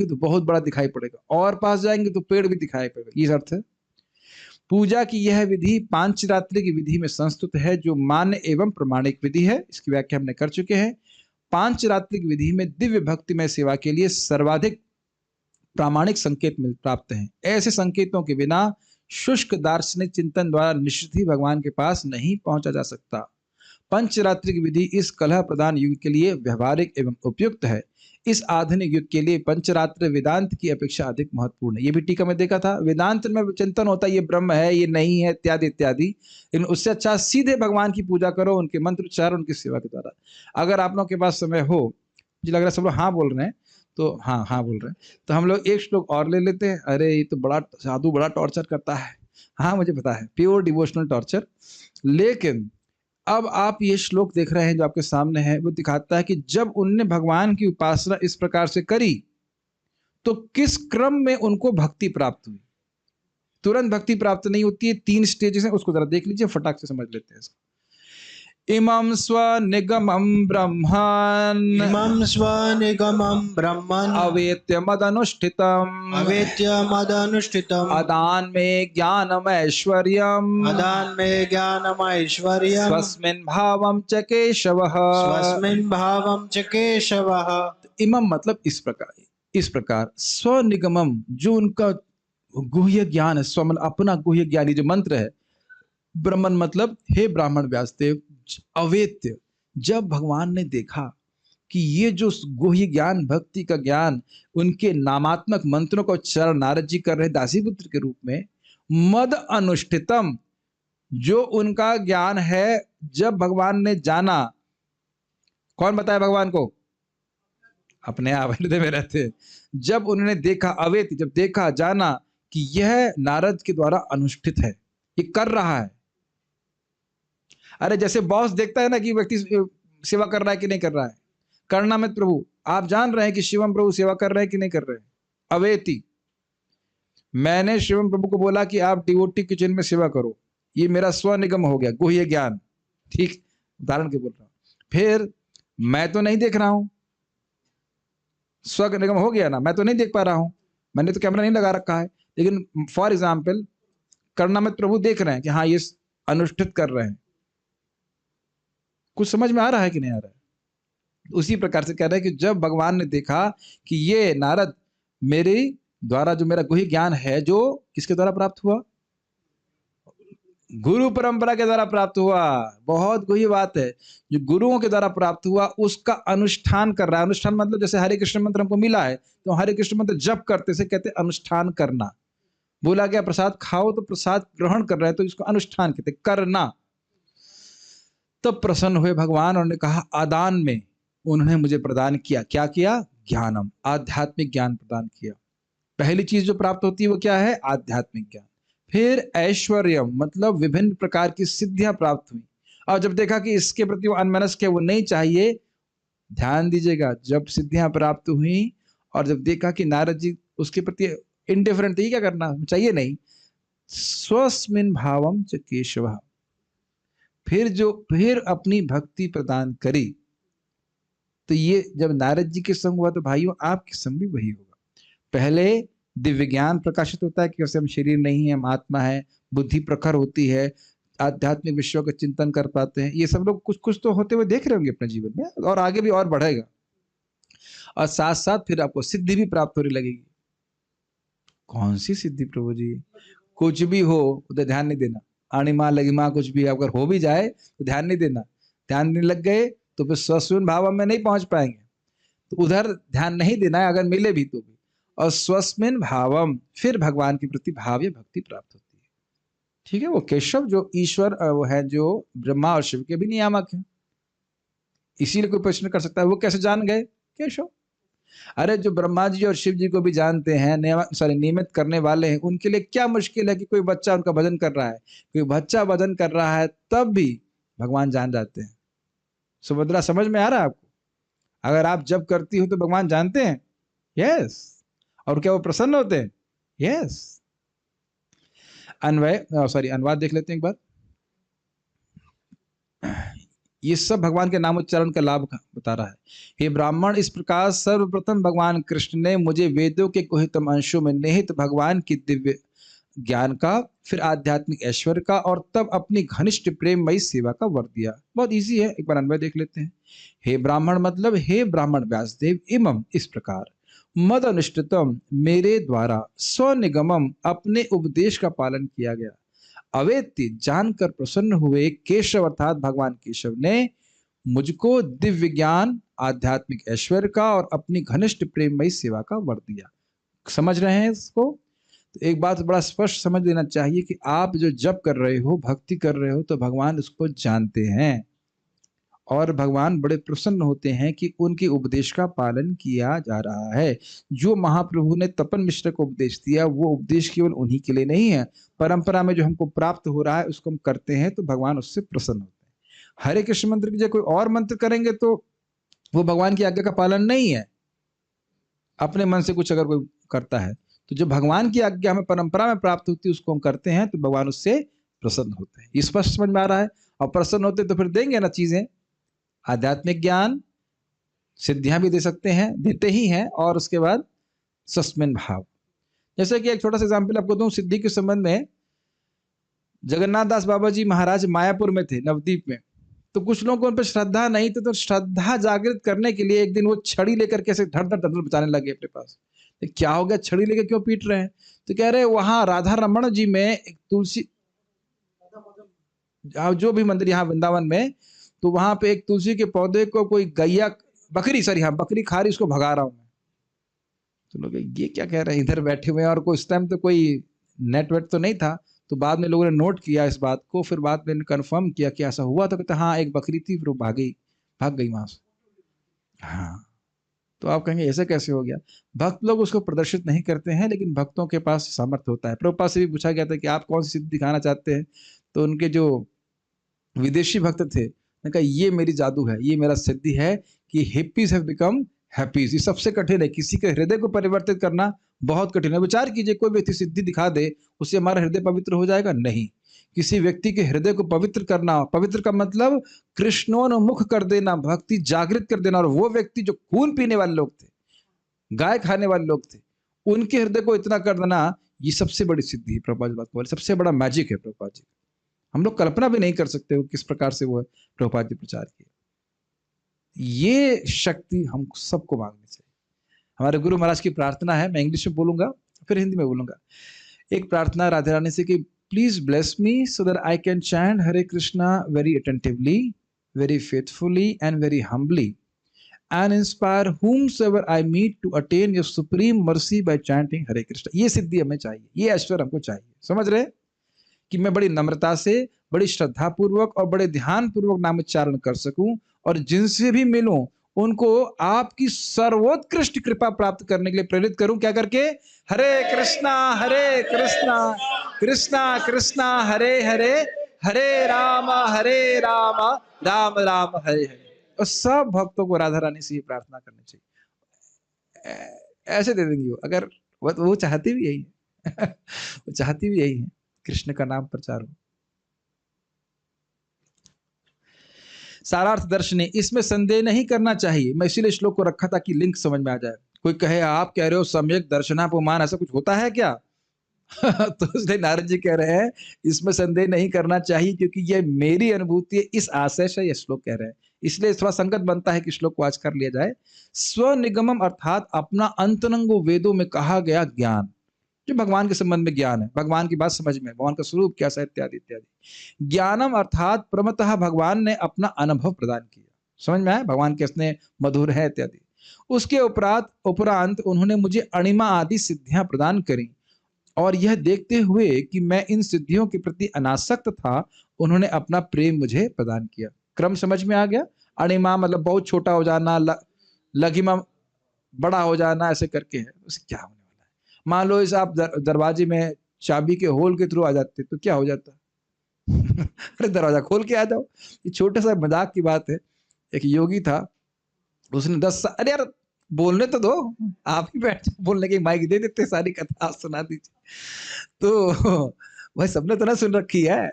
तो बहुत बड़ा दिखाई पड़ेगा, और पास जाएंगे तो पेड़ भी दिखाई पड़ेगा। ये अर्थ है। पूजा की यह विधि पांचरात्रि की विधि में संस्तुत है, जो मान्य एवं प्रमाणिक विधि है। इसकी व्याख्या हमने कर चुके हैं। पांचरात्रि की विधि में दिव्य भक्तिमय सेवा के लिए सर्वाधिक प्रामाणिक संकेत प्राप्त हैं। ऐसे संकेतों के बिना शुष्क दार्शनिक चिंतन द्वारा निश्चित ही भगवान के पास नहीं पहुंचा जा सकता। पंचरात्रि की विधि इस कलह प्रदान युग के लिए व्यवहारिक एवं उपयुक्त है। इस आधुनिक युग के लिए पंचरात्र वेदांत की अपेक्षा अधिक महत्वपूर्ण है। ये भी टीका में देखा था। वेदांत में चिंतन होता है ये ब्रह्म है, ये नहीं है, इत्यादि इत्यादि। लेकिन उससे अच्छा सीधे भगवान की पूजा करो, उनके मंत्र उच्चारण, उनकी सेवा के द्वारा। अगर आप लोगों के पास समय हो, मुझे लग रहा है सब लोग हाँ बोल रहे हैं, तो हाँ बोल रहे हैं, तो हम लोग एक श्लोक और ले लेते हैं। अरे ये तो बड़ा साधु बड़ा टॉर्चर करता है। हाँ मुझे पता है, प्योर डिवोशनल टॉर्चर। लेकिन अब आप ये श्लोक देख रहे हैं जो आपके सामने है, वो दिखाता है कि जब उनने भगवान की उपासना इस प्रकार से करी तो किस क्रम में उनको भक्ति प्राप्त हुई। तुरंत भक्ति प्राप्त नहीं होती है, 3 स्टेजेस हैं, उसको जरा देख लीजिए, फटाक से समझ लेते हैं इसको। इमं स्वनिगमं ब्रह्मन् अवेत्य मदनुष्ठितम् अदान में ज्ञानमैश्वर्यम् स्वस्मिन् भावं च केशवः। इमं मतलब इस प्रकार स्वनिगमम, जो उनका गुह्य ज्ञान है, स्व मतलब अपना गुह्य ज्ञानी जो मंत्र है, ब्रह्मन मतलब हे ब्राह्मण व्यासदेव, अवेत्य, जब भगवान ने देखा कि ये जो गुह्य ज्ञान भक्ति का ज्ञान उनके नामात्मक मंत्रों का उच्चारण नारद जी कर रहे दासीपुत्र के रूप में, मद अनुष्ठितम, जो उनका ज्ञान है, जब भगवान ने जाना, कौन बताया भगवान को? अपने आप हृदय में रहते। जब उन्होंने देखा, अवेत्य, जब देखा जाना कि यह नारद के द्वारा अनुष्ठित है, ये कर रहा है, अरे जैसे बॉस देखता है ना कि व्यक्ति सेवा कर रहा है कि नहीं कर रहा है, करना मत प्रभु, आप जान रहे हैं कि शिवम प्रभु सेवा कर रहे हैं कि नहीं कर रहे हैं। अवेति, मैंने शिवम प्रभु को बोला कि आप डिवोटी किचन में सेवा करो, ये मेरा स्वनिगम हो गया, गुह्य ज्ञान, ठीक, उदाहरण के बोल रहा हूं। फिर मैं तो नहीं देख रहा हूं, स्व निगम हो गया ना, मैं तो नहीं देख पा रहा हूं, मैंने तो कैमरा नहीं लगा रखा है, लेकिन फॉर एग्जाम्पल कर्णामत प्रभु देख रहे हैं कि हाँ ये अनुष्ठित कर रहे हैं। कुछ समझ में आ रहा है कि नहीं आ रहा है? उसी प्रकार से कह रहे हैं कि जब भगवान ने देखा कि ये नारद मेरे द्वारा जो मेरा गुह्य ज्ञान है, जो किसके द्वारा प्राप्त हुआ, गुरु परंपरा के द्वारा प्राप्त हुआ, बहुत गुह्य बात है, जो गुरुओं के द्वारा प्राप्त हुआ उसका अनुष्ठान कर रहा है। अनुष्ठान मतलब जैसे हरे कृष्ण मंत्र हमको मिला है, तो हरे कृष्ण मंत्र जप करते से कहते अनुष्ठान करना। बोला गया प्रसाद खाओ, तो प्रसाद ग्रहण कर रहे हैं, तो इसको अनुष्ठान कहते करना। तब तो प्रसन्न हुए भगवान, उन्होंने कहा आदान में उन्होंने मुझे प्रदान किया, क्या किया, ज्ञानम, आध्यात्मिक ज्ञान प्रदान किया। पहली चीज जो प्राप्त होती है वो क्या है, आध्यात्मिक ज्ञान। फिर ऐश्वर्यम मतलब विभिन्न प्रकार की सिद्धियां प्राप्त हुई। और जब देखा कि इसके प्रति वो अनमनस्क है, वो नहीं चाहिए, ध्यान दीजिएगा, जब सिद्धियां प्राप्त हुई और जब देखा कि नारद जी उसके प्रति इंडिफरेंट, क्या करना चाहिए नहीं, स्वस्मिन भावम च केशव, फिर अपनी भक्ति प्रदान करी। तो ये जब नारद जी के संग हुआ तो भाइयों आपके संग भी वही होगा। पहले दिव्य ज्ञान प्रकाशित होता है कि वैसे हम शरीर नहीं है, हम आत्मा है, बुद्धि प्रखर होती है, आध्यात्मिक विषयों का चिंतन कर पाते हैं। ये सब लोग कुछ कुछ तो होते हुए देख रहे होंगे अपने जीवन में, और आगे भी और बढ़ेगा। और साथ साथ फिर आपको सिद्धि भी प्राप्त होने लगेगी। कौन सी सिद्धि प्रभु जी, कुछ भी हो उधर ध्यान नहीं देना, अणिमा लगिमा कुछ भी अगर हो भी जाए तो ध्यान नहीं देना। ध्यान नहीं लग गए तो फिर स्वस्मिन भाव में नहीं पहुंच पाएंगे, तो उधर ध्यान नहीं देना है, अगर मिले भी तो भी। और स्वस्मिन भावम, फिर भगवान के प्रति भाव या भक्ति प्राप्त होती है। ठीक है, वो केशव जो ईश्वर वो है, जो ब्रह्मा और शिव के भी नियामक है। इसीलिए कोई प्रश्न कर सकता है वो कैसे जान गए केशव। अरे जो ब्रह्मा जी और शिव जी को भी जानते हैं, नियमित करने वाले हैं, उनके लिए क्या मुश्किल है कि कोई बच्चा उनका भजन कर रहा है, कोई बच्चा भजन कर रहा है तब भी भगवान जान जाते हैं। सुभद्रा समझ में आ रहा है आपको? अगर आप जब करती हो तो भगवान जानते हैं, यस। और क्या वो प्रसन्न होते हैं, यस। अनुवाद देख लेते हैं एक बार। ये सब भगवान के नाम उच्चारण का लाभ बता रहा है। हे ब्राह्मण, इस प्रकार सर्वप्रथम भगवान कृष्ण ने मुझे वेदों के गुह्यतम अंशों में निहित भगवान की दिव्य ज्ञान का, फिर आध्यात्मिक ऐश्वर्य का, और तब अपनी घनिष्ठ प्रेममयी सेवा का वर दिया। बहुत इजी है, एक बार अन्वय देख लेते हैं। हे ब्राह्मण मतलब हे ब्राह्मण व्यासदेव, इमम इस प्रकार, मद अनुष्ठितम मेरे द्वारा, स्वनिगमम अपने उपदेश का पालन किया गया, अवेत्य जानकर प्रसन्न हुए केशव अर्थात भगवान केशव ने मुझको दिव्य ज्ञान, आध्यात्मिक ऐश्वर्य का और अपनी घनिष्ठ प्रेममयी सेवा का वर दिया। समझ रहे हैं इसको? तो एक बात बड़ा स्पष्ट समझ लेना चाहिए कि आप जो जप कर रहे हो, भक्ति कर रहे हो, तो भगवान उसको जानते हैं और भगवान बड़े प्रसन्न होते हैं कि उनके उपदेश का पालन किया जा रहा है। जो महाप्रभु ने तपन मिश्र को उपदेश दिया, वो उपदेश केवल उन्हीं के लिए नहीं है, परंपरा में जो हमको प्राप्त हो रहा है उसको हम करते हैं तो भगवान उससे प्रसन्न होते हैं। हरे कृष्ण मंत्र की जगह कोई और मंत्र करेंगे तो वो भगवान की आज्ञा का पालन नहीं है। अपने मन से कुछ अगर कोई करता है तो जो भगवान की आज्ञा हमें परंपरा में प्राप्त होती है उसको हम करते हैं तो भगवान उससे प्रसन्न होते हैं। स्पष्ट समझ में आ रहा है? और प्रसन्न होते तो फिर देंगे ना चीजें, आध्यात्मिक ज्ञान, सिद्धियां भी दे सकते हैं, देते ही हैं, और उसके बाद सस्मिन भाव। जैसे कि एक छोटा सा एग्जाम्पल आपको दूं सिद्धि के संबंध में। जगन्नाथ दास बाबा जी महाराज मायापुर में थे, नवद्वीप में, तो कुछ लोगों को उन पर श्रद्धा नहीं थी, तो श्रद्धा जागृत करने के लिए एक दिन वो छड़ी लेकर कैसे धड़ धड़ धड़ बचाने लगे अपने पास। तो क्या हो गया, छड़ी लेकर क्यों पीट रहे हैं? तो कह रहे वहां राधा रमन जी में एक तुलसी, जो भी मंदिर यहाँ वृंदावन में, तो वहां पे एक तुलसी के पौधे को कोई गैया, बकरी खा रही, उसको भगा रहा हूं मैं। तो लोग ये क्या कह रहे हैं, इधर बैठे हुए हैं, और कोई उस टाइम तो कोई नेटवर्क तो नहीं था, तो बाद में लोगों ने नोट किया इस बात को, फिर बाद में कंफर्म किया कि ऐसा हुआ। तो कहते हाँ एक बकरी थी, फिर वो भाग गई वहां से। हाँ, तो आप कहेंगे ऐसे कैसे हो गया? भक्त लोग उसको प्रदर्शित नहीं करते हैं, लेकिन भक्तों के पास सामर्थ्य होता है। प्रभुपाद से भी पूछा गया था कि आप कौन सी सिद्धि दिखाना चाहते हैं, तो उनके जो विदेशी भक्त थे, ने कहा ये मेरी जादू है, ये मेरा सिद्धि है कि हिप्पीज हैव बिकम हैप्पीज। ये सबसे कठिन है, किसी के हृदय को परिवर्तित करना बहुत कठिन है। विचार कीजिए, कोई व्यक्ति सिद्धि दिखा दे, उससे हमारा हृदय पवित्र हो जाएगा? नहीं। किसी व्यक्ति के हृदय को पवित्र करना, पवित्र का मतलब कृष्णोन्मुख कर देना, भक्ति जागृत कर देना। और वो व्यक्ति जो खून पीने वाले लोग थे, गाय खाने वाले लोग थे, उनके हृदय को इतना कर देना, ये सबसे बड़ी सिद्धि है। प्रभुपाद जी बात बोले, सबसे बड़ा मैजिक है प्रभुपाद जी। हम लोग कल्पना भी नहीं कर सकते वो किस प्रकार से वो प्रभुपाद जी प्रचार किया। ये शक्ति हम सबको मांगनी चाहिए। हमारे गुरु महाराज की प्रार्थना है, मैं इंग्लिश में बोलूंगा फिर हिंदी में बोलूंगा। एक प्रार्थना राधे रानी से कि please bless me so that I can chant Hare Krishna very attentively, very faithfully and very humbly, and inspire whomsoever I meet to attain your supreme mercy by chanting हरे कृष्णा। ये सिद्धि हमें चाहिए, ये ऐश्वर्य हमको चाहिए। समझ रहे कि मैं बड़ी नम्रता से, बड़ी श्रद्धा पूर्वक और बड़े ध्यान पूर्वक नाम उच्चारण कर सकूं, और जिनसे भी मिलूं उनको आपकी सर्वोत्कृष्ट कृपा प्राप्त करने के लिए प्रेरित करूं। क्या करके? हरे कृष्णा कृष्णा कृष्णा हरे हरे, हरे राम राम राम हरे हरे। और सब भक्तों को राधा रानी से ये प्रार्थना करनी चाहिए। ऐसे दे देंगी वो, अगर वो चाहती भी यही है वो चाहती भी यही है, कृष्ण का नाम प्रचार हो। सारार्थ दर्शनी, इसमें संदेह नहीं करना चाहिए। मैं इसीलिए श्लोक को रखा था कि लिंक समझ में आ जाए। कोई कहे आप कह रहे हो सम्यक दर्शनापमान, ऐसा कुछ होता है क्या? तो इसलिए नारद जी कह रहे हैं इसमें संदेह नहीं करना चाहिए, क्योंकि ये मेरी अनुभूति है, इस आशय से ये श्लोक कह रहे हैं। इसलिए थोड़ा संगत बनता है कि श्लोक को आज कर लिया जाए। स्वनिगमम अर्थात अपना अंतरंगो वेदों में कहा गया ज्ञान, जो भगवान के संबंध में ज्ञान है, भगवान की बात समझ में, भगवान का स्वरूप कैसा है इत्यादि इत्यादि। ज्ञानम अर्थात प्रमतः भगवान ने अपना अनुभव प्रदान किया। समझ में आया? भगवान कितने मधुर है इत्यादि। उसके उपरांत उन्होंने मुझे अणिमा आदि सिद्धियां प्रदान करी, और यह देखते हुए कि मैं इन सिद्धियों के प्रति अनासक्त था, उन्होंने अपना प्रेम मुझे प्रदान किया। क्रम समझ में आ गया? अणिमा मतलब बहुत छोटा हो जाना, लघिमा बड़ा हो जाना, ऐसे करके है। उसे क्या होने वाला है? मान लो इस आप दरवाजे में चाबी के होल के थ्रू आ जाते तो क्या हो जाता? अरे दरवाजा खोल के आ जाओ। ये छोटा सा मजाक की बात है। एक योगी था, उसने 10 साल, अरे यार बोलने तो दो, आप ही बैठ बोलने की माइक दे देते, सारी कथा सुना दीजिए। तो भाई सबने तो ना सुन रखी है।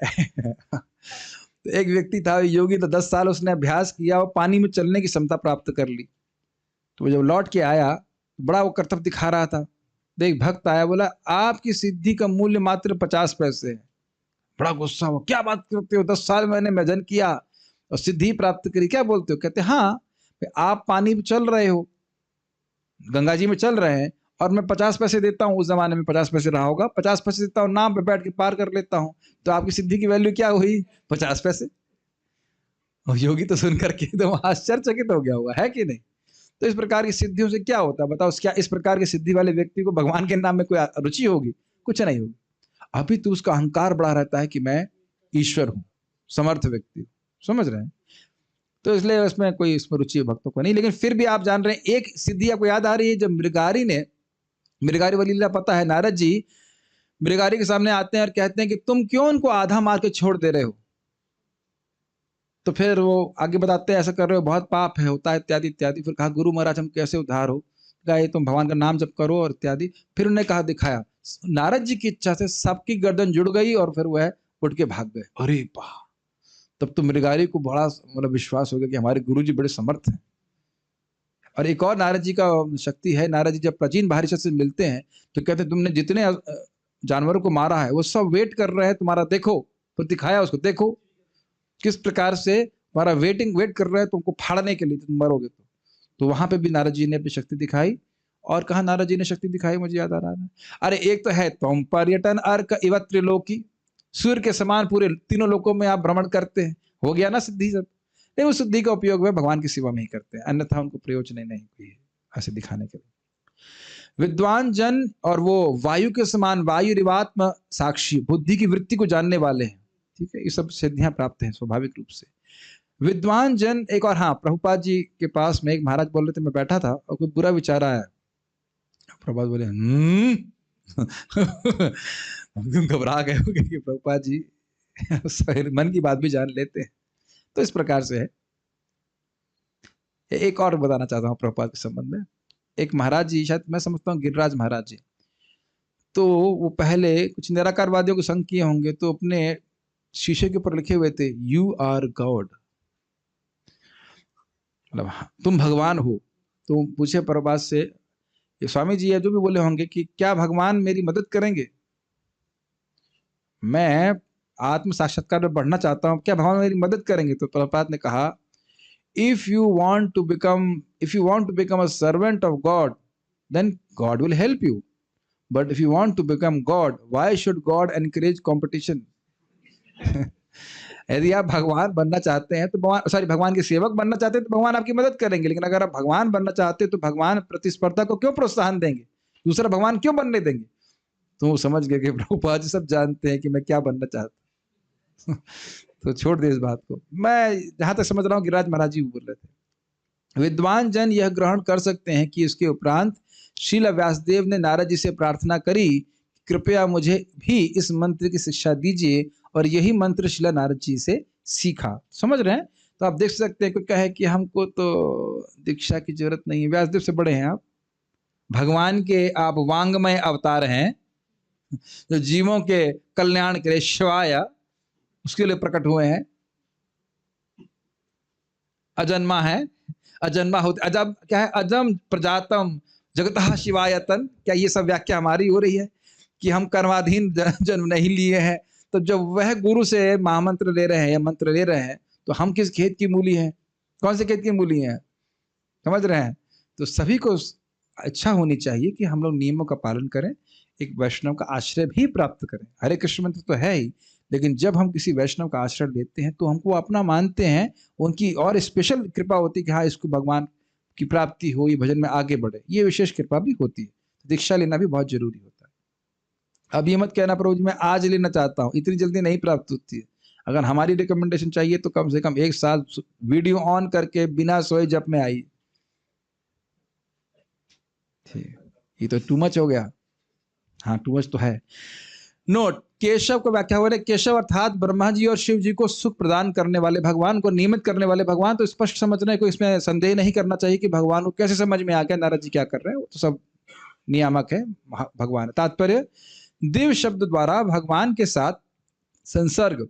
तो एक व्यक्ति था योगी, तो 10 साल उसने अभ्यास किया और पानी में चलने की क्षमता प्राप्त कर ली। तो जब लौट के आया, बड़ा वो कर्तव्य दिखा रहा था। तो एक भक्त आया, बोला आपकी सिद्धि का मूल्य मात्र 50 पैसे है। बड़ा गुस्सा हुआ, क्या बात करते हो, 10 साल मैंने भजन किया और सिद्धि प्राप्त करी, क्या बोलते हो? कहते हाँ, आप पानी में चल रहे हो, गंगा जी में चल रहे हैं, और मैं 50 पैसे देता हूँ, उस जमाने में 50 पैसे रहा होगा, 50 पैसे देता हूँ, नाव पे बैठ के पार कर लेता हूँ, तो आपकी सिद्धि की वैल्यू क्या हुई? 50 पैसे। और योगी तो सुन करके एकदम आश्चर्यचकित हो गया हुआ है कि नहीं? तो इस प्रकार की सिद्धियों से क्या होता है बताओ? क्या इस प्रकार की सिद्धि वाले व्यक्ति को भगवान के नाम में कोई रुचि होगी? कुछ नहीं होगी। अभी तो उसका अहंकार बढ़ा रहता है कि मैं ईश्वर हूं, समर्थ व्यक्ति हूं। समझ रहे हैं? तो इसलिए उसमें कोई इसमें रुचि भक्तों को नहीं। लेकिन फिर भी आप जान रहे हैं, एक सिद्धि आपको याद आ रही है, जब मृगारी वाली लीला पता है, नारद जी मृगारी के सामने आते हैं और कहते हैं कि तुम क्यों उनको आधा मार के छोड़ दे रहे हो? तो फिर वो आगे बताते हैं ऐसा कर रहे हो बहुत पाप है, होता है इत्यादि इत्यादि। फिर कहा गुरु महाराज हम कैसे उद्धार हो? कहा ये तुम भगवान का नाम जप करो और इत्यादि। फिर उन्हें कहा दिखाया, नारद जी की इच्छा से सबकी गर्दन जुड़ गई और फिर वह उठ के भाग गए। अरे वाह! तब तो मृगारी को बड़ा मतलब विश्वास हो गया कि हमारे गुरु जी बड़े समर्थ हैं। और एक और नारद जी का शक्ति है, नारद जी जब प्राचीन बाहरी से मिलते हैं तो कहते हैं तुमने जितने जानवरों को मारा है वो सब वेट कर रहे हैं तुम्हारा, देखो। तो दिखाया उसको, देखो किस प्रकार से तुम्हारा वेट कर रहे हैं तुमको फाड़ने के लिए, तुम मरोगे। तो वहां पे भी नारद जी ने अपनी शक्ति दिखाई। और कहा नारद जी ने शक्ति दिखाई, मुझे याद आ रहा है। अरे एक तो है तुम पर्यटन अर्क इव त्रिलोकी, सूर्य के समान पूरे तीनों लोकों में आप भ्रमण करते हैं, हो गया ना सिद्धि सब। नहीं, उस सिद्धि का उपयोग वह भगवान की सेवा में ही करते हैं, अन्यथा उनको प्रयोजन नहीं कोई है ऐसे दिखाने के लिए। विद्वान जन और वो वायु के समान वायु रिवात्म साक्षी बुद्धि की वृत्ति को जानने वाले हैं। ठीक है, ये सब सिद्धियां प्राप्त हैं स्वाभाविक रूप से। विद्वान जन एक और, हाँ, प्रभुपाद जी के पास में एक महाराज बोल रहे थे, मैं बैठा था और कोई बुरा विचार आया। प्रभुपाद बोले तुम घबरा गए हो कि प्रभुपाद जी मन की बात भी जान लेते हैं। तो इस प्रकार से है। एक और बताना चाहता हूँ प्रभुपाद के संबंध में। एक महाराज जी, शायद मैं समझता हूँ गिरिराज महाराज जी, तो वो पहले कुछ निराकारवादियों को संग किए होंगे, तो अपने शीशे के ऊपर लिखे हुए थे यू आर गॉड, मतलब तुम भगवान हो। तो पूछे प्रभुपाद से, ये स्वामी जी है जो भी बोले होंगे कि क्या भगवान मेरी मदद करेंगे, मैं आत्म साक्षात्कार में बढ़ना चाहता हूँ, क्या भगवान मेरी मदद करेंगे? तो प्रभुपाद ने कहा, if you want to become a servant of God, then God will help you, but if you want to become God, why should God encourage competition? यदि आप भगवान बनना चाहते हैं तो भगवान के सेवक बनना चाहते हैं तो भगवान आपकी मदद करेंगे, लेकिन अगर आप भगवान बनना चाहते हैं तो भगवान प्रतिस्पर्धा को क्यों प्रोत्साहन देंगे, दूसरा भगवान क्यों बनने देंगे? तो वो समझ गए कि प्रभुपाद जी सब जानते हैं कि मैं क्या बनना चाहता हूँ। तो छोड़ दे इस बात को। मैं जहां तक समझ रहा हूँ गिरिराज महाराज जी बोल रहे थे, विद्वान जन यह ग्रहण कर सकते हैं कि इसके उपरांत श्रील व्यासदेव ने नारद जी से प्रार्थना करी, कृपया मुझे भी इस मंत्र की शिक्षा दीजिए, और यही मंत्र श्रील नारद जी से सीखा। समझ रहे हैं? तो आप देख सकते हैं, कोई कहे कि हमको तो दीक्षा की जरूरत नहीं है, व्यासदेव से बड़े हैं आप, भगवान के आप वांगमय अवतार हैं, जो जीवों के कल्याण के लिए शिवाय उसके लिए प्रकट हुए हैं, अजन्मा है, अजन्मा होते अजब क्या है, अजम प्रजातम जगतः शिवायतन, क्या ये सब व्याख्या हमारी हो रही है कि हम कर्माधीन जन्म नहीं लिए हैं? तो जब वह गुरु से महामंत्र ले रहे हैं या मंत्र ले रहे हैं, तो हम किस खेत की मूली हैं, कौन से खेत की मूली हैं? समझ रहे हैं? तो सभी को इच्छा होनी चाहिए कि हम लोग नियमों का पालन करें, एक वैष्णव का आश्रय भी प्राप्त करें। हरे कृष्ण मंत्र तो है ही, लेकिन जब हम किसी वैष्णव का आश्रय लेते हैं तो हमको अपना मानते हैं, उनकी और स्पेशल कृपा होती है कि हाँ इसको भगवान की प्राप्ति हो, ये भजन में आगे बढ़े, ये विशेष कृपा भी होती है। दीक्षा लेना भी बहुत जरूरी होता है। अब ये मत कहना प्रभु जी मैं आज लेना चाहता हूँ, इतनी जल्दी नहीं प्राप्त होती है। अगर हमारी रिकमेंडेशन चाहिए तो कम से कम 1 साल वीडियो ऑन करके बिना सोए जप में आई। ये तो टू मच हो गया। हाँ टू मच तो है। नोट, केशव को व्याख्या हो रही है, केशव अर्थात ब्रह्मा जी और शिव जी को सुख प्रदान करने वाले भगवान, को नियमित करने वाले भगवान। तो स्पष्ट समझने को इसमें संदेह नहीं करना चाहिए कि भगवान को कैसे समझ में आ गया नारद जी क्या कर रहे हैं, वो तो सब नियामक है भगवान। तात्पर्य, दिव्य शब्द द्वारा भगवान के साथ संसर्ग,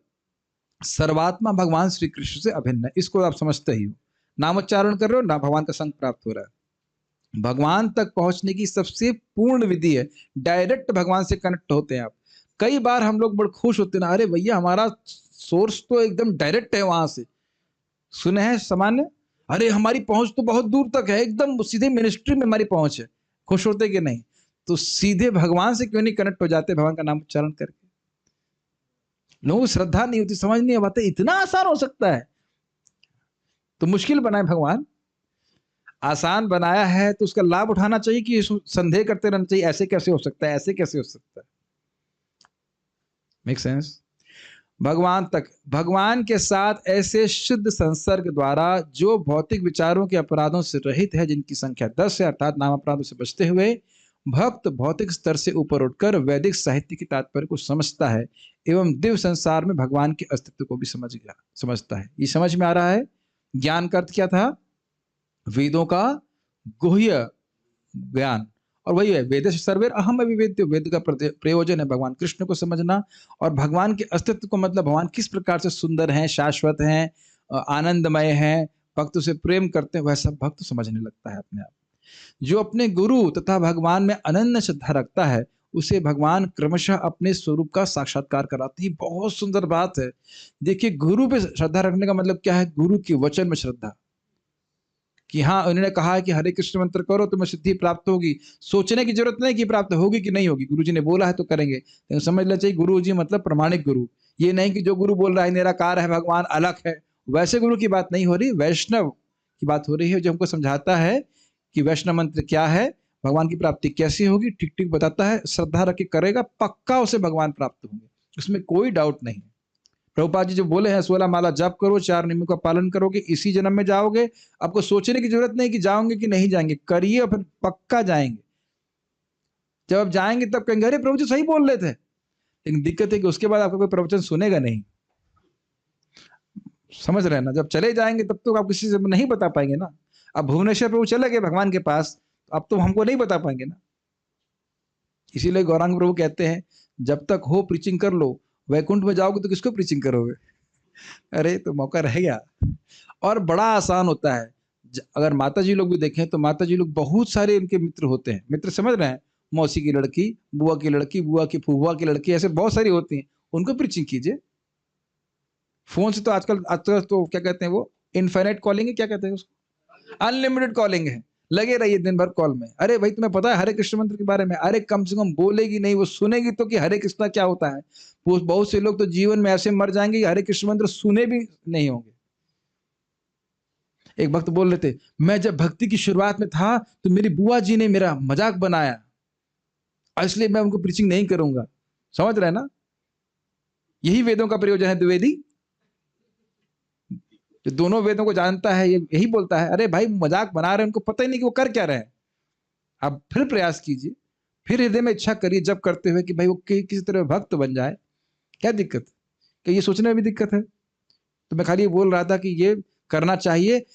सर्वात्मा भगवान श्री कृष्ण से अभिन्न है, इसको आप समझते ही हो। नामोच्चारण कर रहे हो ना, भगवान का संग प्राप्त हो रहा है। भगवान तक पहुंचने की सबसे पूर्ण विधि है डायरेक्ट भगवान से कनेक्ट होते हैं आप। कई बार हम लोग बड़े खुश होते हैं ना, अरे भैया हमारा सोर्स तो एकदम डायरेक्ट है, वहां से सुने हैं सामान्य, अरे हमारी पहुंच तो बहुत दूर तक है, एकदम सीधे मिनिस्ट्री में हमारी पहुंच है। खुश होते कि नहीं? तो सीधे भगवान से क्यों नहीं कनेक्ट हो जाते भगवान का नाम उच्चारण करके? लोगों को श्रद्धा नहीं होती, समझ नहीं आता इतना आसान हो सकता है। तो मुश्किल बनाए भगवान, आसान बनाया है तो उसका लाभ उठाना चाहिए कि संदेह करते रहना चाहिए ऐसे कैसे हो सकता है, ऐसे कैसे हो सकता है। Make sense? भगवान तक, भगवान के साथ ऐसे शुद्ध संसर्ग द्वारा जो भौतिक विचारों के अपराधों से रहित है, जिनकी संख्या 10 है, अर्थात नाम अपराधों से बचते हुए भक्त भौतिक स्तर से ऊपर उठकर वैदिक साहित्य के तात्पर्य को समझता है एवं दिव्य संसार में भगवान के अस्तित्व को भी समझता है। ये समझ में आ रहा है? ज्ञान का अर्थ क्या था? वेदों का गुह्य ज्ञान, और वही है वेद सर्वेर अहम अविवेद्यो, वेद का प्रयोजन है भगवान कृष्ण को समझना और भगवान के अस्तित्व को, मतलब भगवान किस प्रकार से सुंदर हैं, शाश्वत हैं, आनंदमय हैं, भक्त से प्रेम करते हैं, वह सब भक्त समझने लगता है अपने आप। जो अपने गुरु तथा भगवान में अनन्य श्रद्धा रखता है उसे भगवान क्रमशः अपने स्वरूप का साक्षात्कार कराते हैं। बहुत सुंदर बात है। देखिए, गुरु पे श्रद्धा रखने का मतलब क्या है? गुरु के वचन में श्रद्धा, कि हाँ उन्होंने कहा है कि हरे कृष्ण मंत्र करो तुम्हें सिद्धि प्राप्त होगी, सोचने की जरूरत नहीं कि प्राप्त होगी कि नहीं होगी, गुरु जी ने बोला है तो करेंगे। लेकिन समझ लेना चाहिए गुरु जी मतलब प्रमाणिक गुरु, ये नहीं कि जो गुरु बोल रहा है निराकार है भगवान अलग है, वैसे गुरु की बात नहीं हो रही, वैष्णव की बात हो रही है, जो हमको समझाता है कि वैष्णव मंत्र क्या है, भगवान की प्राप्ति कैसी होगी, ठीक ठीक बताता है। श्रद्धा रख के करेगा, पक्का उसे भगवान प्राप्त होंगे, उसमें कोई डाउट नहीं। प्रभुपाद जी जो बोले हैं 16 माला जप करो, 4 नियमों का पालन करोगे, इसी जन्म में जाओगे, आपको सोचने की जरूरत नहीं कि जाओगे कि नहीं जाएंगे, करिए और फिर पक्का जाएंगे। जब आप जाएंगे तब कहेंगे अरे प्रभु जी सही बोल रहे थे, लेकिन दिक्कत है कि उसके बाद आपका कोई प्रवचन सुनेगा नहीं। समझ रहे हैं ना? जब चले जाएंगे तब तो आप किसी से नहीं बता पाएंगे ना। अब भुवनेश्वर प्रभु चले गए भगवान के पास, अब तो हमको नहीं बता पाएंगे ना। इसीलिए गौरांग प्रभु कहते हैं जब तक हो प्रीचिंग कर लो, वैकुंठ में जाओगे तो किसको प्रीचिंग करोगे? अरे तो मौका रह गया। और बड़ा आसान होता है। अगर माता जी लोग भी देखें तो माता जी लोग बहुत सारे इनके मित्र होते हैं। मित्र समझ रहे हैं? मौसी की लड़की, बुआ की लड़की, बुआ की फूफुआ की लड़की, ऐसे बहुत सारी होती हैं, उनको प्रीचिंग कीजिए। फोन से तो आजकल तो क्या कहते हैं वो, इनफाइनाइट कॉलिंग है, क्या कहते हैं उसको, अनलिमिटेड कॉलिंग है। लगे रहिए दिन भर कॉल में। अरे भाई तुम्हें पता है हरे कृष्ण मंत्र के बारे में? अरे कम से कम बोलेगी नहीं, वो सुनेगी तो कि हरे कृष्णा क्या होता है। बहुत से लोग तो जीवन में ऐसे मर जाएंगे कि हरे कृष्ण मंत्र सुने भी नहीं होंगे। एक भक्त बोल रहे थे, मैं जब भक्ति की शुरुआत में था तो मेरी बुआ जी ने मेरा मजाक बनाया, इसलिए मैं उनको प्रीचिंग नहीं करूंगा। समझ रहे हैं ना? यही वेदों का प्रयोजन है। द्विवेदी जो दोनों वेदों को जानता है, यही बोलता है, अरे भाई मजाक बना रहे हैं, उनको पता ही नहीं कि वो कर क्या रहे हैं। आप फिर प्रयास कीजिए, फिर हृदय में इच्छा करिए जब करते हुए कि भाई वो किसी तरह भक्त बन जाए। क्या दिक्कत? कि ये सोचने में भी दिक्कत है? तो मैं खाली ये बोल रहा था कि ये करना चाहिए।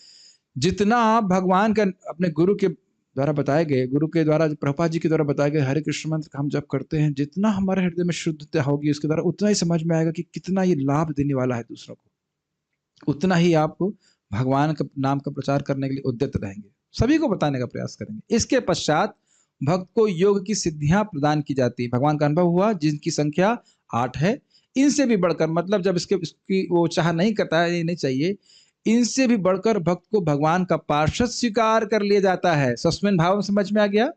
जितना आप भगवान का अपने गुरु के द्वारा बताए गए, गुरु के द्वारा, प्रभुपाद जी के द्वारा बताए गए हरे कृष्ण मंत्र हम जब करते हैं, जितना हमारे हृदय में शुद्धता होगी उसके द्वारा, उतना ही समझ में आएगा कि कितना ये लाभ देने वाला है दूसरों को। उतना ही आप भगवान का नाम का प्रचार करने के लिए उद्यत रहेंगे, सभी को बताने का प्रयास करेंगे। इसके पश्चात भक्त को योग की सिद्धियां प्रदान की जाती है। भगवान का अनुभव हुआ जिनकी संख्या 8 है। इनसे भी बढ़कर, मतलब जब इसकी वो चाह नहीं करता है, ये नहीं चाहिए, इनसे भी बढ़कर भक्त को भगवान का पार्षद स्वीकार कर लिया जाता है। सस्मिन भाव समझ में आ गया?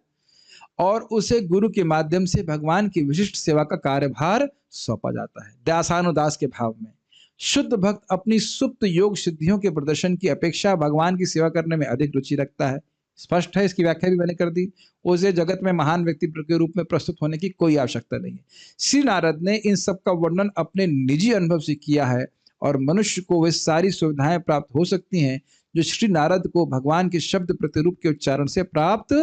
और उसे गुरु के माध्यम से भगवान की विशिष्ट सेवा का कार्यभार सौंपा जाता है। दासानुदास के भाव में शुद्ध भक्त अपनी सुप्त योग सिद्धियों के प्रदर्शन की अपेक्षा भगवान की सेवा करने में अधिक रुचि रखता है। स्पष्ट है, इसकी व्याख्या भी मैंने कर दी। उसे जगत में महान व्यक्ति के रूप में प्रस्तुत होने की कोई आवश्यकता नहीं है। श्री नारद ने इन सब का वर्णन अपने निजी अनुभव से किया है, और मनुष्य को वे सारी सुविधाएं प्राप्त हो सकती हैं जो श्री नारद को भगवान के शब्द प्रतिरूप के उच्चारण से प्राप्त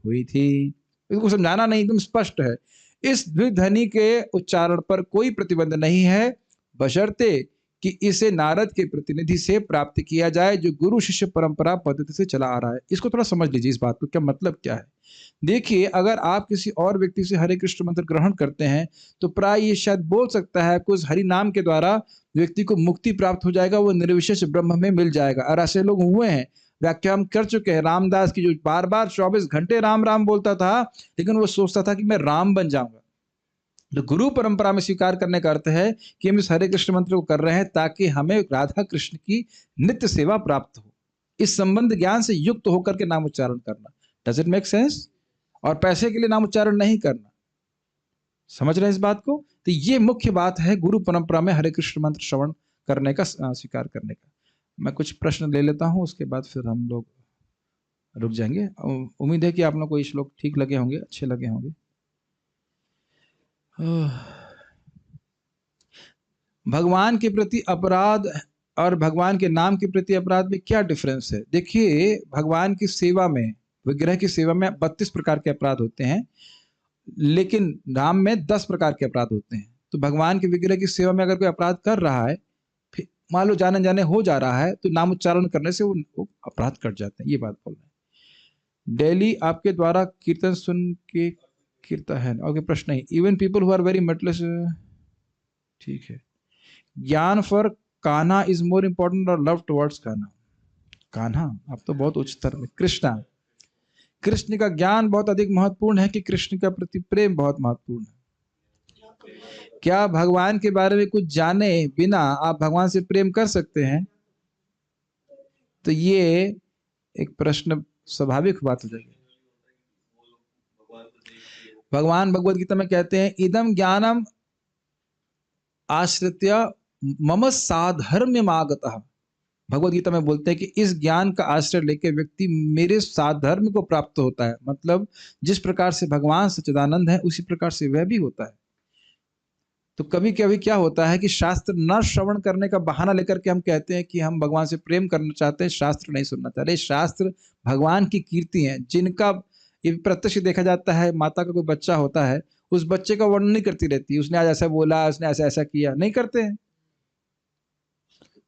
हुई थी। इसको समझाना नहीं, एकदम स्पष्ट है। इस द्विध्वनि के उच्चारण पर कोई प्रतिबंध नहीं है, बशर्ते कि इसे नारद के प्रतिनिधि से प्राप्त किया जाए जो गुरु शिष्य परंपरा पद्धति से चला आ रहा है। इसको थोड़ा समझ लीजिए, इस बात को क्या मतलब क्या है। देखिए, अगर आप किसी और व्यक्ति से हरे कृष्ण मंत्र ग्रहण करते हैं तो प्राय ये शायद बोल सकता है कि उस हरि नाम के द्वारा व्यक्ति को मुक्ति प्राप्त हो जाएगा, वो निर्विशेष ब्रह्म में मिल जाएगा। और ऐसे लोग हुए हैं, व्याख्या हम कर चुके हैं। रामदास की जो बार बार 24 घंटे राम राम बोलता था, लेकिन वो सोचता था कि मैं राम बन जाऊंगा। तो गुरु परंपरा में स्वीकार करने का अर्थ है कि हम इस हरे कृष्ण मंत्र को कर रहे हैं ताकि हमें राधा कृष्ण की नित्य सेवा प्राप्त हो। इस संबंध ज्ञान से युक्त होकर के नाम उच्चारण करना। Does it make sense? और पैसे के लिए नाम उच्चारण नहीं करना। समझ रहे हैं इस बात को? तो ये मुख्य बात है गुरु परंपरा में हरे कृष्ण मंत्र श्रवण करने का, स्वीकार करने का। मैं कुछ प्रश्न ले लेता हूं, उसके बाद फिर हम लोग रुक जाएंगे। उम्मीद है कि आप लोग को ये श्लोक ठीक लगे होंगे, अच्छे लगे होंगे। भगवान के प्रति अपराध और भगवान के नाम के प्रति अपराध में क्या डिफरेंस है? देखिए, भगवान की सेवा में, विग्रह की सेवा में 32 प्रकार के अपराध होते हैं, लेकिन नाम में 10 प्रकार के अपराध होते हैं। तो भगवान के विग्रह की सेवा में अगर कोई अपराध कर रहा है, फिर मान लो जाने जाने हो जा रहा है, तो नाम उच्चारण करने से वो अपराध कट जाते हैं। ये बात बोल रहे हैं। डेली आपके द्वारा कीर्तन सुन के कीर्तन है। ओके, प्रश्न नहीं। Even people who are very मेटलेस, ठीक है। ज्ञान for Kanha is more important और लव टुवर्ड्स कान्हा? कान्हा, आप तो बहुत उच्च स्तर में। कृष्णा, कृष्ण का ज्ञान बहुत अधिक महत्वपूर्ण है कि कृष्ण का प्रति प्रेम बहुत महत्वपूर्ण है? क्या भगवान के बारे में कुछ जाने बिना आप भगवान से प्रेम कर सकते हैं? तो ये एक प्रश्न स्वाभाविक बात हो जाएगी। भगवान भगवद गीता में कहते हैं, इदम ज्ञानम आश्रित्य मम साधर्म्यमागतः। भगवद गीता में बोलते हैं कि इस ज्ञान का आश्रय लेकर व्यक्ति मेरे साधर्म को प्राप्त होता है। मतलब जिस प्रकार से भगवान सच्चिदानंद है, उसी प्रकार से वह भी होता है। तो कभी कभी क्या होता है कि शास्त्र न श्रवण करने का बहाना लेकर के हम कहते हैं कि हम भगवान से प्रेम करना चाहते हैं, शास्त्र नहीं सुनना चाहते। शास्त्र भगवान की कीर्ति है, जिनका ये प्रत्यक्ष देखा जाता है। माता का कोई बच्चा होता है, उस बच्चे का वर्णन नहीं करती रहती, उसने आज ऐसा बोला, उसने ऐसा ऐसा किया, नहीं करते हैं।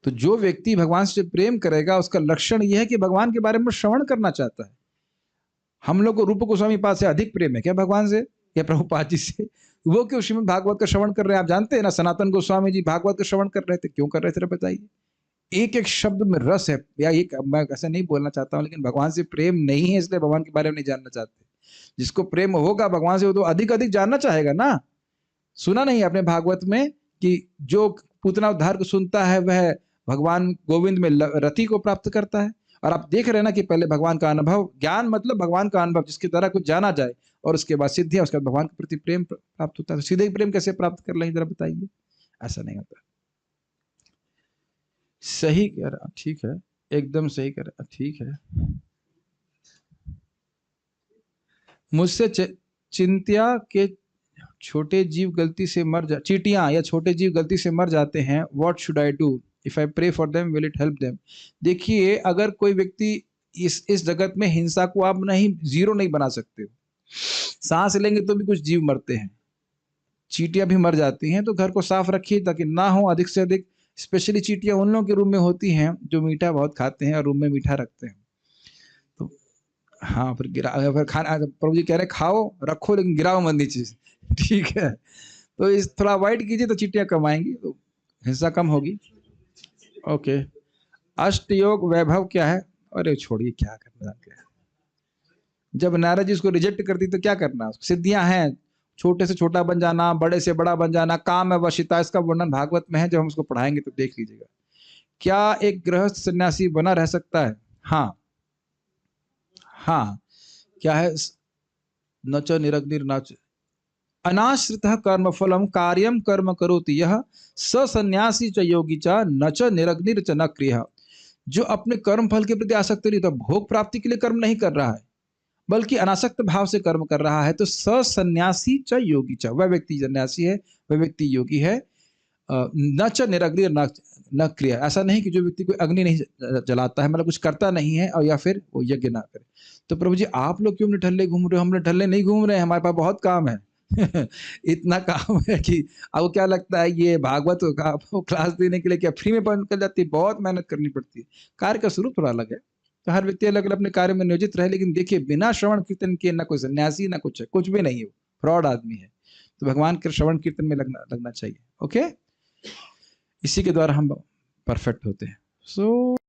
तो जो व्यक्ति भगवान से प्रेम करेगा उसका लक्षण यह है कि भगवान के बारे में श्रवण करना चाहता है। हम लोग को रूप गोस्वामी पाद से अधिक प्रेम है क्या भगवान से या प्रभुपाद जी से? वो क्यों श्रीमद् भागवत का श्रवण कर रहे हैं? आप जानते हैं ना, सनातन गोस्वामी जी भागवत का श्रवण कर रहे थे, क्यों कर रहे थे बताइए? एक एक शब्द में रस है, या एक, मैं ऐसा नहीं बोलना चाहता हूँ, लेकिन भगवान से प्रेम नहीं है इसलिए भगवान के बारे में नहीं जानना चाहते। जिसको प्रेम होगा भगवान से वो तो अधिक अधिक जानना चाहेगा ना। सुना नहीं आपने भागवत में कि जो पूतना उद्धार को सुनता है वह भगवान गोविंद में रति को प्राप्त करता है। और आप देख रहे हैं ना कि पहले भगवान का अनुभव, ज्ञान मतलब भगवान का अनुभव जिसके द्वारा कुछ जाना जाए, और उसके बाद सिद्धियां, उसके बाद भगवान के प्रति प्रेम प्राप्त होता है। तो सीधे प्रेम कैसे प्राप्त कर लेंगे जरा बताइए? ऐसा नहीं होता। सही कह रहा, ठीक है, एकदम सही कह रहा, ठीक है। मुझसे चिंत्या के छोटे जीव गलती से मर जा, चींटियां या छोटे जीव गलती से मर जाते हैं, what should I do if I pray for them, will it help them? देखिए, अगर कोई व्यक्ति इस जगत में हिंसा को आप जीरो नहीं बना सकते हो। सांस लेंगे तो भी कुछ जीव मरते हैं, चींटियां भी मर जाती हैं, तो घर को साफ रखिए ताकि ना हो अधिक से अधिक। स्पेशली चींटियां उन लोगों के रूम में होती हैं जो मीठा बहुत खाते हैं और रूम में मीठा रखते हैं। तो हाँ, फिर खाना, प्रभु जी कह रहे खाओ रखो लेकिन गिराओ मत नीचे, ठीक है? तो इस थोड़ा अवॉइड कीजिए तो चींटियां कम आएंगी, तो हिंसा कम होगी। ओके, अष्ट योग वैभव क्या है? अरे छोड़िए, क्या करना है। जब नारद जी उसको रिजेक्ट करती तो क्या करना? सिद्धियां हैं, छोटे से छोटा बन जाना, बड़े से बड़ा बन जाना, काम है वशिता, इसका वर्णन भागवत में है, जब हम उसको पढ़ाएंगे तो देख लीजिएगा। क्या एक गृहस्थ सन्यासी बना रह सकता है? हाँ हाँ, क्या है? न च निरग्निर न च अनाश्रितः कर्म फलम कार्यम कर्म करोति यह स सन्यासी च योगी च न च निरग्निर च न क्रियः। जो अपने कर्म फल के प्रति आसक्त नहीं, तो भोग प्राप्ति के लिए कर्म नहीं कर रहा है, बल्कि अनासक्त भाव से कर्म कर रहा है, तो स सन्यासी च योगी च, वह व्यक्ति सन्यासी है, वह व्यक्ति योगी है। न च निरग्नि न क्रिया, ऐसा नहीं कि जो व्यक्ति कोई अग्नि नहीं जलाता है, मतलब कुछ करता नहीं है, और या फिर वो यज्ञ ना करे। तो प्रभु जी आप लोग क्यों निठल्ले घूम रहे हो? हम निठल्ले नहीं घूम रहे हैं, हमारे पास बहुत काम है। इतना काम है कि आपको क्या लगता है ये भागवत का आपको क्लास देने के लिए क्या फ्री में निकल जाती है? बहुत मेहनत करनी पड़ती है। कार्य का स्वरूप थोड़ा अलग है, तो हर व्यक्ति अलग अलग अपने कार्य में नियोजित रहे। लेकिन देखिए, बिना श्रवण कीर्तन के ना कोई सन्यासी ना कुछ भी नहीं है, फ्रॉड आदमी है। तो भगवान के श्रवण कीर्तन में लगना चाहिए। ओके, इसी के द्वारा हम परफेक्ट होते हैं। सो